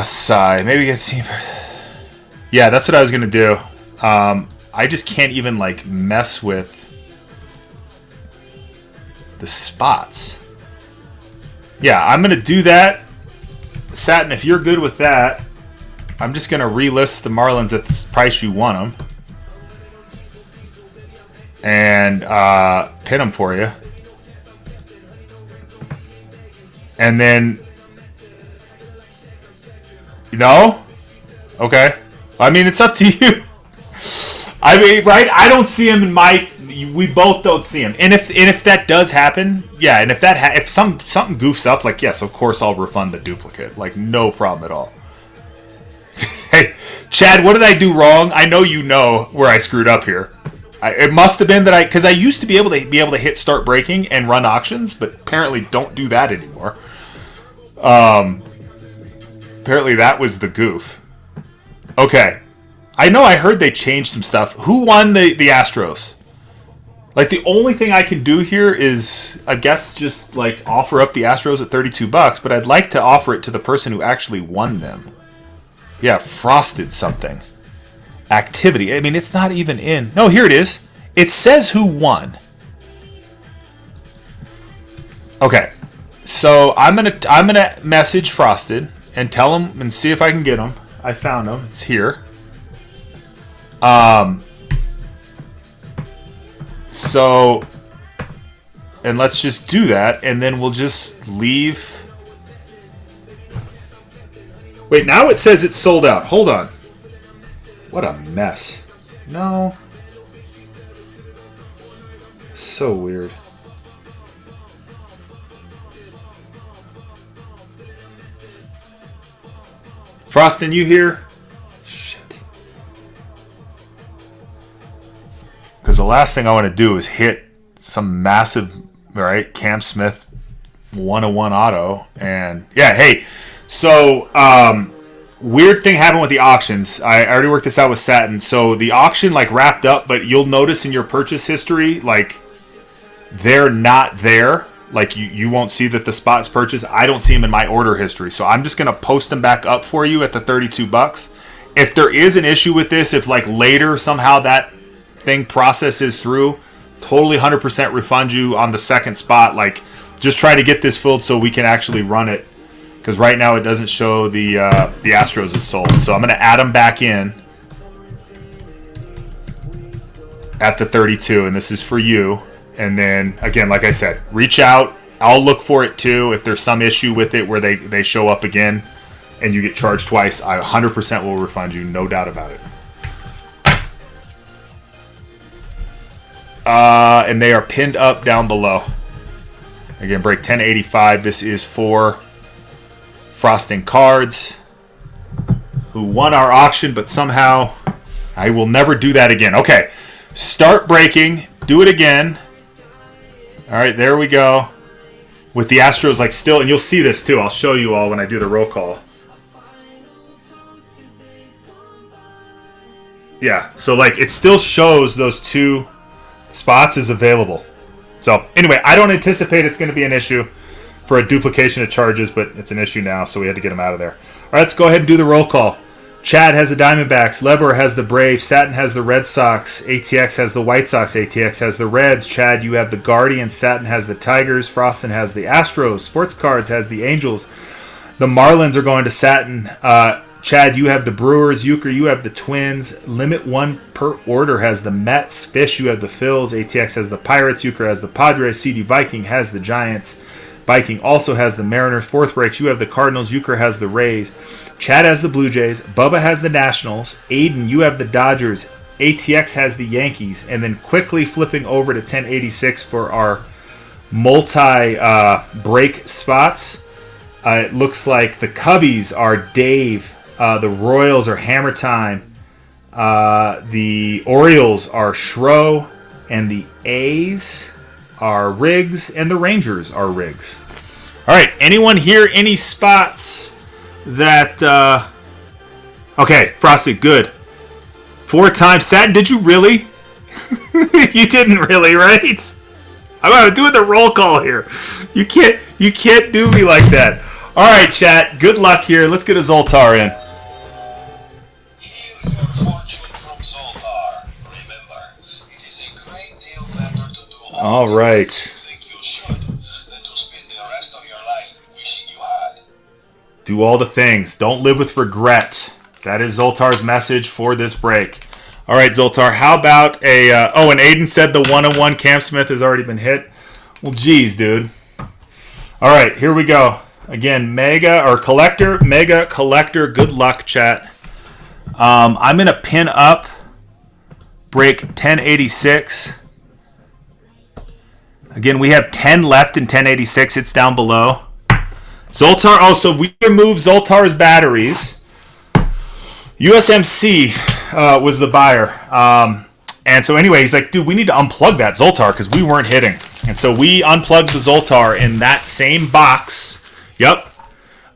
sigh. Maybe get team. Yeah, that's what I was gonna do. I just can't even like mess with the spots. Yeah, I'm gonna do that. Satin, if you're good with that, I'm just gonna relist the Marlins at the price you want them. And pin them for you. And then... No? Okay. I mean, it's up to you. I mean, right? I don't see him in my... We both don't see him. And if that does happen, yeah, and if something goofs up, like, yes, of course I'll refund the duplicate. Like, no problem at all. Hey, Chad, what did I do wrong? I know you know where I screwed up here. It must have been that because I used to be able to hit start breaking and run auctions, but apparently don't do that anymore. Apparently that was the goof. Okay, I know I heard they changed some stuff. Who won the Astros? Like the only thing I can do here is I guess just like offer up the Astros at $32, but I'd like to offer it to the person who actually won them. Yeah, Frosted something. Activity. I mean, it's not even in. No, here it is. It says who won. Okay, so I'm gonna message Frosted and tell him and see if I can get him. I found him. It's here. So, and let's just do that, and then we'll just leave. Wait, now it says it's sold out. Hold on. What a mess. No. So weird. Frostin', you here? Shit. Because the last thing I want to do is hit some massive, right, Cam Smith 101 auto. And, yeah, hey, so, weird thing happened with the auctions. I already worked this out with Satin. So the auction like wrapped up, but you'll notice in your purchase history, like they're not there. Like you won't see that the spot's purchased. I don't see them in my order history. So I'm just going to post them back up for you at the $32. If there is an issue with this, if like later somehow that thing processes through, totally 100% refund you on the second spot. Like just try to get this filled so we can actually run it. Because right now it doesn't show the Astros is sold. So I'm going to add them back in at the 32. And this is for you. And then, again, like I said, reach out. I'll look for it too. If there's some issue with it where they show up again and you get charged twice, I 100% will refund you. No doubt about it. And they are pinned up down below. Again, break 1085. This is for Frosting Cards, who won our auction, but somehow I will never do that again. Okay, start breaking, do it again. All right, there we go. With the Astros like still, and you'll see this too. I'll show you all when I do the roll call. Yeah, so like it still shows those 2 spots is available. So anyway, I don't anticipate it's going to be an issue for a duplication of charges, but it's an issue now, so we had to get them out of there. All right, let's go ahead and do the roll call. Chad has the Diamondbacks, Leber has the Braves, Satin has the Red Sox, ATX has the White Sox, ATX has the Reds, Chad, you have the Guardians, Satin has the Tigers, Frostin has the Astros, Sports Cards has the Angels, the Marlins are going to Satin, Chad, you have the Brewers, Euchre, you have the Twins, Limit 1 per order has the Mets, Fish, you have the Phils, ATX has the Pirates, Euchre has the Padres, CD Viking has the Giants, Viking also has the Mariners. Fourth breaks, you have the Cardinals. Euchre has the Rays. Chad has the Blue Jays. Bubba has the Nationals. Aiden, you have the Dodgers. ATX has the Yankees. And then quickly flipping over to 1086 for our multi-break spots. It looks like the Cubbies are Dave. The Royals are Hammer Time. The Orioles are Shro. And the A's are Riggs, and the Rangers are Riggs. All right, anyone here any spots that... Okay, Frosty, good. 4 times. Satin, did you really? You didn't really, right? I'm doing the roll call here. You can't do me like that. All right, chat, good luck here. Let's get a Zoltar in. Hear your fortune from Zoltar. Remember, it is a great deal better to do All right. you think you should than to spend the rest of your life wishing you had. Do all the things. Don't live with regret. That is Zoltar's message for this break. All right, Zoltar, how about a... and Aiden said the 101 Cam Smith has already been hit. Well, geez, dude. All right, here we go. Again, Mega Collector. Good luck, chat. I'm going to pin up break 1086. Again, we have 10 left in 1086. It's down below. Zoltar, so we removed Zoltar's batteries. USMC was the buyer. And so anyway, he's like, dude, we need to unplug that Zoltar because we weren't hitting. And so we unplugged the Zoltar in that same box. Yep.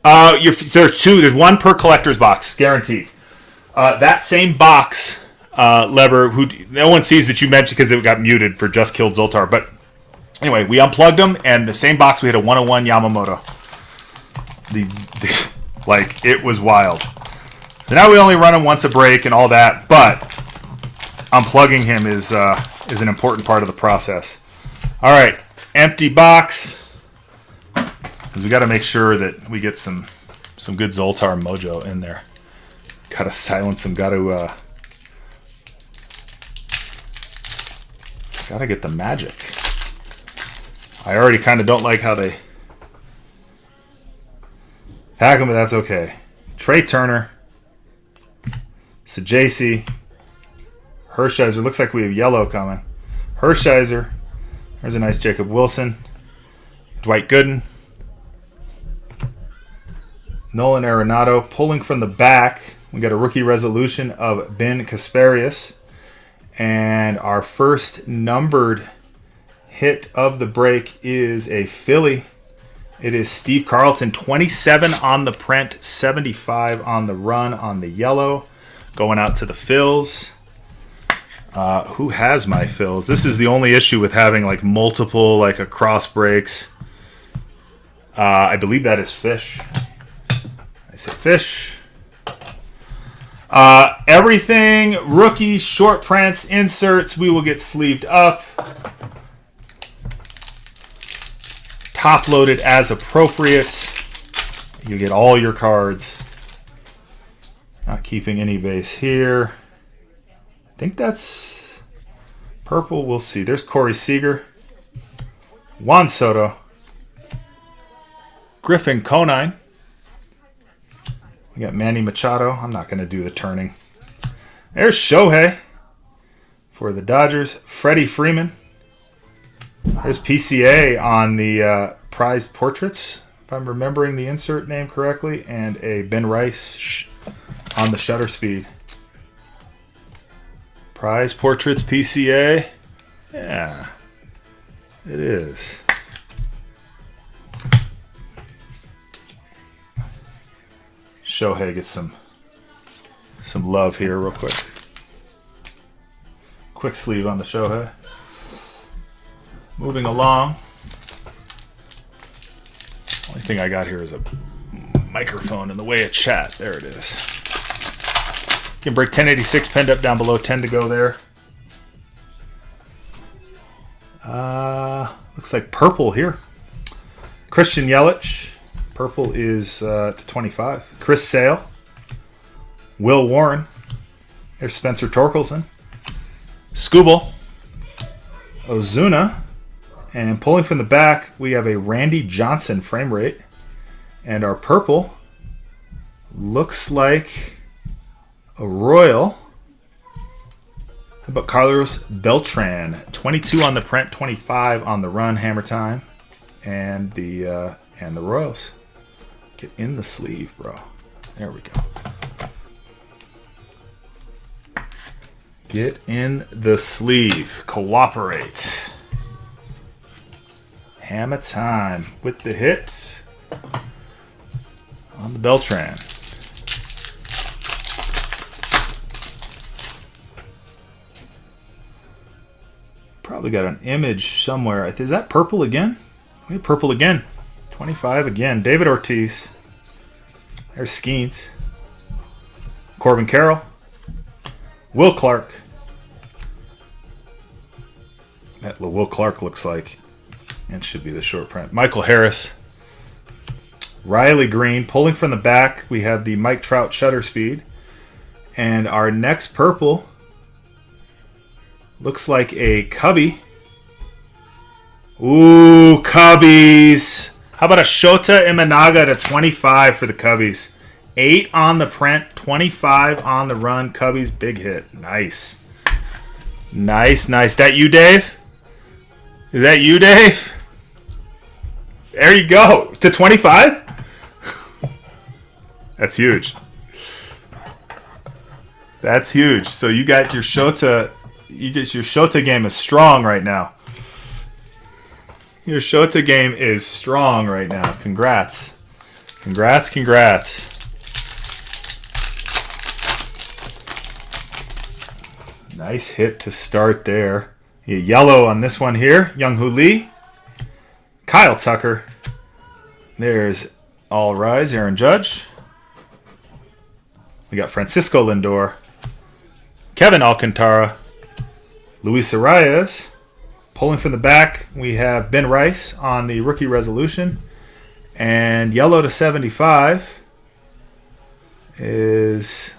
There's 2. There's 1 per collector's box, guaranteed. That same box, Lever, who no one sees that you mentioned because it got muted for Just Killed Zoltar. But anyway, we unplugged them, and the same box we had a 101 Yamamoto. Like, it was wild. So now we only run him once a break and all that, but unplugging him is an important part of the process. All right, empty box. Because we got to make sure that we get some good Zoltar mojo in there. Got to silence him. Got to get the magic. I already kind of don't like how they pack him, but that's okay. Trey Turner. Sajacy. Hershiser. Looks like we have yellow coming. Hershiser. There's a nice Jacob Wilson. Dwight Gooden. Nolan Arenado. Pulling from the back, we got a rookie resolution of Ben Kasparius. And our first numbered hit of the break is a Philly. It is Steve Carlton. 27 on the print, 75 on the run on the yellow. Going out to the Phils. Who has my Phils? This is the only issue with having like multiple like across breaks. I believe that is Fish. I say Fish. Everything, rookie, short prints, inserts, we will get sleeved up. Top loaded as appropriate. You get all your cards. Not keeping any base here. I think that's purple. We'll see. There's Corey Seager. Juan Soto. Griffin Conine. We got Manny Machado. I'm not going to do the turning. There's Shohei for the Dodgers. Freddie Freeman. There's PCA on the prized portraits, if I'm remembering the insert name correctly, and a Ben Rice on the shutter speed. Prize portraits PCA. Yeah. It is. Shohei gets some love here real quick. Quick sleeve on the Shohei. Moving along. Only thing I got here is a microphone in the way of chat. There it is. You can break 1086 pinned up down below. 10 to go there. Looks like purple here. Christian Yelich. Purple is to 25. Chris Sale. Will Warren. There's Spencer Torkelson. Skubal. Ozuna. And pulling from the back, we have a Randy Johnson frame rate. And our purple looks like a Royal. How about Carlos Beltran? 22 on the print, 25 on the run, hammer time. And the Royals. Get in the sleeve, bro. There we go. Get in the sleeve. Cooperate. Hammer time with the hit on the Beltran. Probably got an image somewhere. Is that purple again? We have purple again. 25 again. David Ortiz. There's Skeens. Corbin Carroll. Will Clark. That Will Clark looks like. And should be the short print. Michael Harris. Riley Green. Pulling from the back, we have the Mike Trout shutter speed. And our next purple looks like a Cubby. Ooh, Cubbies. How about a Shota Imanaga to 25 for the Cubbies? 8 on the print, 25 on the run. Cubbies, big hit. Nice. Nice, nice. That you, Dave? Is that you, Dave? There you go. To 25? That's huge. That's huge. So you got your Shota. Your Shota game is strong right now. Your Shota game is strong right now. Congrats. Congrats, congrats. Nice hit to start there. You get yellow on this one here. Young-Hoo Lee. Kyle Tucker. There's All Rise, Aaron Judge. We got Francisco Lindor. Kevin Alcantara. Luis Arias. Pulling from the back, we have Ben Rice on the rookie resolution. And yellow to 75 is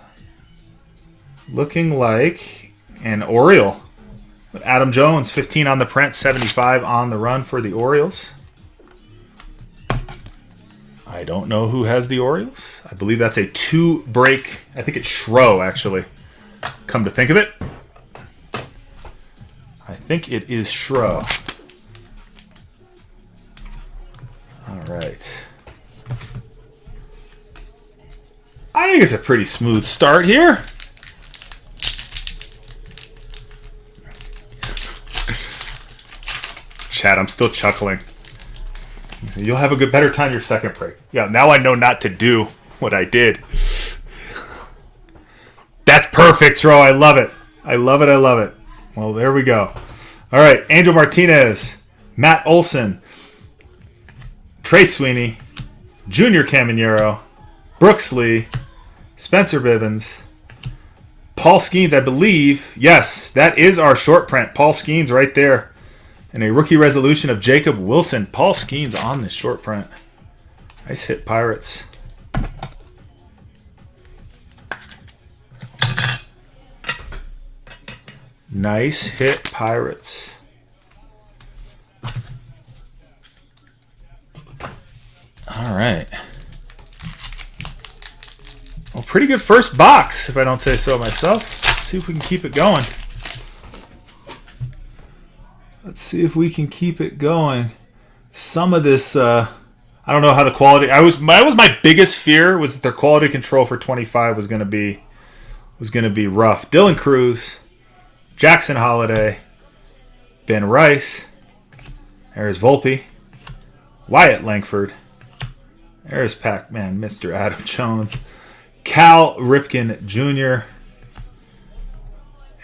looking like an Oriole. Adam Jones, 15 on the print, 75 on the run for the Orioles. I don't know who has the Orioles. I believe that's a 2-break. I think it's Schro, actually. Come to think of it. I think it is Schro. All right. I think it's a pretty smooth start here. Chat, I'm still chuckling. You'll have a better time your second break. Yeah, now I know not to do what I did. That's perfect, Schro. I love it. I love it. I love it. Well, there we go. All right, Angel Martinez, Matt Olson, Trey Sweeney, Junior Caminero, Brooks Lee, Spencer Bivens, Paul Skeens, I believe. Yes, that is our short print. Paul Skeens right there. And a rookie resolution of Jacob Wilson. Paul Skeens on this short print. Nice hit, Pirates. Nice hit, Pirates. All right. Well, pretty good first box, if I don't say so myself. Let's see if we can keep it going. Let's see if we can keep it going. Some of this, I don't know how the quality. That was my biggest fear, was that their quality control for 25 was going to be rough. Dylan Cruz, Jackson Holiday, Ben Rice, There's Volpe. Wyatt Langford. There's Pac-Man, Mr. Adam Jones. Cal Ripken Jr.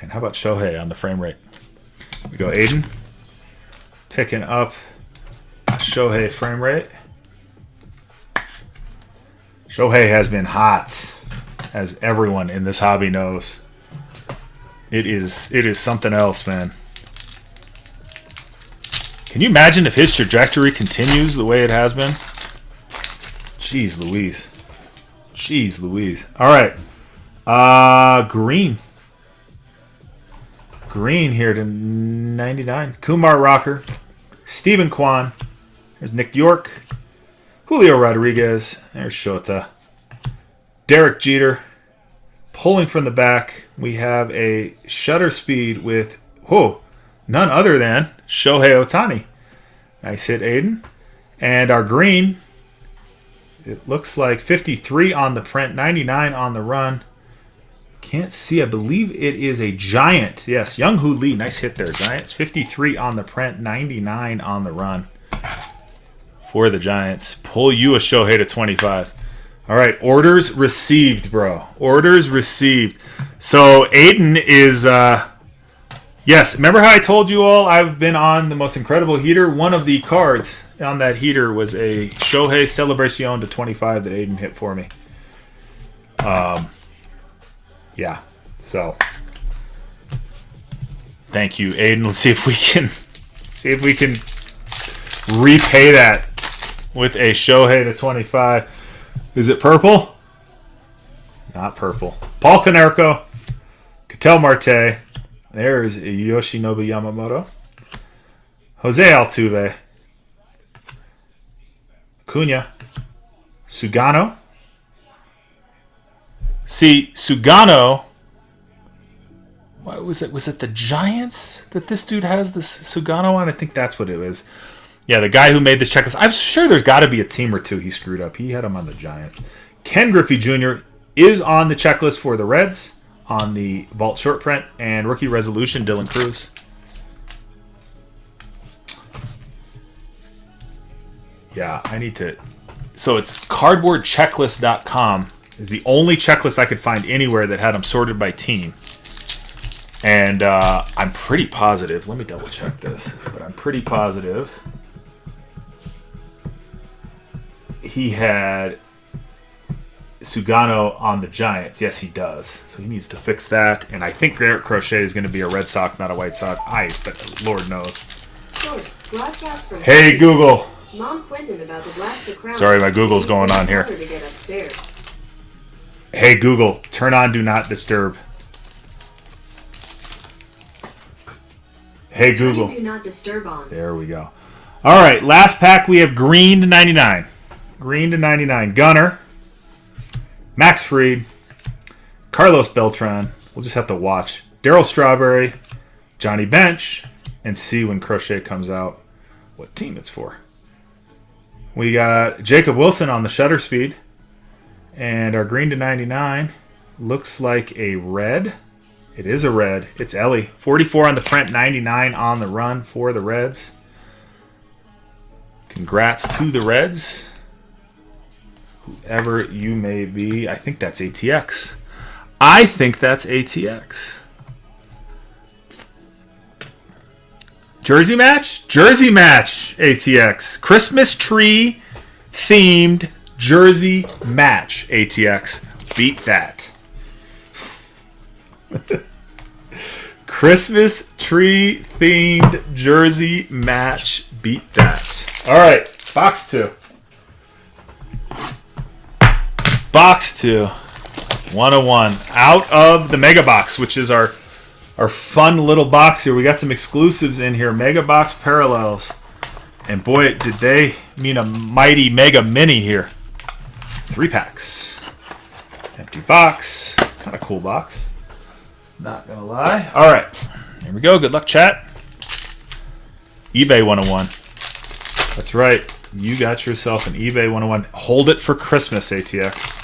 And how about Shohei on the frame rate? We go Aiden. Picking up Shohei frame rate. Shohei has been hot, as everyone in this hobby knows. It is something else, man. Can you imagine if his trajectory continues the way it has been? Jeez Louise. Jeez Louise. All right. Green. Green here to 99. Kumar Rocker. Stephen Kwan. There's Nick York. Julio Rodriguez. There's Shota. Derek Jeter. Pulling from the back, we have a shutter speed with, none other than Shohei Ohtani. Nice hit, Aiden. And our green, it looks like 53 on the print, 99 on the run. Can't see, I believe it is a Giant. Yes, Young Hoo Lee, nice hit there, Giants. 53 on the print, 99 on the run for the Giants. Pull you a Shohei to 25. All right, orders received, bro. Orders received. So Aiden is, yes, remember how I told you all I've been on the most incredible heater? One of the cards on that heater was a Shohei Celebration to 25 that Aiden hit for me. Yeah, so thank you, Aiden. Let's see if we can repay that with a Shohei to 25. Is it purple? Not purple. Paul Konerko. Ketel Marte. There's Yoshinobu Yamamoto. Jose Altuve. Acuna. Sugano. See, Sugano. What was it? Was it the Giants that this dude has this Sugano on? I think that's what it was. Yeah, the guy who made this checklist. I'm sure there's got to be a team or two he screwed up. He had him on the Giants. Ken Griffey Jr. is on the checklist for the Reds on the vault short print. And rookie resolution, Dylan Cruz. Yeah, I need to... So it's cardboardchecklist.com is the only checklist I could find anywhere that had them sorted by team. And I'm pretty positive. Let me double check this. But I'm pretty positive... he had Sugano on the Giants. Yes, he does. So he needs to fix that. And I think Garrett Crochet is going to be a Red Sox, not a White Sox. But Lord knows. Hey, Google. Mom Quentin about to blast the crowd. Sorry, my Google's going on here. Hey, Google, turn on Do Not Disturb. Hey, Google. Do Not Disturb on. There we go. All right, last pack we have green to 99. Green to 99. Gunner. Max Fried. Carlos Beltran. We'll just have to watch. Darryl Strawberry. Johnny Bench. And see when Crochet comes out what team it's for. We got Jacob Wilson on the shutter speed. And our green to 99 looks like a red. It is a red. It's Ellie. 44 on the print, 99 on the run for the Reds. Congrats to the Reds. Whoever you may be. I think that's ATX. I think that's ATX. Jersey match? Jersey match, ATX. Christmas tree themed jersey match, ATX. Beat that. Christmas tree themed jersey match. Beat that. All right, box 2. Box 2. 101. Out of the mega box, which is our fun little box here. We got some exclusives in here. Mega box parallels. And boy, did they mean a mighty mega mini here. 3 packs. Empty box. Kind of cool box. Not gonna lie. All right. Here we go. Good luck, chat. eBay 101. That's right. You got yourself an eBay 101. Hold it for Christmas, ATX.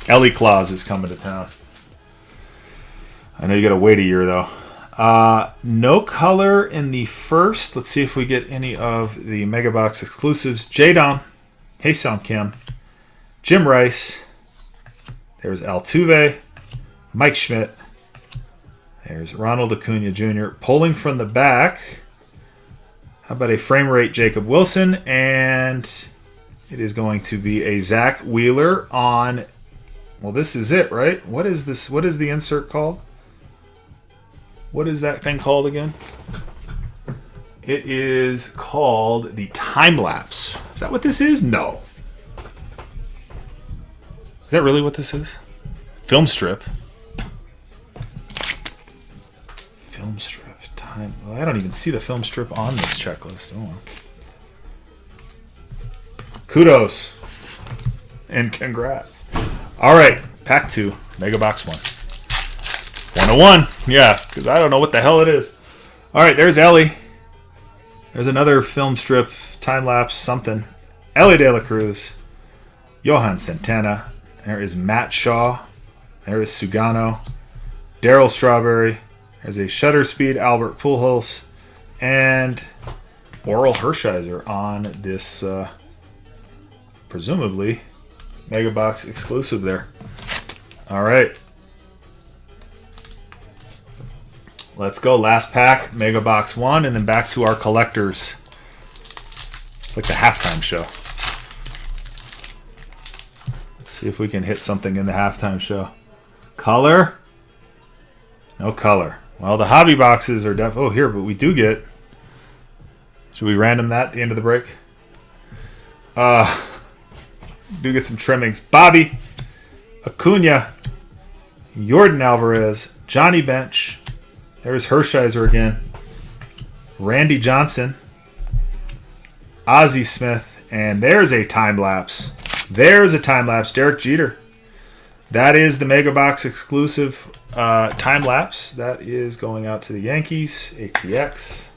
Ellie Claus is coming to town. I know you got to wait a year, though. No color in the first. Let's see if we get any of the Mega Box exclusives. J-Dom, Haesam Kim, Jim Rice. There's Altuve, Mike Schmidt. There's Ronald Acuna Jr. Pulling from the back. How about a frame rate Jacob Wilson? And it is going to be a Zach Wheeler on... Well, this is it, right? What is this? What is the insert called? What is that thing called again? It is called the time lapse. Is that what this is? No. Is that really what this is? Film strip. Film strip. Time. Well, I don't even see the film strip on this checklist. Oh. Kudos. And congrats. All right. Pack 2. Mega Box 1. 101. Yeah, because I don't know what the hell it is. All right. There's Ellie. There's another film strip. Time lapse something. Ellie De La Cruz. Johan Santana. There is Matt Shaw. There is Sugano. Darryl Strawberry. There's a Shutter Speed Albert Pujols. And Oral Hershiser on this, presumably, Mega Box exclusive there. All right. Let's go. Last pack, Mega Box 1, and then back to our collectors. It's like the halftime show. See if we can hit something in the halftime show. Color? No color. Well, the hobby boxes are oh, here, but we do get... Should we random that at the end of the break? Do get some trimmings. Bobby, Acuna, Yordan Alvarez, Johnny Bench. There's Hershiser again. Randy Johnson, Ozzie Smith, and there's a time lapse. There's a time lapse. Derek Jeter. That is the Mega Box exclusive time lapse. That is going out to the Yankees. ATX.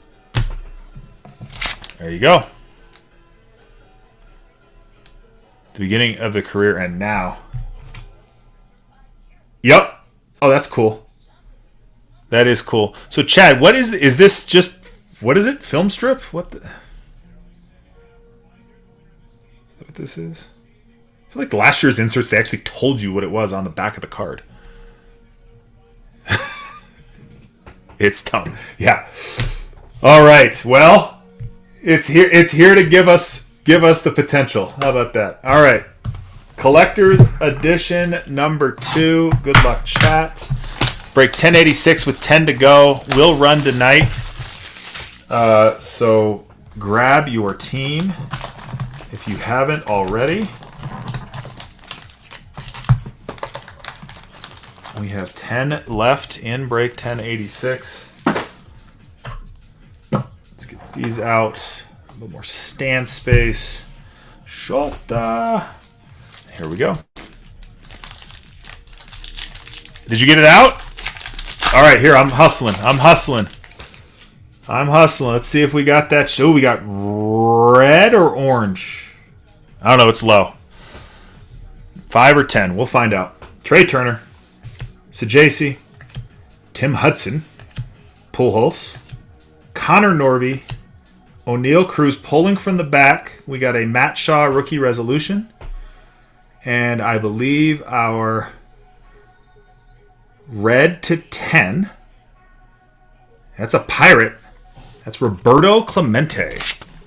There you go. The beginning of the career and now. Yep. Oh, that's cool. That is cool. So, Chad, what is this just... What is it? Film strip? What this is? I feel like last year's inserts, they actually told you what it was on the back of the card. It's dumb. Yeah. All right. Well, it's here to give us the potential. How about that? All right. Collector's edition number 2. Good luck, chat. Break 1086 with 10 to go. Will run tonight. So grab your team if you haven't already. We have 10 left in break 1086. Let's get these out. A little more stand space. Shota. Here we go. Did you get it out? All right, here. I'm hustling. Let's see if we got that. Oh, we got red or orange. I don't know. It's low. 5 or 10. We'll find out. Trey Turner. Sajaci, Tim Hudson, Pujols, Connor Norby, O'Neal Cruz pulling from the back. We got a Matt Shaw rookie resolution. And I believe our red to 10. That's a Pirate. That's Roberto Clemente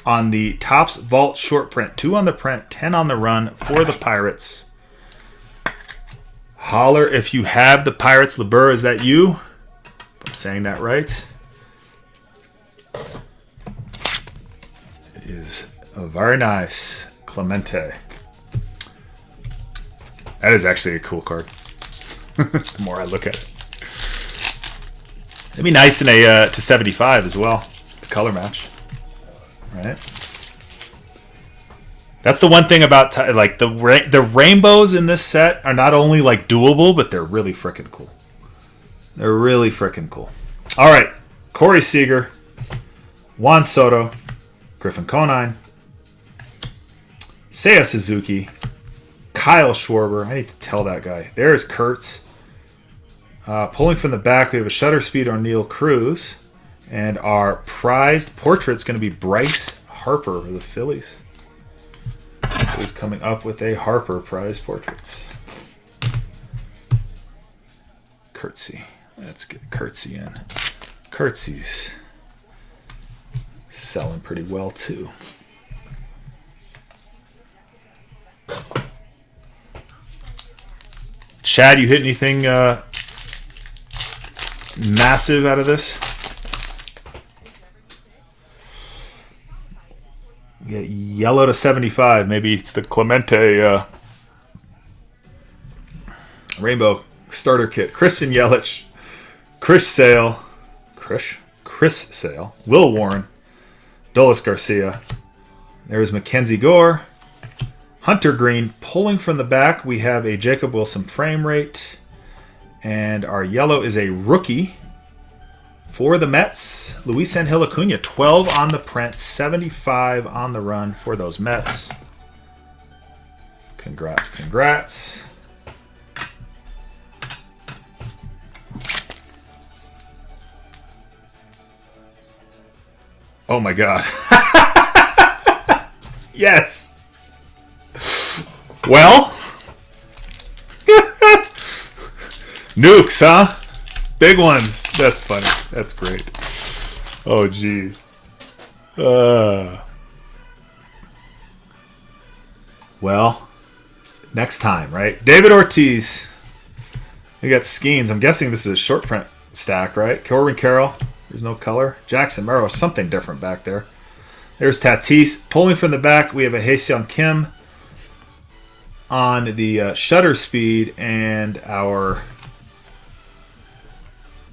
on the Topps Vault short print. 2 on the print, 10 on the run for the Pirates. Holler if you have the Pirates. LeBur, is that you? If I'm saying that right. It is a very nice Clemente. That is actually a cool card. The more I look at it. It'd be nice in a to 75 as well. The color match. Right? That's the one thing about like the rainbows in this set are not only like doable, but they're really freaking cool. They're really freaking cool. All right, Corey Seager, Juan Soto, Griffin Conine, Seiya Suzuki, Kyle Schwarber. I need to tell that guy. There's Kurtz, Pulling from the back, we have a shutter speed O'Neal Cruz. And our prized portrait's going to be Bryce Harper of the Phillies. He's coming up with a Harper prize portraits. Curtsy. Let's get Curtsy in. Curtsy's selling pretty well too. Chad, you hit anything massive out of this? Yeah, yellow to 75. Maybe it's the Clemente Rainbow Starter Kit. Christian Yelich, Chris Sale, Will Warren, Dolis Garcia. There's Mackenzie Gore, Hunter Green. Pulling from the back, we have a Jacob Wilson frame rate. And our yellow is a rookie for the Mets. Luis Angel Acuna, 12 on the print, 75 on the run for those Mets. Congrats, congrats. Oh my God. Yes. Well. Nukes, huh? Big ones. That's funny. That's great. Oh, jeez. Well, next time, right? David Ortiz. We got Skeens. I'm guessing this is a short print stack, right? Corbin Carroll. There's no color. Jackson Merrill. Something different back there. There's Tatis. Pulling from the back, we have a Hae-Seong Kim on the shutter speed, and our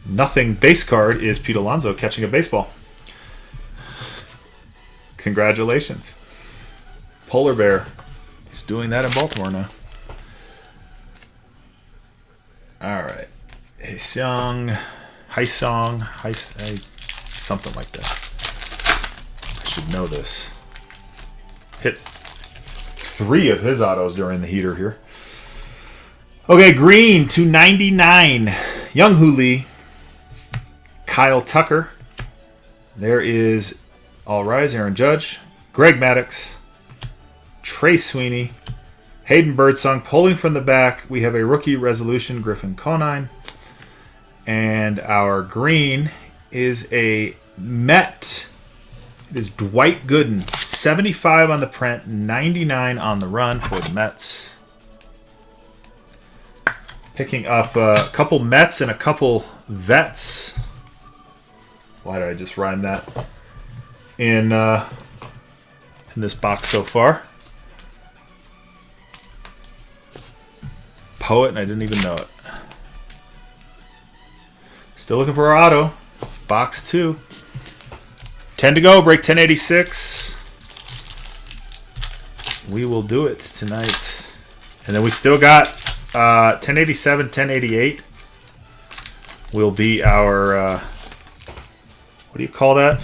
nothing base card is Pete Alonso catching a baseball. Congratulations. Polar Bear is doing that in Baltimore now. All right. Hae-Seong, something like that. I should know this. Hit 3 of his autos during the heater here. Okay, green to 99. Young Hoo Lee. Kyle Tucker. There is All Rise, Aaron Judge. Greg Maddux. Trey Sweeney. Hayden Birdsong. Pulling from the back, we have a rookie resolution, Griffin Conine. And our green is a Met. It is Dwight Gooden. 75 on the print, 99 on the run for the Mets. Picking up a couple Mets and a couple Vets. Why did I just rhyme that? In this box so far. Poet, and I didn't even know it. Still looking for our auto. Box 2. 10 to go. Break 1086. We will do it tonight. And then we still got 1087, 1088. Will be our... what do you call that?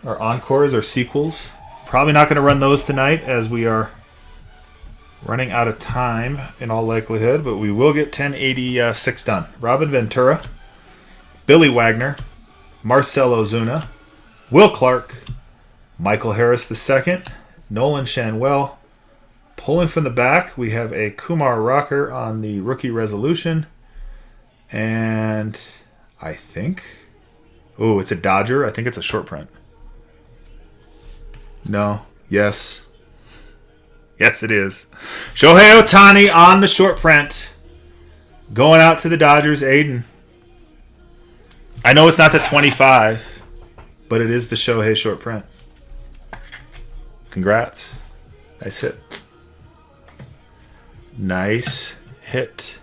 Our encores or sequels. Probably not going to run those tonight as we are running out of time in all likelihood, but we will get 1086 done. Robin Ventura, Billy Wagner, Marcell Ozuna, Will Clark, Michael Harris II, Nolan Shanwell. Pulling from the back, we have a Kumar Rocker on the rookie resolution. And I think... oh, it's a Dodger. I think it's a short print. No. Yes. Yes, it is. Shohei Ohtani on the short print. Going out to the Dodgers, Aiden. I know it's not the 25, but it is the Shohei short print. Congrats. Nice hit. Nice hit.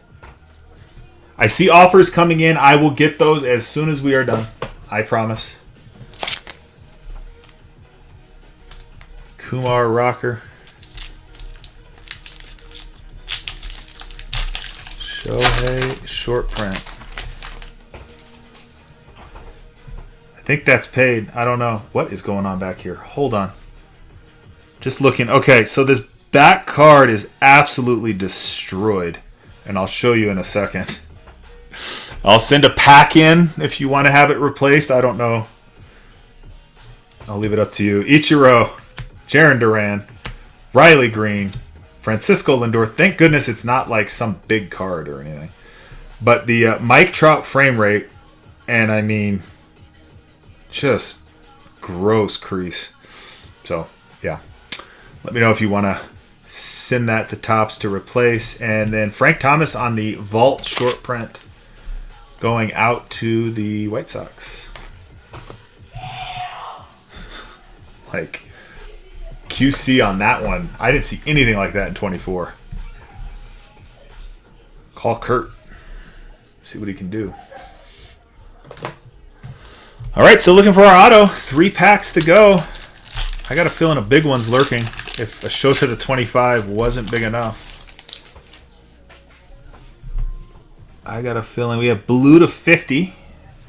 I see offers coming in. I will get those as soon as we are done. I promise. Kumar Rocker. Shohei short print. I think that's paid. I don't know. What is going on back here? Hold on. Just looking. Okay, so this back card is absolutely destroyed. And I'll show you in a second. I'll send a pack in if you want to have it replaced. I don't know. I'll leave it up to you. Ichiro, Jaron Duran, Riley Green, Francisco Lindor. Thank goodness it's not like some big card or anything. But the Mike Trout frame rate, and I mean, just gross crease. So, yeah. Let me know if you want to send that to Topps to replace. And then Frank Thomas on the Vault short print going out to the White Sox. Like, QC on that one. I didn't see anything like that in 24. Call Kurt. See what he can do. All right, so looking for our auto. 3 packs to go. I got a feeling a big one's lurking if a show to the 25 wasn't big enough. I got a feeling we have blue to 50.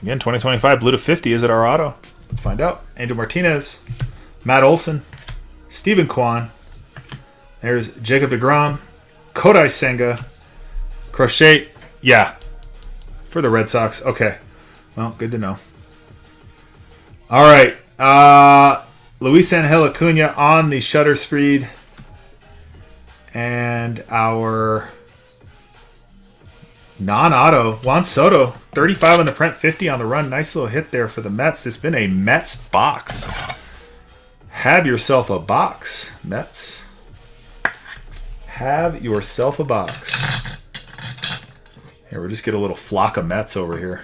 Again, 2025 blue to 50. Is it our auto? Let's find out. Angel Martinez, Matt Olson, Stephen Kwan. There's Jacob deGrom, Kodai Senga, Crochet. Yeah, for the Red Sox. Okay. Well, good to know. All right. Luis Angel Acuna on the shutter speed. And our non-auto, Juan Soto, 35 on the print, 50 on the run. Nice little hit there for the Mets. It's been a Mets box. Have yourself a box, Mets. Have yourself a box. Here, we'll just get a little flock of Mets over here.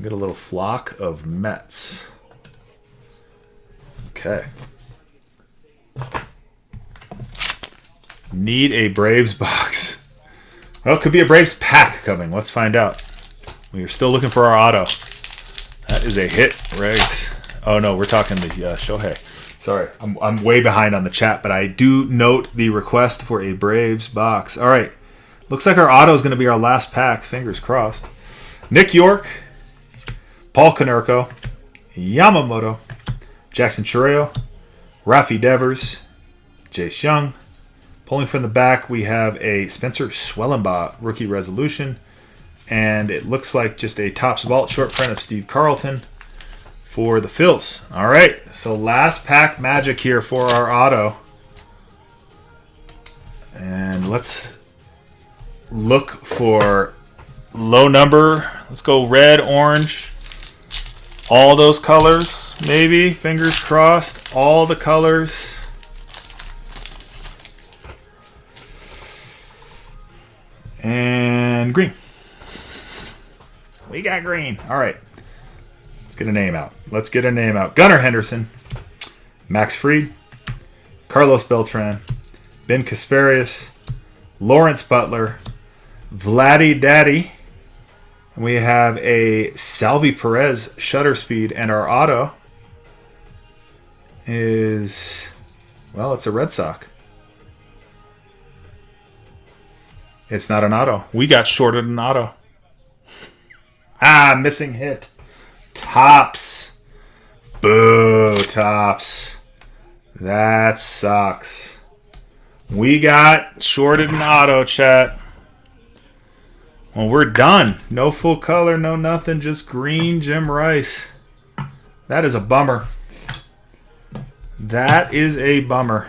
Get a little flock of Mets. Okay. Need a Braves box. Well, it could be a Braves pack coming. Let's find out. We are still looking for our auto. That is a hit, right? Oh, no, we're talking the Shohei. Sorry, I'm way behind on the chat, but I do note the request for a Braves box. All right. Looks like our auto is going to be our last pack. Fingers crossed. Nick York, Paul Konerko, Yamamoto, Jackson Chourio, Rafi Devers, Jace Young. Pulling from the back, we have a Spencer Schwellenbach rookie resolution. And it looks like just a Topps Vault short print of Steve Carlton for the Phils. All right, so last pack magic here for our auto. And let's look for low number. Let's go red, orange. All those colors, maybe. Fingers crossed. All the colors. And green. We got green. All right. Let's get a name out. Let's get a name out. Gunnar Henderson. Max Fried. Carlos Beltran. Ben Kasparius. Lawrence Butler. Vladdy Daddy. And we have a Salvi Perez shutter speed, and our auto is, well, it's a Red Sox. It's not an auto. We got shorted an auto. Missing hit. Topps. Boo, Topps. That sucks. We got shorted an auto, chat. Well, we're done. No full color, no nothing, just green Jim Rice. That is a bummer. That is a bummer.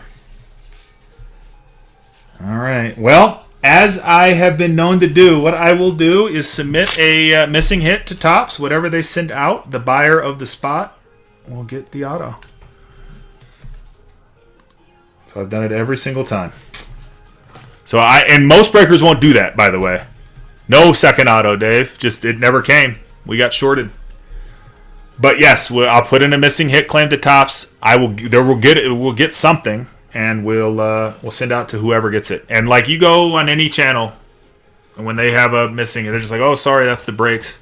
All right. Well, as I have been known to do, what I will do is submit a missing hit to Topps. Whatever they send out, the buyer of the spot will get the auto. So I've done it every single time. So and most breakers won't do that, by the way. No second auto, Dave. Just it never came. We got shorted. But yes, I'll put in a missing hit claim to Topps. We'll get something, and we'll send out to whoever gets it. And like you go on any channel, and when they have a missing, they're just like, oh, sorry, that's the breaks.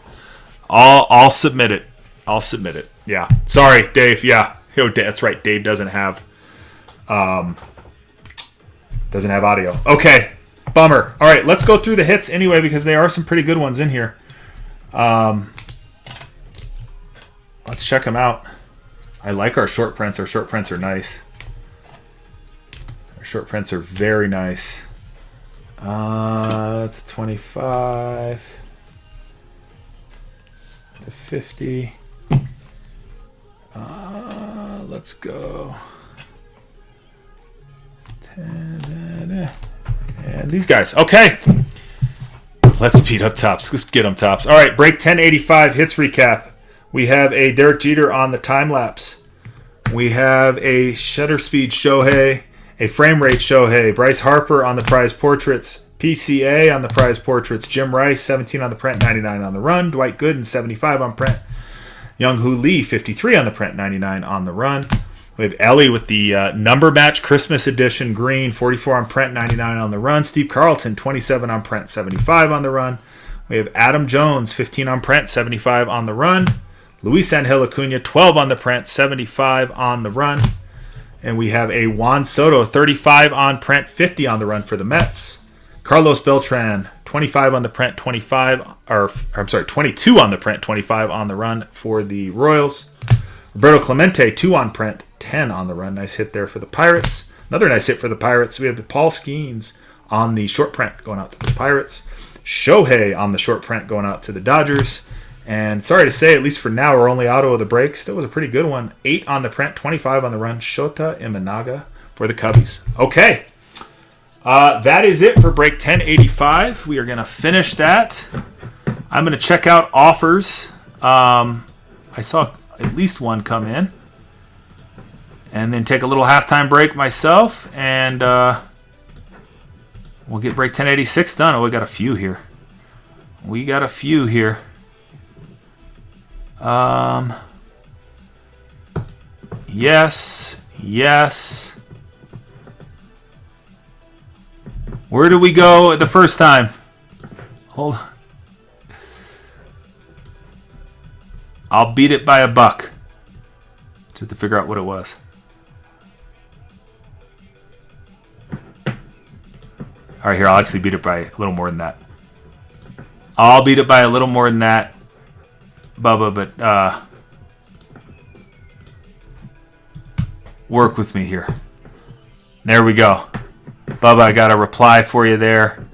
I'll submit it. I'll submit it. Yeah. Sorry, Dave. Yeah. That's right. Dave doesn't have audio. Okay. Bummer. All right, let's go through the hits anyway because there are some pretty good ones in here. Let's check them out. I like our short prints. Our short prints are nice. Our short prints are very nice. to 25 to 50. Let's go. 10, and these guys. Okay. Let's beat up tops. Let's get them tops. All right, break 1085 hits recap. We have a Derek Jeter on the time lapse. We have a shutter speed Shohei, a frame rate Shohei, Bryce Harper on the prize portraits, PCA on the prize portraits, Jim Rice 17 on the print, 99 on the run, Dwight Gooden 75 on print, Young-Hoo Lee 53 on the print, 99 on the run. We have Ellie with the number match Christmas edition green, 44 on print, 99 on the run. Steve Carlton, 27 on print, 75 on the run. We have Adam Jones, 15 on print, 75 on the run. Luis Angel Acuna, 12 on the print, 75 on the run. And we have a Juan Soto, 35 on print, 50 on the run for the Mets. Carlos Beltran, 25 on the print, 22 on the print, 25 on the run for the Royals. Roberto Clemente, 2 on print, 10 on the run. Nice hit there for the Pirates. Another nice hit for the Pirates. We have the Paul Skeens on the short print going out to the Pirates. Shohei on the short print going out to the Dodgers. And sorry to say, at least for now, our only auto of the breaks. That was a pretty good one. 8 on the print, 25 on the run. Shota Imanaga for the Cubbies. Okay. That is it for break 1085. We are going to finish that. I'm going to check out offers. I saw at least one come in. And then take a little halftime break myself. And we'll get break 1086 done. Oh, we got a few here. Yes. Where did we go the first time? Hold on. I'll beat it by $1. Just to figure out what it was. All right, here, I'll actually beat it by a little more than that. Bubba, but work with me here. There we go. Bubba, I got a reply for you there.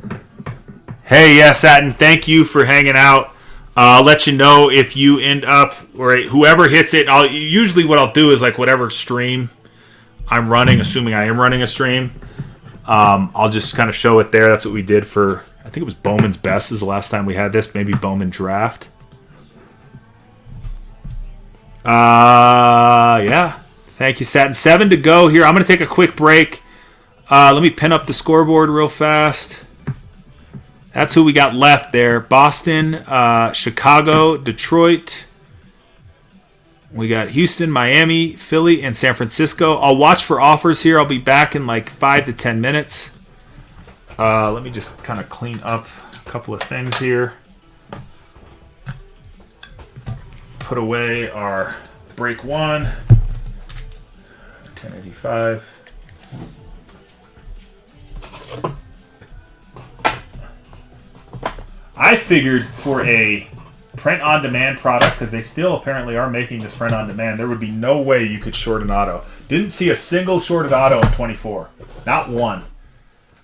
Hey, yes, Satin, thank you for hanging out. I'll let you know if you end up, or whoever hits it. Usually what I'll do is like whatever stream I'm running, assuming I am running a stream, I'll just kind of show it there. That's what we did for, I think it was Bowman's Best is the last time we had this. Maybe Bowman Draft. Yeah. Thank you, Satin. 7 to go here. I'm going to take a quick break. Let me pin up the scoreboard real fast. That's who we got left there. Boston, Chicago, Detroit. We got Houston, Miami, Philly, and San Francisco. I'll watch for offers here. I'll be back in like 5 to 10 minutes. Let me just kind of clean up a couple of things here. Put away our break 1. 1085. I figured for a print-on-demand product, because they still apparently are making this print-on-demand, there would be no way you could short an auto. Didn't see a single shorted auto in 24. Not one.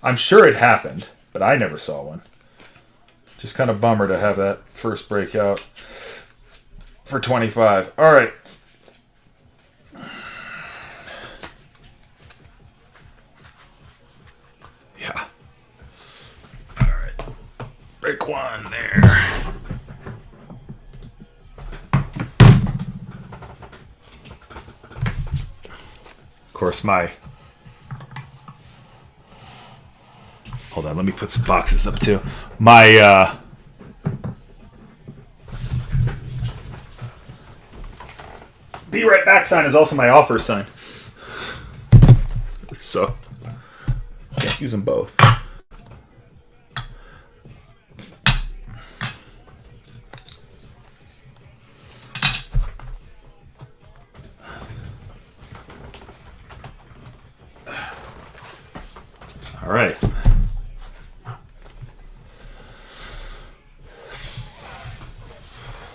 I'm sure it happened, but I never saw one. Just kind of bummer to have that first breakout for 25. All right. Yeah. All right. Break 1 there. Of course, hold on, let me put some boxes up too. My be right back sign is also my offer sign. So can't use them both. All right.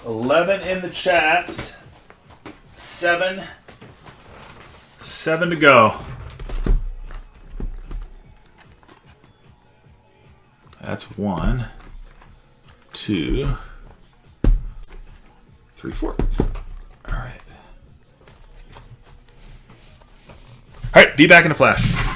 $11 in the chat. 7 to go. That's 1, 2, 3, 4. All right. All right, be back in a flash.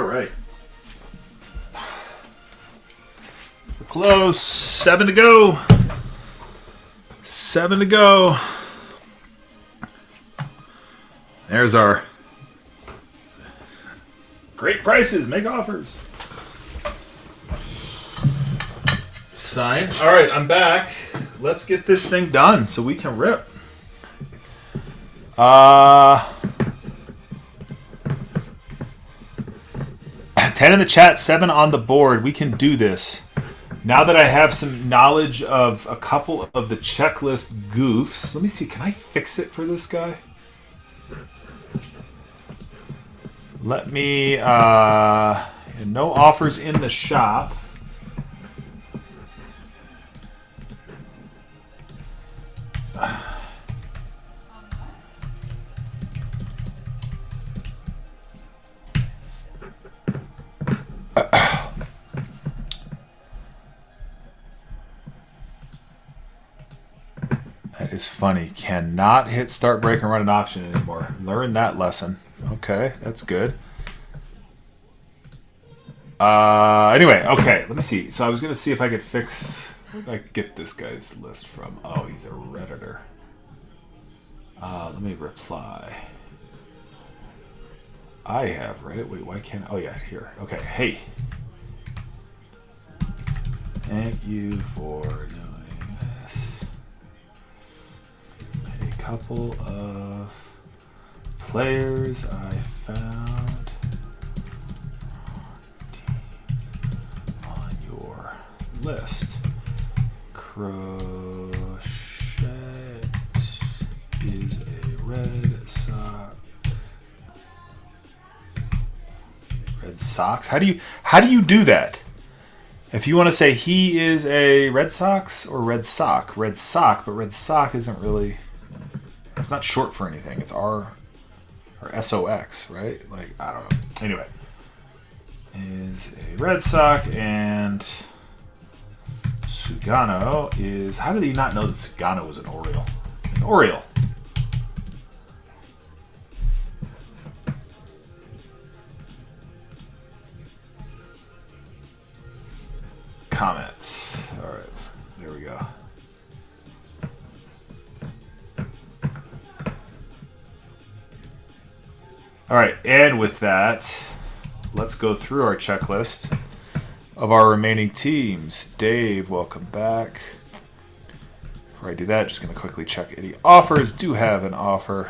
right. We're close. 7 to go. 7 to go. There's our great prices. Make offers. Sign. All right, I'm back. Let's get this thing done so we can rip. 10 in the chat, 7 on the board. We can do this. Now that I have some knowledge of a couple of the checklist goofs, let me see. Can I fix it for this guy? Let me, no offers in the shop. That is funny. Cannot hit start, break, and run an auction anymore. Learn that lesson. Okay, that's good. Anyway, okay, let me see. So I was going to see if I could fix... Where did I get this guy's list from? Oh, he's a Redditor. Let me reply. I have Reddit. Wait, why can't... Oh, yeah, here. Okay, hey. Thank you for doing this. A couple of players I found on your list. Crochet is a Red Sox. Red Sox? How do you do that? If you want to say he is a Red Sox or Red Sock, Red Sock, but Red Sock isn't really. It's not short for anything. It's R or SOX, right? Like I don't know. Anyway, is a Red Sox and Sugano is. How did he not know that Sugano was an Oriole? An Oriole. Comments. All right, there we go. All right, and with that, let's go through our checklist of our remaining teams. Dave, welcome back. Before I do that, just going to quickly check any offers. Do have an offer.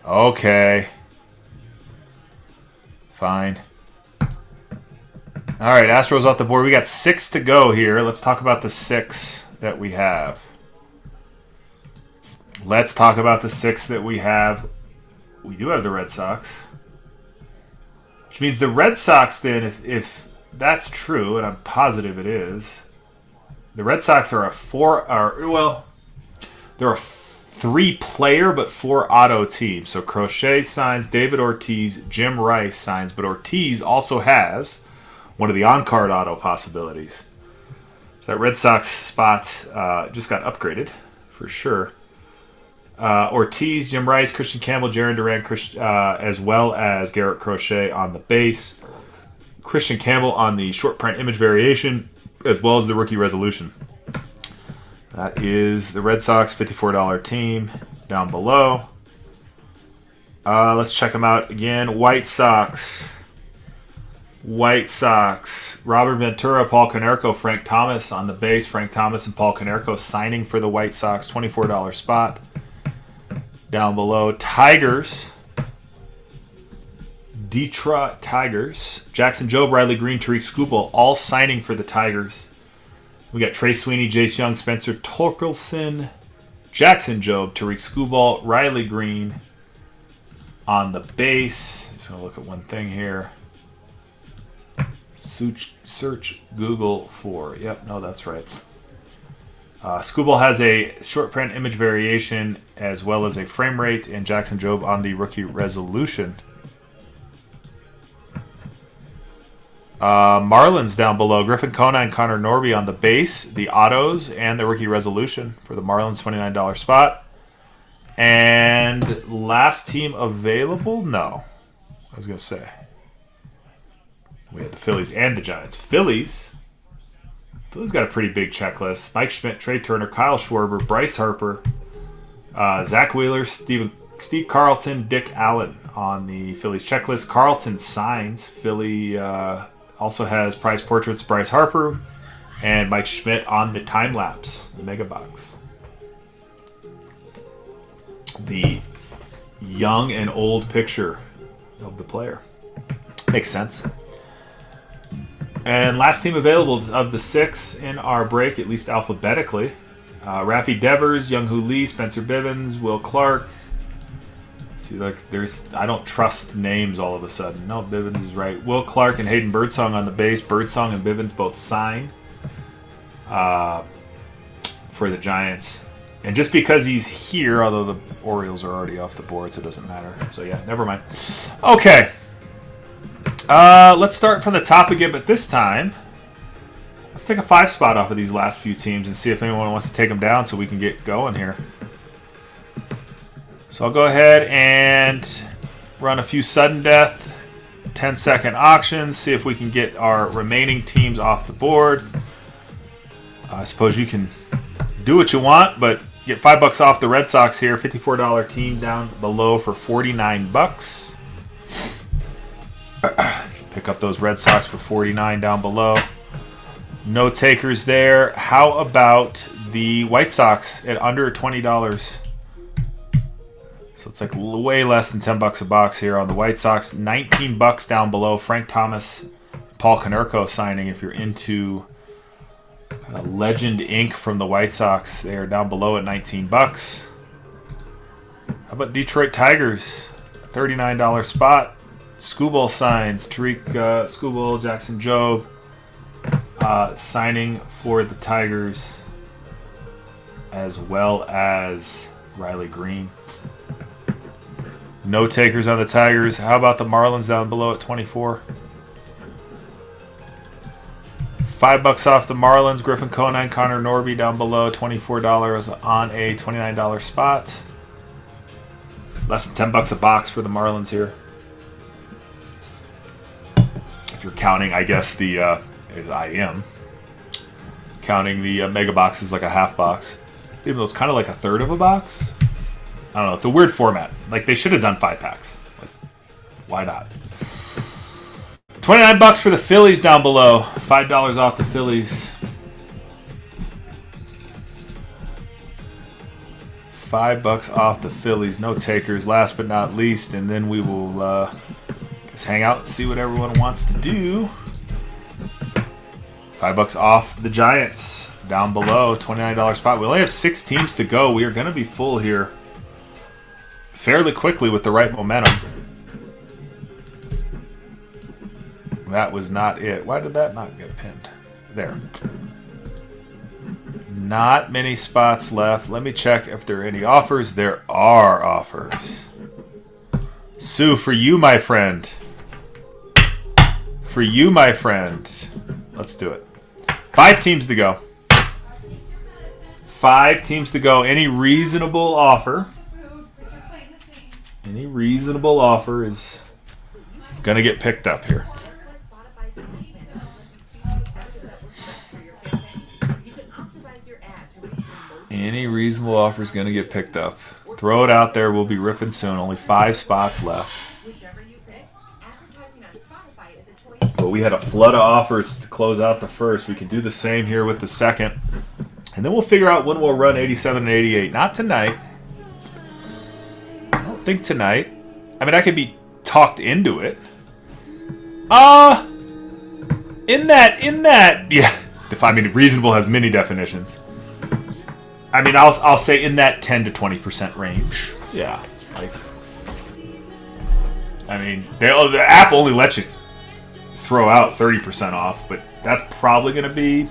Okay. Fine. All right, Astros off the board. We got 6 to go here. Let's talk about the 6 that we have. Let's talk about the 6 that we have. We do have the Red Sox. Which means the Red Sox then, if that's true, and I'm positive it is, the Red Sox are they're a 3-player but 4 auto team. So Crochet signs, David Ortiz, Jim Rice signs, but Ortiz also has one of the on-card auto possibilities. So that Red Sox spot just got upgraded, for sure. Ortiz, Jim Rice, Christian Campbell, Jarren Duran, as well as Garrett Crochet on the base. Christian Campbell on the short print image variation, as well as the rookie resolution. That is the Red Sox $54 team down below. Let's check them out again. White Sox. Robert Ventura, Paul Konerko, Frank Thomas on the base. Frank Thomas and Paul Konerko signing for the White Sox, $24 spot. Down below, Tigers. Detroit Tigers. Jackson Jobe, Riley Green, Tariq Skubal, all signing for the Tigers. We got Trey Sweeney, Jace Young, Spencer Torkelson, Jackson Jobe, Tariq Skubal, Riley Green on the base. Just going to look at one thing here. Search Google for. Yep, no, that's right. Skubal has a short print image variation as well as a frame rate, and Jackson Jobe on the rookie resolution. Marlins down below. Griffin Kona and Connor Norby on the base, the autos, and the rookie resolution for the Marlins, $29 spot. And last team available? No. I was going to say. We have the Phillies and the Giants. Phillies got a pretty big checklist. Mike Schmidt, Trey Turner, Kyle Schwarber, Bryce Harper, Zach Wheeler, Steve Carlton, Dick Allen on the Phillies checklist. Carlton signs. Philly also has prize portraits of Bryce Harper and Mike Schmidt on the time lapse, the mega box. The young and old picture of the player. Makes sense. And last team available of the 6 in our break, at least alphabetically. Rafi Devers, Young-Hoo Lee, Spencer Bivens, Will Clark. See, like, I don't trust names all of a sudden. No, Bivens is right. Will Clark and Hayden Birdsong on the base. Birdsong and Bivens both signed for the Giants. And just because he's here, although the Orioles are already off the board, so it doesn't matter. So, yeah, never mind. Okay. Let's start from the top again, but this time, let's take a 5 spot off of these last few teams and see if anyone wants to take them down so we can get going here. So I'll go ahead and run a few sudden death, 10-second auctions, see if we can get our remaining teams off the board. I suppose you can do what you want, but get $5 off the Red Sox here. $54 team down below for $49. Pick up those Red Sox for $49 down below. No takers there. How about the White Sox at under $20? So it's like way less than $10 a box here on the White Sox. $19 down below. Frank Thomas, Paul Konerko signing if you're into kind of legend ink from the White Sox. They are down below at $19. How about Detroit Tigers? $39 spot. Skubal signs. Tariq Skubal, Jackson Jobe signing for the Tigers, as well as Riley Green. No takers on the Tigers. How about the Marlins down below at 24? $5 off the Marlins. Griffin Conine, Connor Norby down below, $24 on a $29 spot. Less than $10 a box for the Marlins here. If you're counting, I guess I am counting the mega box as like a half box, even though it's kind of like a third of a box. I don't know. It's a weird format. Like, they should have done 5 packs. Like, why not? $29 for the Phillies down below. $5 off the Phillies. $5 off the Phillies. No takers. Last but not least, and then we will just hang out and see what everyone wants to do. $5 off the Giants down below. $29 spot. We only have 6 teams to go. We are going to be full here fairly quickly with the right momentum. That was not it. Why did that not get pinned? There. Not many spots left. Let me check if there are any offers. There are offers. Sue, for you, my friend. For you, my friend. Let's do it. 5 teams to go. 5 teams to go. Any reasonable offer is going to get picked up here. Any reasonable offer is going to get picked up. Throw it out there. We'll be ripping soon. Only 5 spots left. But we had a flood of offers to close out the first. We can do the same here with the second. And then we'll figure out when we'll run 87 and 88. Not tonight. I don't think tonight. I mean, I could be talked into it. In that, yeah. I mean, reasonable has many definitions. I mean, I'll say in that 10 to 20% range. Yeah. Like, I mean, the app only lets you throw out 30% off, but that's probably going to be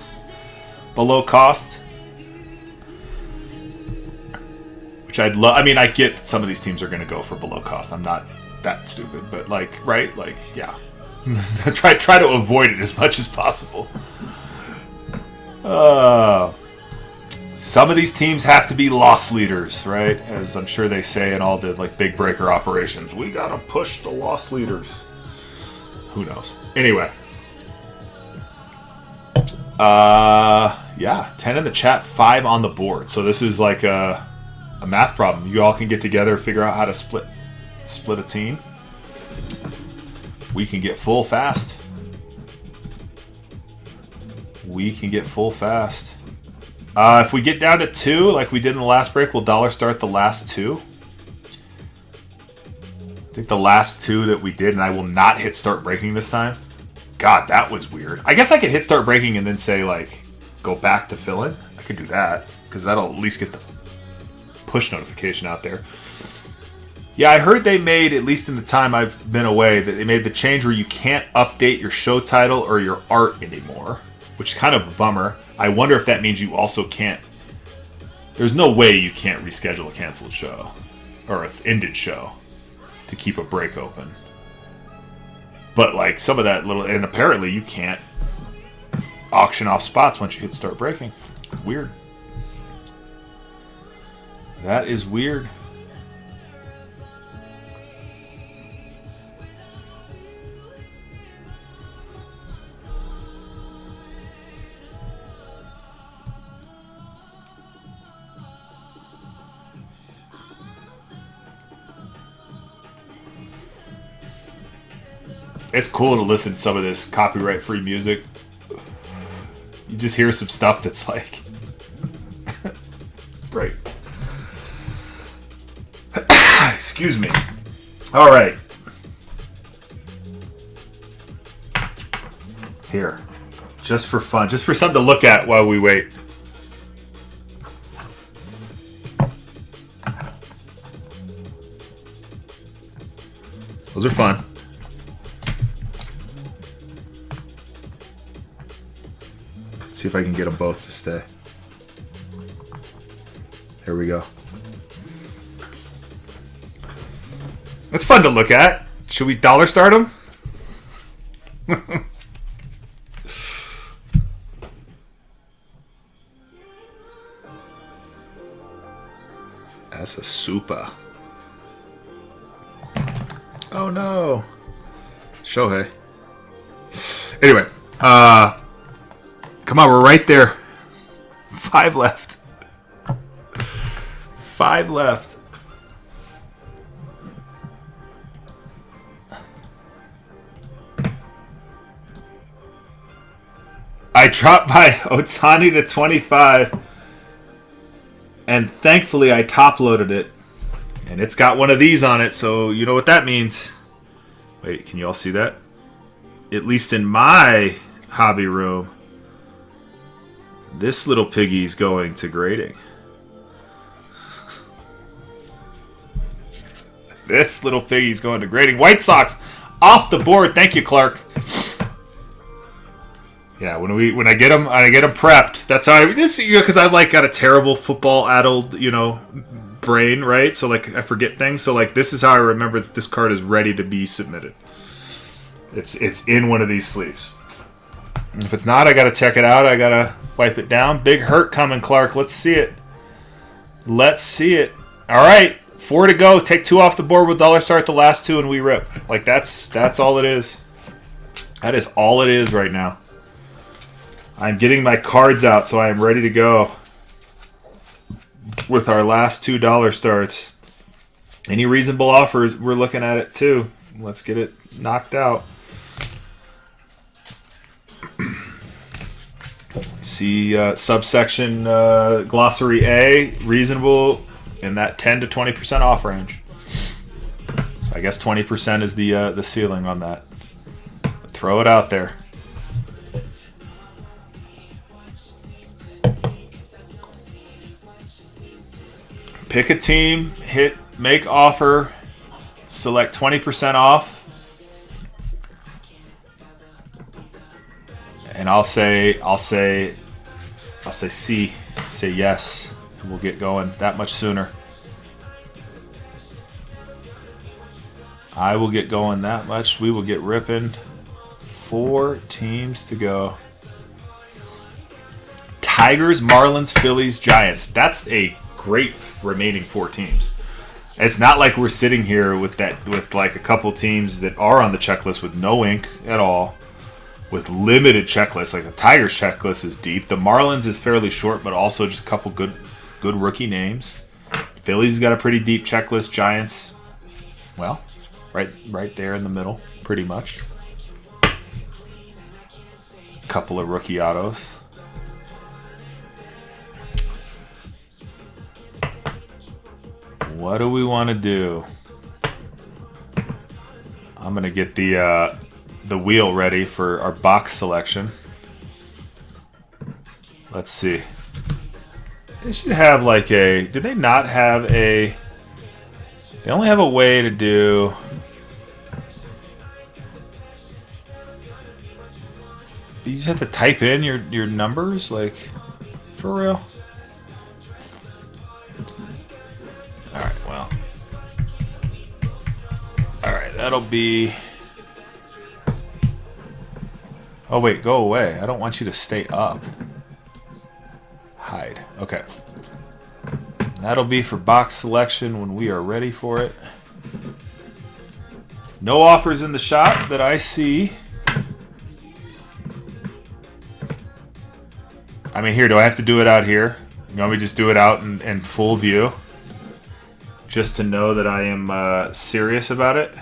below cost. Which I'd love. I mean, I get that some of these teams are going to go for below cost. I'm not that stupid, but like, right? Like, yeah. try to avoid it as much as possible. Some of these teams have to be loss leaders, right? As I'm sure they say in all the like big breaker operations. We got to push the loss leaders. Who knows? Anyway, Yeah, 10 in the chat, 5 on the board. So this is like a math problem. You all can get together, figure out how to split a team. We can get full fast. We can get full fast. If we get down to 2, like we did in the last break, we'll dollar start the last 2. I think the last 2 that we did, and I will not hit start breaking this time. God, that was weird. I guess I could hit start breaking and then say, like, go back to fill in. I could do that, because that'll at least get the push notification out there. Yeah, I heard they made, at least in the time I've been away, that they made the change where you can't update your show title or your art anymore, which is kind of a bummer. I wonder if that means you also can't... There's no way you can't reschedule a canceled show, or an ended show, to keep a break open. But like some of that little, and apparently you can't auction off spots once you hit start breaking. Weird. That is weird. It's cool to listen to some of this copyright-free music. You just hear some stuff that's like... it's great. Excuse me. All right. Here. Just for fun. Just for something to look at while we wait. Those are fun. See if I can get them both to stay. There we go. That's fun to look at. Should we dollar start them? That's a super. Oh no. Shohei. Anyway, come on, we're right there. 5 left. 5 left. I dropped my Otani to 25. And thankfully I top loaded it. And it's got one of these on it, so you know what that means. Wait, can you all see that? At least in my hobby room. This little piggy's going to grading. This little piggy's going to grading. White Sox off the board. Thank you, Clark. Yeah, when I get them prepped. That's how I just, because I've like got a terrible football addled, brain, right? So like I forget things. So like this is how I remember that this card is ready to be submitted. It's in one of these sleeves. And if it's not, I gotta check it out. I gotta wipe it down. Big hurt coming, Clark. Let's see it. Let's see it. All right, 4 to go. Take 2 off the board with dollar start the last 2, and we rip. Like that's all it is. That is all it is right now. I'm getting my cards out, so I am ready to go with our last $2 starts. Any reasonable offers, we're looking at it too. Let's get it knocked out. See subsection glossary A, reasonable in that 10 to 20% off range. So I guess 20% is the ceiling on that. But throw it out there. Pick a team, hit make offer, select 20% off. And I'll say C, say yes, and we'll get going that much sooner. I will get going that much. We will get ripping. 4 teams to go. Tigers, Marlins, Phillies, Giants. That's a great remaining 4 teams. It's not like we're sitting here with like a couple teams that are on the checklist with no ink at all. with limited checklists. Like the Tigers checklist is deep. The Marlins is fairly short, but also just a couple good rookie names. Phillies got a pretty deep checklist. Giants, well, right there in the middle, pretty much. Couple of rookie autos. What do we want to do? I'm gonna get the wheel ready for our box selection. Let's see. They should have like a... Did they not have a... They only have a way to do... You just have to type in your numbers? Like, for real? Alright, well. Alright, that'll be... Oh, wait, go away. I don't want you to stay up. Hide. Okay. That'll be for box selection when we are ready for it. No offers in the shop that I see. I mean, here, do I have to do it out here? You want me to just do it out in full view? Just to know that I am serious about it?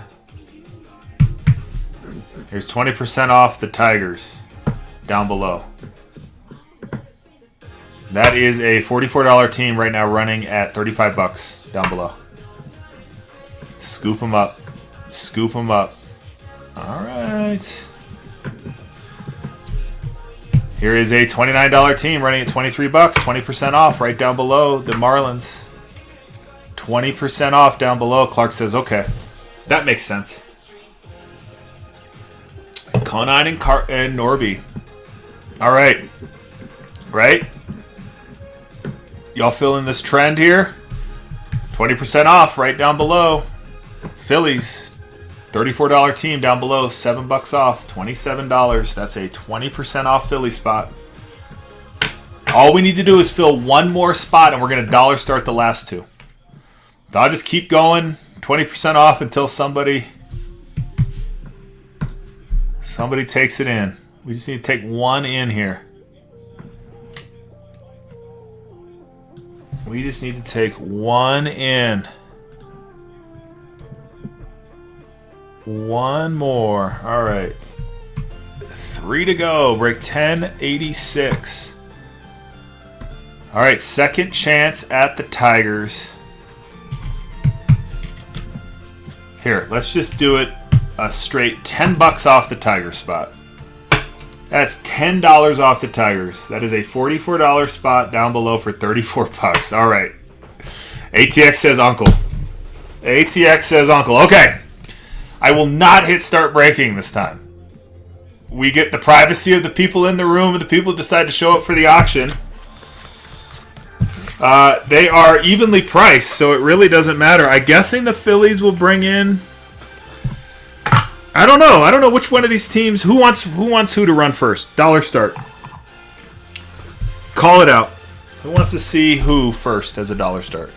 Here's 20% off the Tigers down below. That is a $44 team right now running at $35 down below. Scoop them up. Scoop them up. All right. Here is a $29 team running at $23. 20% off right down below the Marlins. 20% off down below. Clark says, okay. That makes sense. Conine and Norby. All right. Right? Y'all feeling this trend here? 20% off right down below. Phillies. $34 team down below. $7 off. $27. That's a 20% off Philly spot. All we need to do is fill one more spot, and we're going to dollar start the last two. So I'll just keep going. 20% off until somebody takes it in. We just need to take one in here. We just need to take one in. One more. All right. 3 to go. Break 1086. All right. Second chance at the Tigers. Here, let's just do it a straight $10 off the Tiger spot. That's $10 off the Tigers. That is a $44 spot down below for $34. All right. ATX says uncle. ATX says uncle. Okay. I will not hit start breaking this time. We get the privacy of the people in the room and the people who decide to show up for the auction. They are evenly priced, so it really doesn't matter. I'm guessing the Phillies will bring in... I don't know. I don't know which one of these teams... Who wants who to run first? Dollar start. Call it out. Who wants to see who first as a dollar start?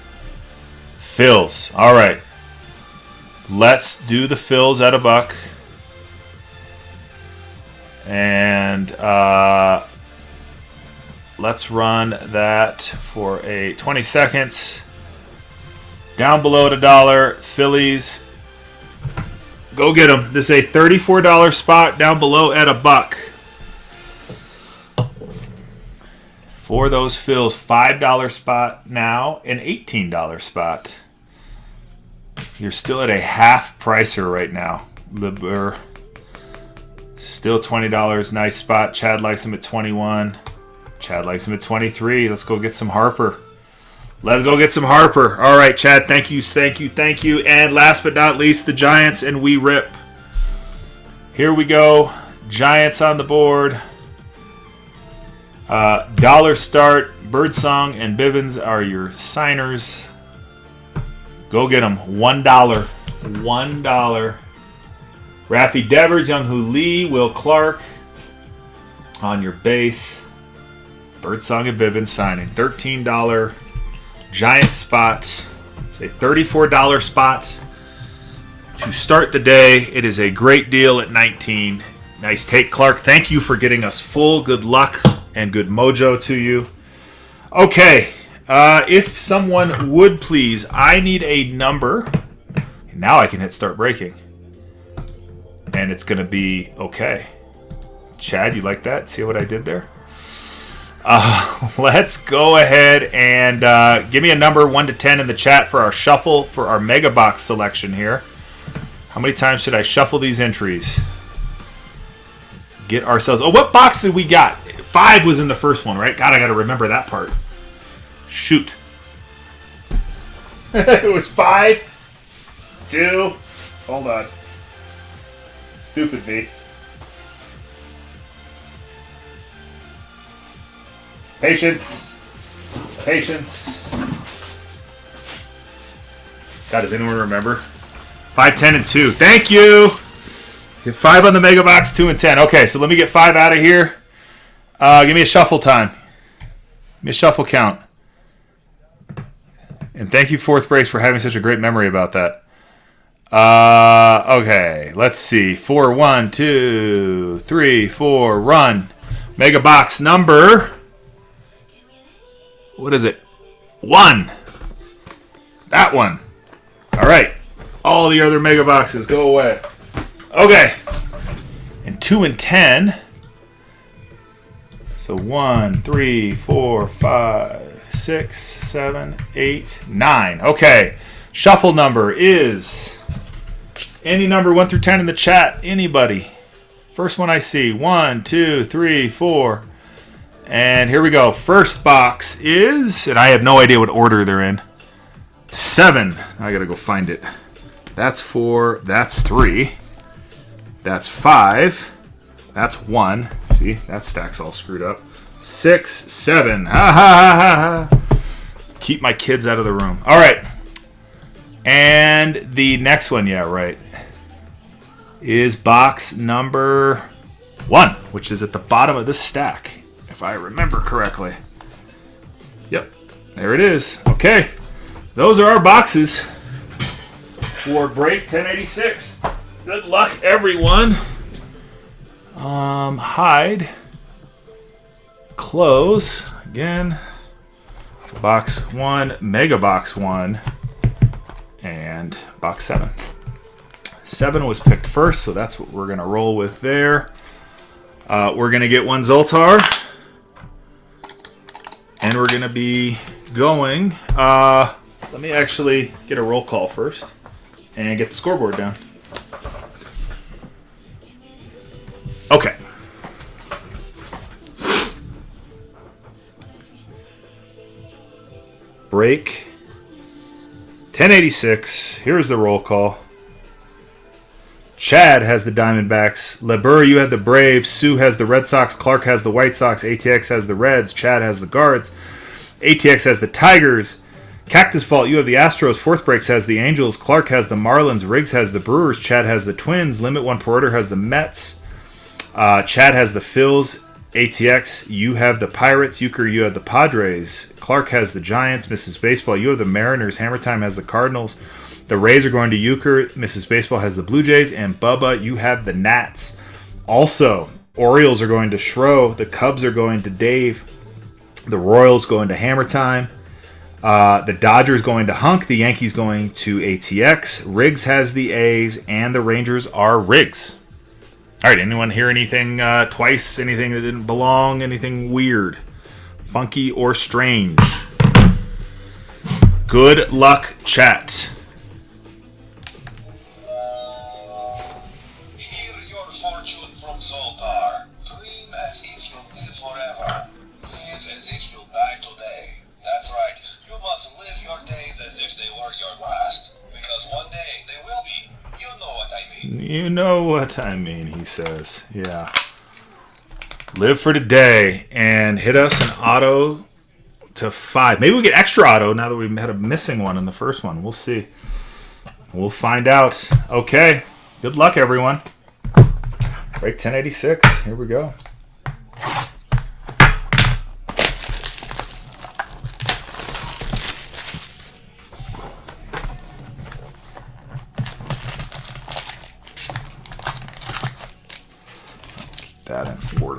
Phils. All right. Let's do the Phils at $1. And let's run that for a 20 seconds. Down below at $1. Phillies. Go get them. This is a $34 spot down below at $1. For those Phils, $5 spot now, an $18 spot. You're still at a half pricer right now. Still $20. Nice spot. Chad likes him at 21. Chad likes him at 23. Let's go get some Harper. Let's go get some Harper. All right, Chad. Thank you. And last but not least, the Giants, and we rip. Here we go. Giants on the board. Dollar start. Birdsong and Bivens are your signers. Go get them. $1. $1. Raffy Devers, Young-Hoo Lee, Will Clark on your base. Birdsong and Bivens signing. $13 Giant spot. It's a $34 spot to start the day. It is a great deal at 19. Nice take, Clark. Thank you for getting us full. Good luck and good mojo to you. Okay. If someone would please, I need a number. Now I can hit start breaking. And it's going to be okay. Chad, you like that? See what I did there? Let's go ahead and give me a number 1 to 10 in the chat for our shuffle for our mega box selection here. How many times should I shuffle these entries? Get ourselves... Oh, what box did we got? 5 was in the first one, right? God, I got to remember that part. Shoot. It was 5, 2... Hold on. Stupid me. Patience. Patience. God, does anyone remember? 5, 10, and 2. Thank you. Get 5 on the mega box, 2 and 10. Okay, so let me get 5 out of here. Give me a shuffle time. Give me a shuffle count. And thank you, Fourth Brace, for having such a great memory about that. Okay, let's see. 4, 1, 2, 3, 4, run. Mega box number... What is it? 1. That one. All right. All the other mega boxes go away. Okay. And 2 and 10. So 1, 3, 4, 5, 6, 7, 8, 9. Okay. Shuffle number is any number 1 through 10 in the chat. Anybody. First one I see. 1, 2, 3, 4. And here we go. First box is, and I have no idea what order they're in. 7. I gotta go find it. That's 4. That's 3. That's 5. That's 1. See, that stack's all screwed up. 6, 7. Ha ha ha ha ha. Keep my kids out of the room. All right. And the next one, yeah, right, is box number 1, which is at the bottom of this stack. If I remember correctly. Yep, there it is. Okay, those are our boxes for break 1086. Good luck, everyone. Hide. Close. Again. Box 1, mega box 1, and box 7. 7 was picked first, so that's what we're going to roll with there. We're going to get 1 Zoltar. And we're going to be going... let me actually get a roll call first and get the scoreboard down. Okay. Break. 1086. Here's the roll call. Chad has the Diamondbacks. LeBur, you had the Braves. Sue has the Red Sox. Clark has the White Sox. ATX has the Reds. Chad has the Guards. ATX has the Tigers. Cactus Vault, you have the Astros. Fourth Breaks has the Angels. Clark has the Marlins. Riggs has the Brewers. Chad has the Twins. Limit One per order has the Mets. Chad has the Phils. ATX, you have the Pirates. Euchre, you have the Padres. Clark has the Giants. Mrs. Baseball, you have the Mariners. Hammer Time has the Cardinals. The Rays are going to Euchre. Mrs. Baseball has the Blue Jays. And Bubba, you have the Nats. Also, Orioles are going to Shro. The Cubs are going to Dave. The Royals going to Hammer Time. The Dodgers going to Hunk. The Yankees going to ATX. Riggs has the A's. And the Rangers are Riggs. All right, anyone hear anything twice? Anything that didn't belong? Anything weird? Funky or strange? Good luck, chat. Hear your fortune from Zoltar. Dream as if you'll live forever. Live as if you'll die today. That's right. You must live your days as if they were your last. Because one day they will be. You know what I mean. You know what I mean, he says. Yeah. Live for today and hit us an auto to 5. Maybe we get extra auto now that we had a missing one in the first one. We'll see. We'll find out. Okay. Good luck, everyone. Break 1086. Here we go.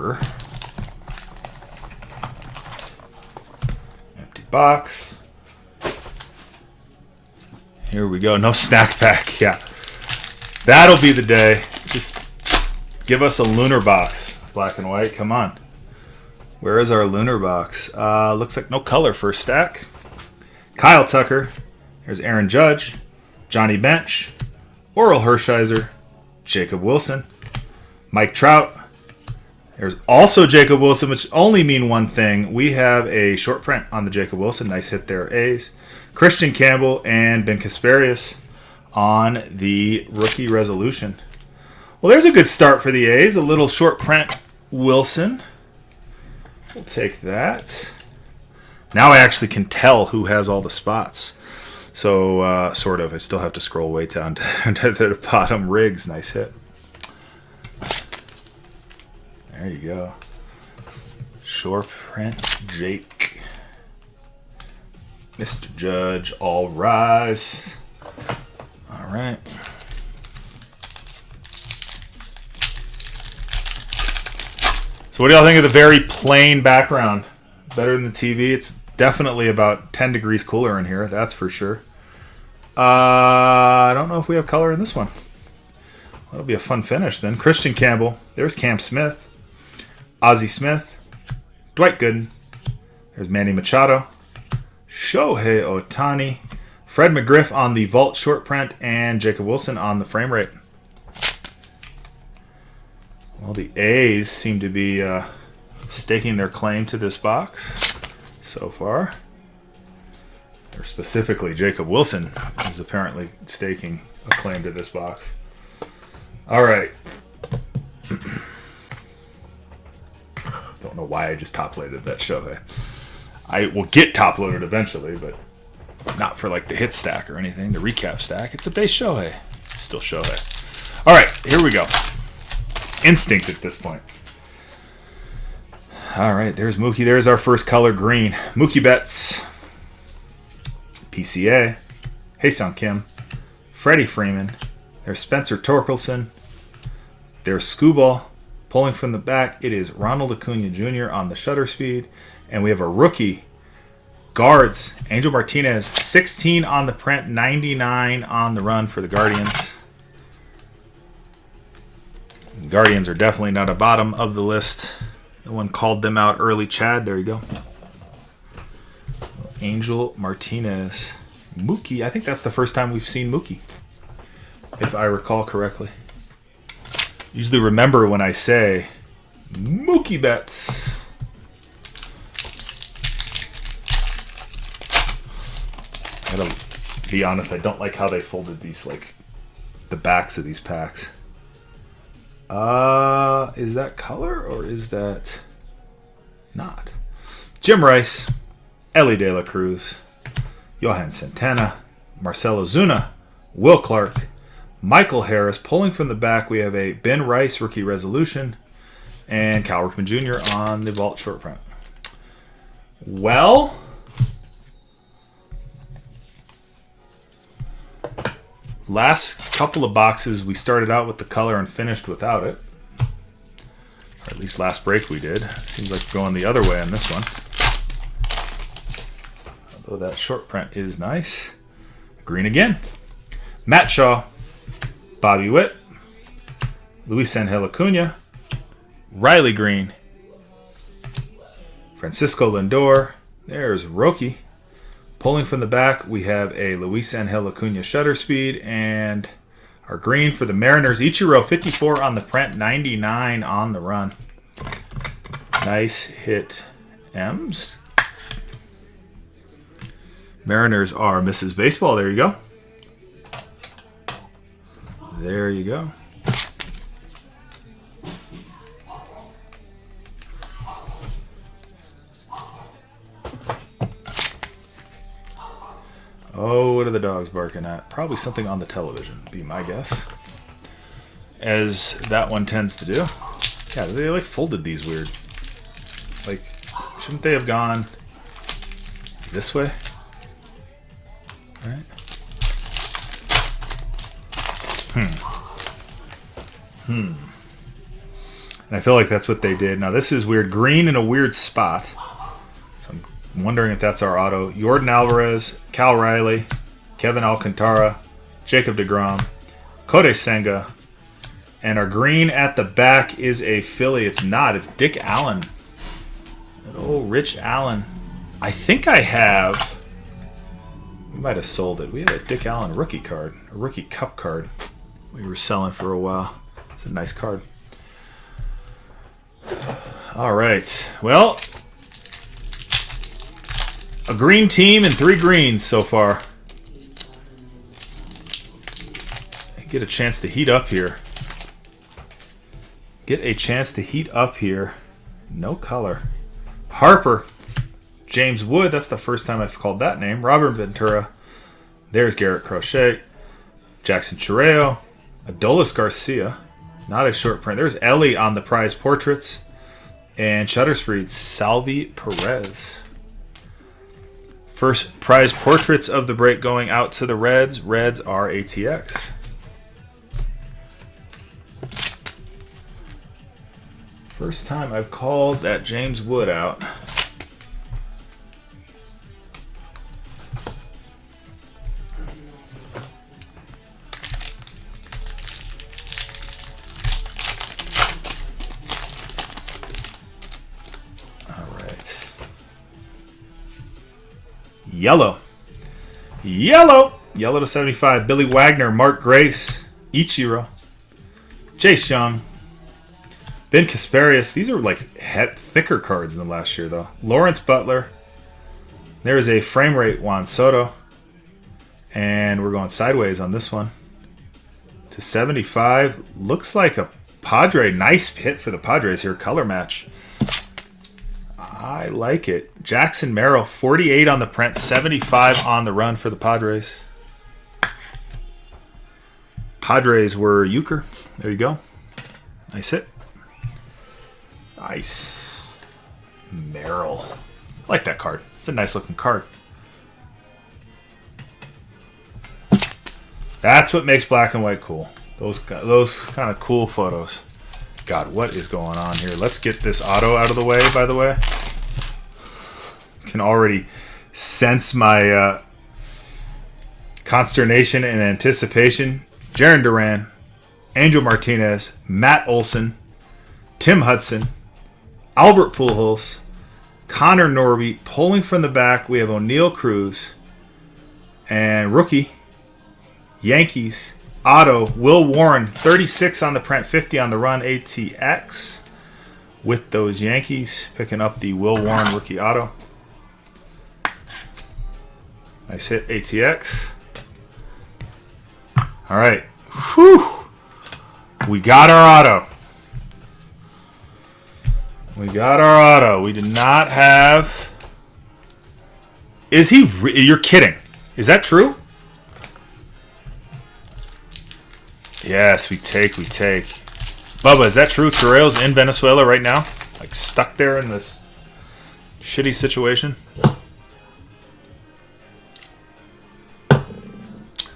river. Empty box. Here we go. No snack pack. Yeah. That'll be the day. Just give us a lunar box. Black and white. Come on. Where is our lunar box? Looks like no color first stack. Kyle Tucker. There's Aaron Judge. Johnny Bench. Oral Hershiser. Jacob Wilson. Mike Trout. There's also Jacob Wilson, which only mean one thing. We have a short print on the Jacob Wilson. Nice hit there, A's. Christian Campbell and Ben Kasparius on the rookie resolution. Well, there's a good start for the A's. A little short print Wilson. We'll take that. Now I actually can tell who has all the spots. So, sort of. I still have to scroll way down to the bottom. Riggs, nice hit. There you go. Short print Jake. Mr. Judge, all rise. All right. So what do y'all think of the very plain background? Better than the TV? It's definitely about 10 degrees cooler in here, that's for sure. I don't know if we have color in this one. That'll be a fun finish then. Christian Campbell. There's Cam Smith. Ozzie Smith. Dwight Gooden. There's Manny Machado. Shohei Ohtani. Fred McGriff on the vault short print. And Jacob Wilson on the frame rate. Well, the A's seem to be staking their claim to this box so far. Or specifically, Jacob Wilson is apparently staking a claim to this box. All right. Don't know why I just top-loaded that Shohei. I will get top-loaded eventually, but not for like the hit stack or anything, the recap stack. It's a base Shohei. Still Shohei. All right, here we go. Instinct at this point. All right, there's Mookie. There's our first color, green. Mookie Betts. PCA. Haesung Kim. Freddie Freeman. There's Spencer Torkelson. There's Scooball. Pulling from the back, it is Ronald Acuna Jr. on the shutter speed. And we have a rookie. Guards. Angel Martinez. 16 on the print. 99 on the run for the Guardians. The Guardians are definitely not a bottom of the list. No one called them out early. Chad, there you go. Angel Martinez. Mookie. I think that's the first time we've seen Mookie, if I recall correctly. Usually remember when I say Mookie Betts. I gotta be honest, I don't like how they folded these, like, the backs of these packs. Is that color or is that not? Jim Rice, Ellie De La Cruz, Johan Santana, Marcelo Zuna, Will Clark, Michael Harris. Pulling from the back, we have a Ben Rice rookie resolution and Cal Ripken Jr. on the vault short print. Well, last couple of boxes we started out with the color and finished without it. Or at least last break we did. Seems like we're going the other way on this one. Although that short print is nice. Green again. Matt Shaw. Bobby Witt. Luis Angel Acuna. Riley Green. Francisco Lindor. There's Roki. Pulling from the back, we have a Luis Angel Acuna shutter speed and our green for the Mariners. Ichiro, 54 on the print, 99 on the run. Nice hit, M's. Mariners are Mrs. Baseball. There you go. There you go. Oh, what are the dogs barking at? Probably something on the television, be my guess. As that one tends to do. Yeah, they like folded these weird. Like, shouldn't they have gone this way? Right? And I feel like that's what they did. Now this is weird. Green in a weird spot. So I'm wondering if that's our auto. Jordan Alvarez, Cal Riley, Kevin Alcantara, Jacob deGrom, Kodai Senga. And our green at the back is a Philly. It's not. It's Dick Allen. Oh, Rich Allen. I think I have... We might have sold it. We had a Dick Allen rookie card. A rookie cup card. We were selling for a while. It's a nice card. All right. Well, a green team and 3 greens so far. Get a chance to heat up here. Get a chance to heat up here. No color. Harper. James Wood. That's the first time I've called that name. Robert Ventura. There's Garrett Crochet. Jackson Chireo. Adolis Garcia. Not a short print. There's Ellie on the prize portraits. And Shutterspeed. Salvi Perez. First prize portraits of the break going out to the Reds. Reds are ATX. First time I've called that James Wood out. All right. Yellow. Yellow. Yellow to 75. Billy Wagner, Mark Grace, Ichiro, Chase Young, Ben Kasparius. These are like thicker cards than last year, though. Lawrence Butler. There is a frame rate Juan Soto. And we're going sideways on this one. To 75. Looks like a Padre. Nice hit for the Padres here. Color match. I like it. Jackson Merrill. 48 on the print. 75 on the run for the Padres. Padres were Euchre. There you go. Nice hit. Nice. Merrill. I like that card. It's a nice looking card. That's what makes black and white cool. Those kind of cool photos. God, what is going on here? Let's get this auto out of the way, by the way. Can already sense my consternation and anticipation. Jaron Duran, Angel Martinez, Matt Olson, Tim Hudson, Albert Pujols, Connor Norby. Pulling from the back, we have O'Neal Cruz and rookie Yankees auto Will Warren. 36 on the print, 50 on the run. ATX with those Yankees picking up the Will Warren rookie auto. Nice hit, ATX. All right. Whew. We got our auto. We got our auto. We did not have... Is he... You're kidding. Is that true? Yes, we take. Bubba, is that true? Torreo's in Venezuela right now? Like stuck there in this shitty situation?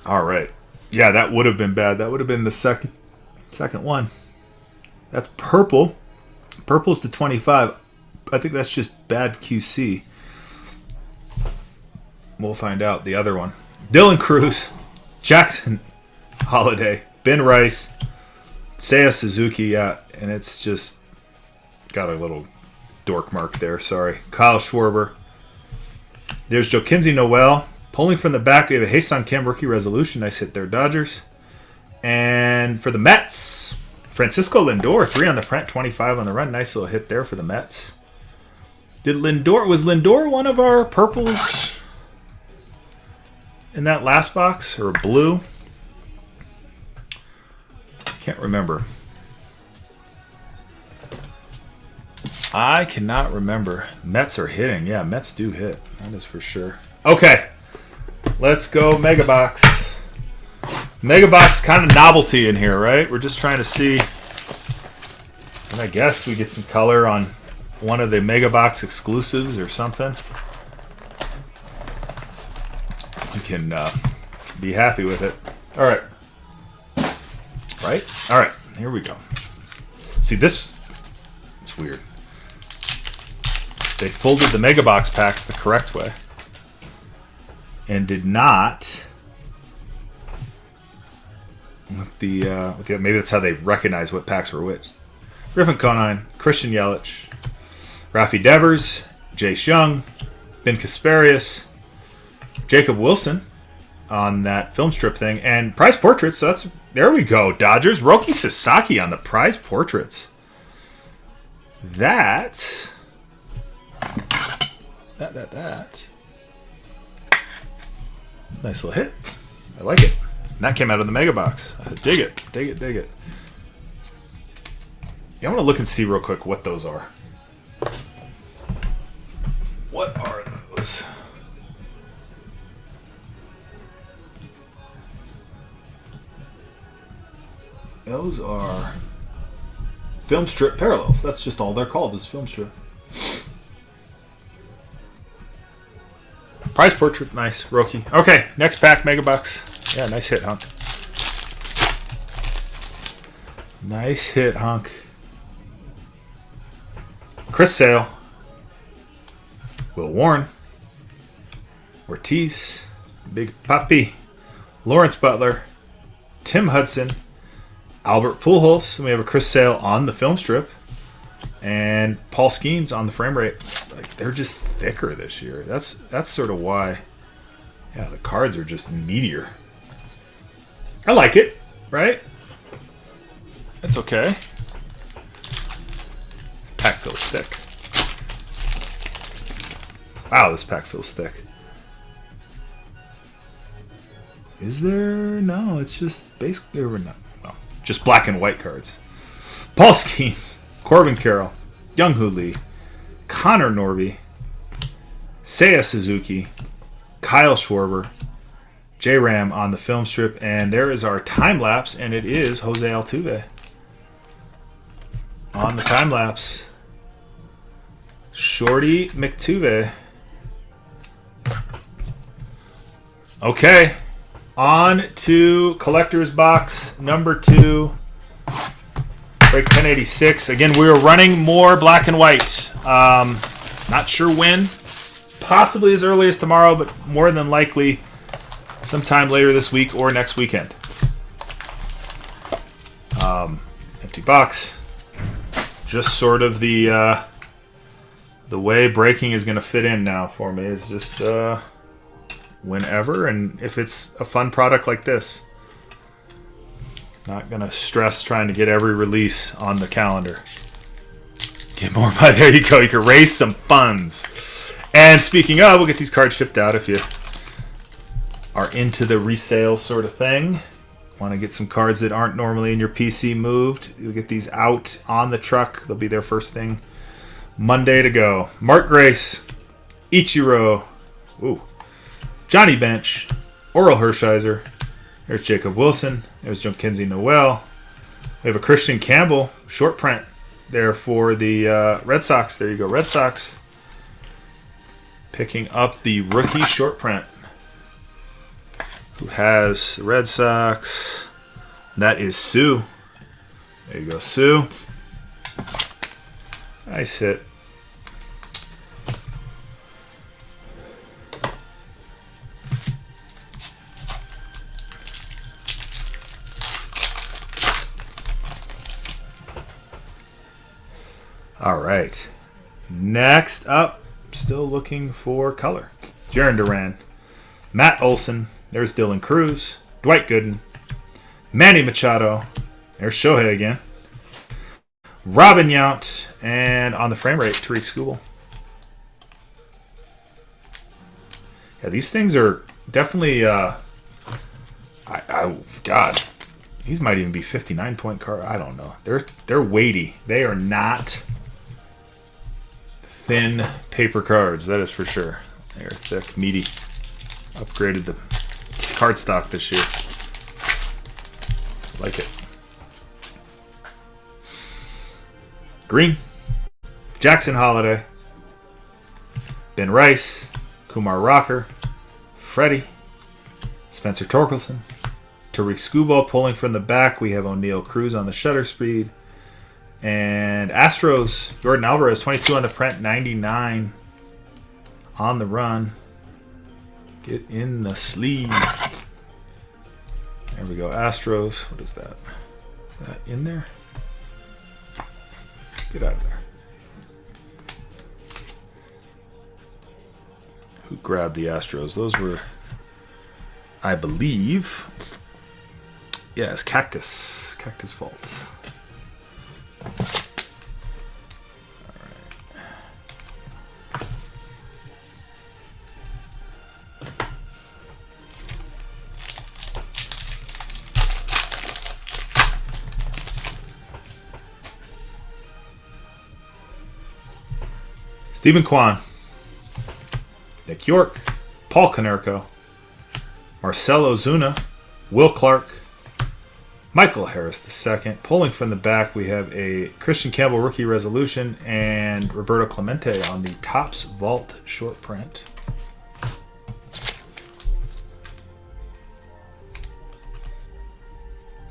All right. Yeah, that would have been bad. That would have been the second one. That's purple. Purple's to 25. I think that's just bad QC. We'll find out. The other one. Dylan Cruz, Jackson Holiday, Ben Rice, Seiya Suzuki. Yeah, and it's just got a little dork mark there. Sorry. Kyle Schwarber. There's Joaquin Noel. Pulling from the back, we have a Hae-Sung Kim rookie resolution. Nice hit there, Dodgers. And for the Mets, Francisco Lindor, 3 on the print, 25 on the run. Nice little hit there for the Mets. Was Lindor one of our purples in that last box, or blue? Can't remember. I cannot remember. Mets are hitting. Yeah, Mets do hit. That is for sure. Okay. Let's go Mega Box. Mega Box kind of novelty in here, right? We're just trying to see. And I guess we get some color on one of the Mega Box exclusives or something. We can be happy with it. All right. Right? All right. Here we go. See, this That's weird. They folded the Mega Box packs the correct way. And did not... maybe that's how they recognize what packs were which. Griffin Conine, Christian Yelich, Rafi Devers, Jace Young, Ben Kasparius, Jacob Wilson on that film strip thing, and prize portraits. So there we go. Dodgers, Roki Sasaki on the prize portraits. That. Nice little hit. I like it. And that came out of the Mega Box. I dig it. Dig it. Dig it. Yeah, I want to look and see real quick what those are. What are those? Those are film strip parallels. That's just all they're called, is film strip. Prize portrait, nice. Roki. Okay, next pack, Mega Box. Yeah, nice hit, Hunk. Nice hit, Hunk. Chris Sale. Will Warren. Ortiz. Big Papi. Lawrence Butler. Tim Hudson. Albert Pujols. And we have a Chris Sale on the film strip. And Paul Skeens on the frame rate. Like, they're just thicker this year. That's sort of why. Yeah, the cards are just meatier. I like it, right? It's okay. Pack feels thick. Wow, this pack feels thick. Is there? No, it's just basically just black and white cards. Paul Skeens, Corbin Carroll, Young-Hoo Lee, Connor Norby, Seiya Suzuki, Kyle Schwarber, J-Ram on the film strip, and there is our time lapse, and it is Jose Altuve on the time lapse. Shorty McTuve. Okay, on to collector's box number 2. Break 1086. Again, we are running more black and white. Not sure when. Possibly as early as tomorrow, but more than likely sometime later this week or next weekend. Empty box. Just sort of the way breaking is going to fit in now for me is just whenever, and if it's a fun product like this. Not going to stress trying to get every release on the calendar. Get more by there you go. You can raise some funds. And speaking of, we'll get these cards shipped out if you are into the resale sort of thing. Want to get some cards that aren't normally in your PC moved. You'll get these out on the truck. They'll be there first thing Monday to go. Mark Grace, Ichiro, Johnny Bench, Oral Hershiser. There's Jacob Wilson. There's Joaquin Noel. We have a Christian Campbell short print there for the Red Sox. There you go, Red Sox. Picking up the rookie short print. Who has the Red Sox? That is Sue. There you go, Sue. Nice hit. All right. Next up, still looking for color. Jaron Duran, Matt Olson. There's Dylan Cruz, Dwight Gooden, Manny Machado. There's Shohei again. Robin Yount, and on the frame rate, Tariq Skubal. Yeah, these things are definitely. God, these might even be 59-point card. I don't know. They're weighty. They are not thin paper cards. That is for sure. They're thick, meaty. Upgraded the card stock this year. Like it. Green, Jackson Holiday, Ben Rice, Kumar Rocker, Freddie, Spencer Torkelson, Tariq Skubal pulling from the back. We have O'Neal Cruz on the shutter speed. And Astros, Jordan Alvarez, 22 on the print, 99 on the run. Get in the sleeve. There we go. Astros. What is that? Is that in there? Get out of there. Who grabbed the Astros? Those were, I believe, yes, Cactus. Cactus Vault. Stephen Kwan, Nick York, Paul Konerko, Marcelo Zuna, Will Clark, Michael Harris II. Pulling from the back, we have a Christian Campbell rookie resolution and Roberto Clemente on the Topps Vault short print.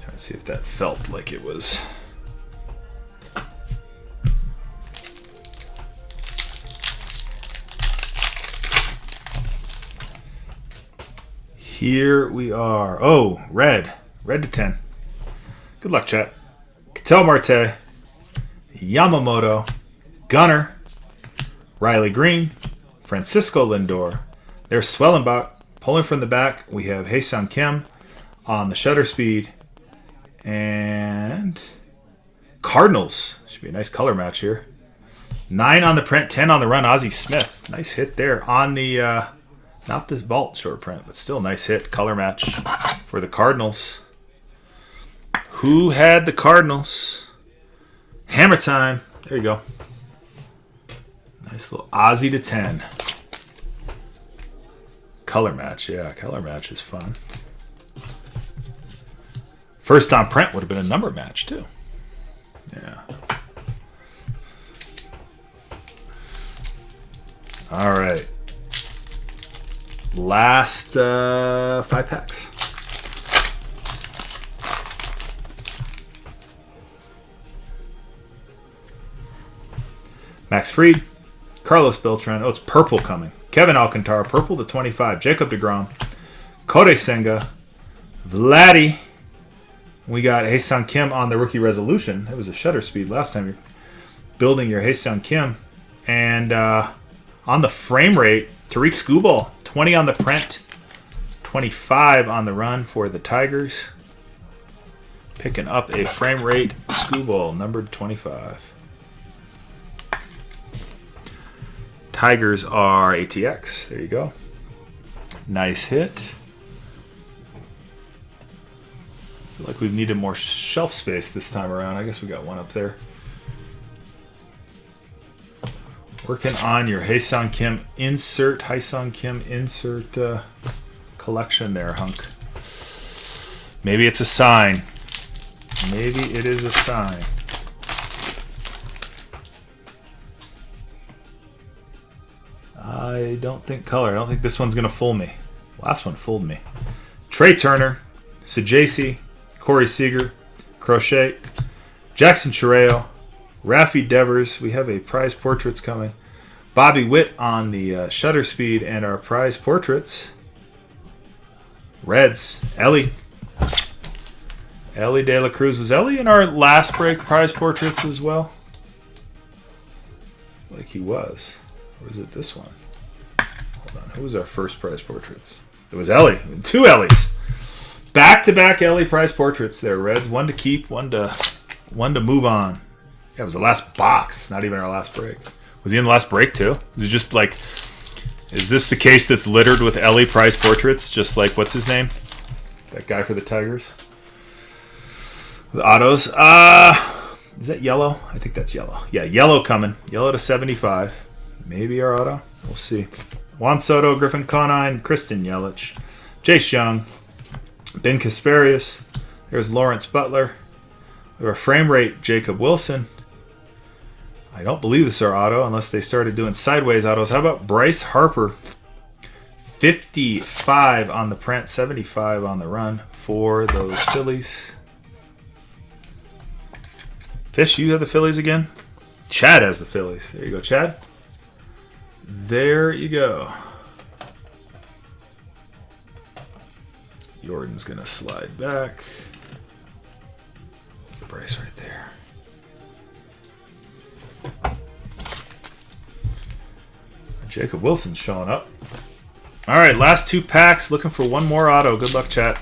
Trying to see if that felt like it was. Here we are. Oh, red. Red to 10. Good luck, chat. Ketel Marte, Yamamoto, Gunner, Riley Green, Francisco Lindor. There's Swellenbach. Pulling from the back, we have Hae-Sung Kim on the shutter speed. And Cardinals. Should be a nice color match here. 9 on the print, 10 on the run. Ozzie Smith. Nice hit there on the... not this Vault short print, but still nice hit. Color match for the Cardinals. Who had the Cardinals? Hammer time. There you go. Nice little Ozzy to 10. Color match. Yeah, color match is fun. First on print would have been a number match, too. Yeah. All right. Last 5 packs. Max Fried, Carlos Beltran. Oh, it's purple coming. Kevin Alcantara, purple to 25. Jacob deGrom, Kodai Senga, Vladdy. We got Hae-Sung Kim on the rookie resolution. That was a shutter speed last time you're building your Hae-Sung Kim. And on the frame rate, Tariq Skubal, 20 on the print, 25 on the run for the Tigers. Picking up a frame rate Skubal, numbered 25. Tigers are ATX. There you go. Nice hit. Feel like we've needed more shelf space this time around. I guess we got one up there. Working on your Hae-Sung Kim insert, collection there, Hunk. Maybe it's a sign. Maybe it is a sign. I don't think color. I don't think this one's going to fool me. Last one fooled me. Trey Turner, Sajasi, Corey Seager, Crochet, Jackson Chireo, Rafi Devers. We have a prize portraits coming. Bobby Witt on the shutter speed and our prize portraits. Reds, Ellie. Ellie De La Cruz. Was Ellie in our last break prize portraits as well? Like he was. Or was it this one? Hold on. Who was our first prize portraits? It was Ellie. 2 Ellies. Back-to-back Ellie prize portraits there. Reds. One to keep, one to move on. Yeah, it was the last box. Not even our last break. Was he in the last break too? Is it just like... Is this the case that's littered with Ellie prize portraits? Just like, what's his name? That guy for the Tigers? The autos. Is that yellow? I think that's yellow. Yeah, yellow coming. Yellow to 75. Maybe our auto. We'll see. Juan Soto, Griffin Conine, Kristen Yelich, Jace Young, Ben Kasparius. There's Lawrence Butler. We have a frame rate, Jacob Wilson. I don't believe this is our auto unless they started doing sideways autos. How about Bryce Harper? 55 on the print, 75 on the run for those Phillies. Fish, you have the Phillies again? Chad has the Phillies. There you go, Chad. There you go. Jordan's going to slide back. Bryce right there. Jacob Wilson's showing up. All right, last 2 packs. Looking for one more auto. Good luck, chat.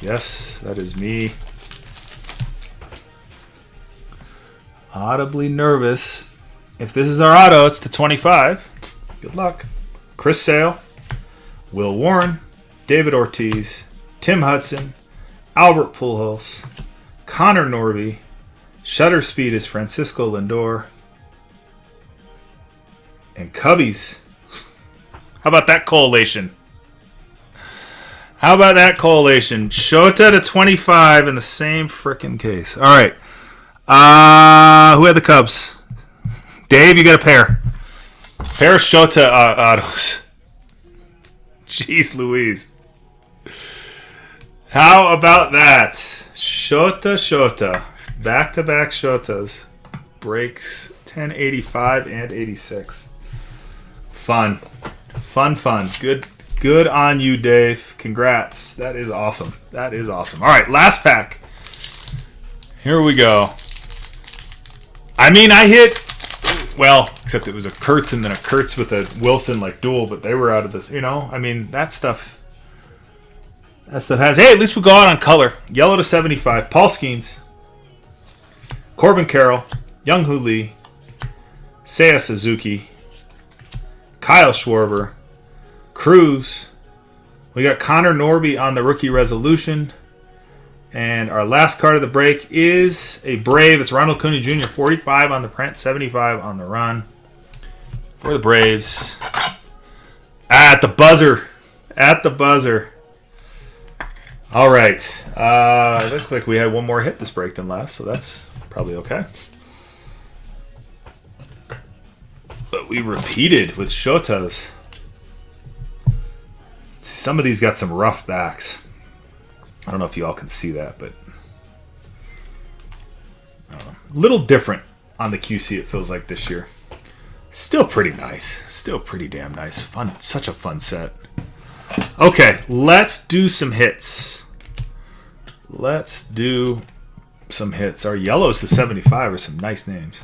Yes, that is me. Audibly nervous. If this is our auto, it's to 25. Good luck. Chris Sale, Will Warren, David Ortiz, Tim Hudson, Albert Pujols, Connor Norby, Shutter Speed is Francisco Lindor, and Cubbies. How about that collation? How about that collation? Shota to 25 in the same frickin' case. All right. Who had the Cubs? Dave, you got a pair. Pair of Shota autos. Jeez Louise. How about that? Shota. Back-to-back Shotas. Breaks 1085 and 86. Fun. Good on you, Dave. Congrats. That is awesome. All right, last pack. Here we go. I mean, I hit, well, except it was a Kurtz and then a Kurtz with a Wilson like duel, but they were out of this, you know. I mean, that stuff has, hey, at least we go out on color. Yellow to 75. Paul Skeens, Corbin Carroll, Young Hoo Lee, Seiya Suzuki, Kyle Schwarber, Cruz. We got Connor Norby on the rookie resolution. And our last card of the break is a Brave. It's Ronald Acuna Jr. 45 on the print, 75 on the run. For the Braves. At the buzzer. All right. Looks like we had one more hit this break than last, so that's probably okay. But we repeated with Shotas. See, some of these got some rough backs. I don't know if you all can see that, but I don't know. A little different on the QC, it feels like this year. Still pretty nice. Still pretty damn nice. Fun. Such a fun set. Okay, let's do some hits. Our yellows to 75 are some nice names.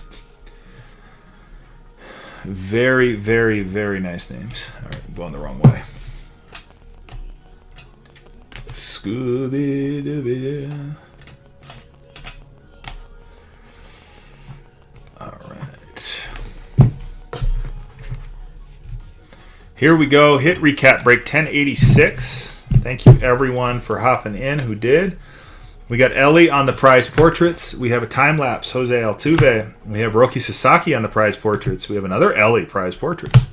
Very, very, very nice names. All right, I'm going the wrong way. Scooby-Dooby-Doo. All right. Here we go. Hit recap break 1086. Thank you everyone for hopping in who did. We got Ellie on the prize portraits. We have a time lapse, Jose Altuve. We have Roki Sasaki on the prize portraits. We have another Ellie prize portraits.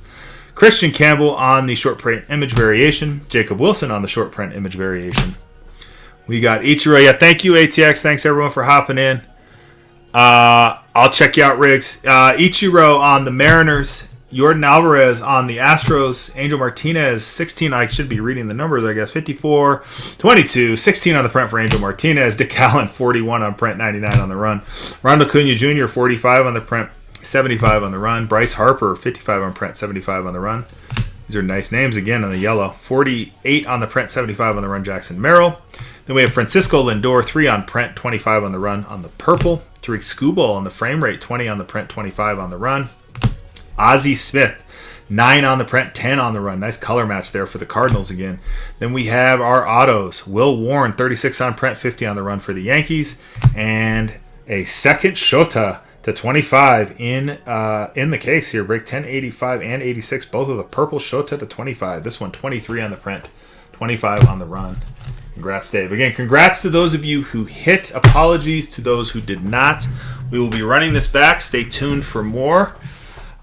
Christian Campbell on the short print image variation. Jacob Wilson on the short print image variation. We got Ichiro. Yeah, thank you, ATX. Thanks, everyone, for hopping in. I'll check you out, Riggs. Ichiro on the Mariners. Jordan Alvarez on the Astros. Angel Martinez, 16. I should be reading the numbers, I guess. 54, 22, 16 on the print for Angel Martinez. Dick Allen, 41 on print, 99 on the run. Ronald Acuna Jr., 45 on the print, 75 on the run. Bryce Harper, 55 on print, 75 on the run. These are nice names again on the yellow. 48 on the print, 75 on the run, Jackson Merrill. Then we have Francisco Lindor, 3 on print, 25 on the run on the purple. Tariq Skubal on the frame rate, 20 on the print, 25 on the run. Ozzie Smith, 9 on the print, 10 on the run. Nice color match there for the Cardinals again. Then we have our autos. Will Warren, 36 on print, 50 on the run for the Yankees. And a second Shota to 25 in the case here. Break 1085 and 86, both of the purple Shota to 25. This one 23 on the print, 25 on the run. Congrats, Dave. Again, congrats to those of you who hit. Apologies to those who did not. We will be running this back. Stay tuned for more.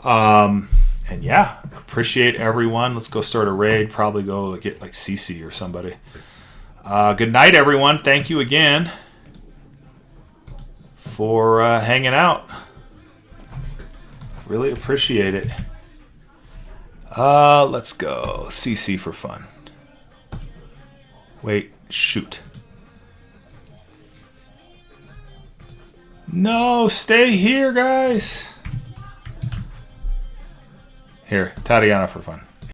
And yeah, appreciate everyone. Let's go start a raid. Probably go get like CC or somebody. Good night, everyone. Thank you again for hanging out. Really appreciate it. Let's go CC for fun. Wait, shoot. No, stay here, guys. Here, Tatiana for fun.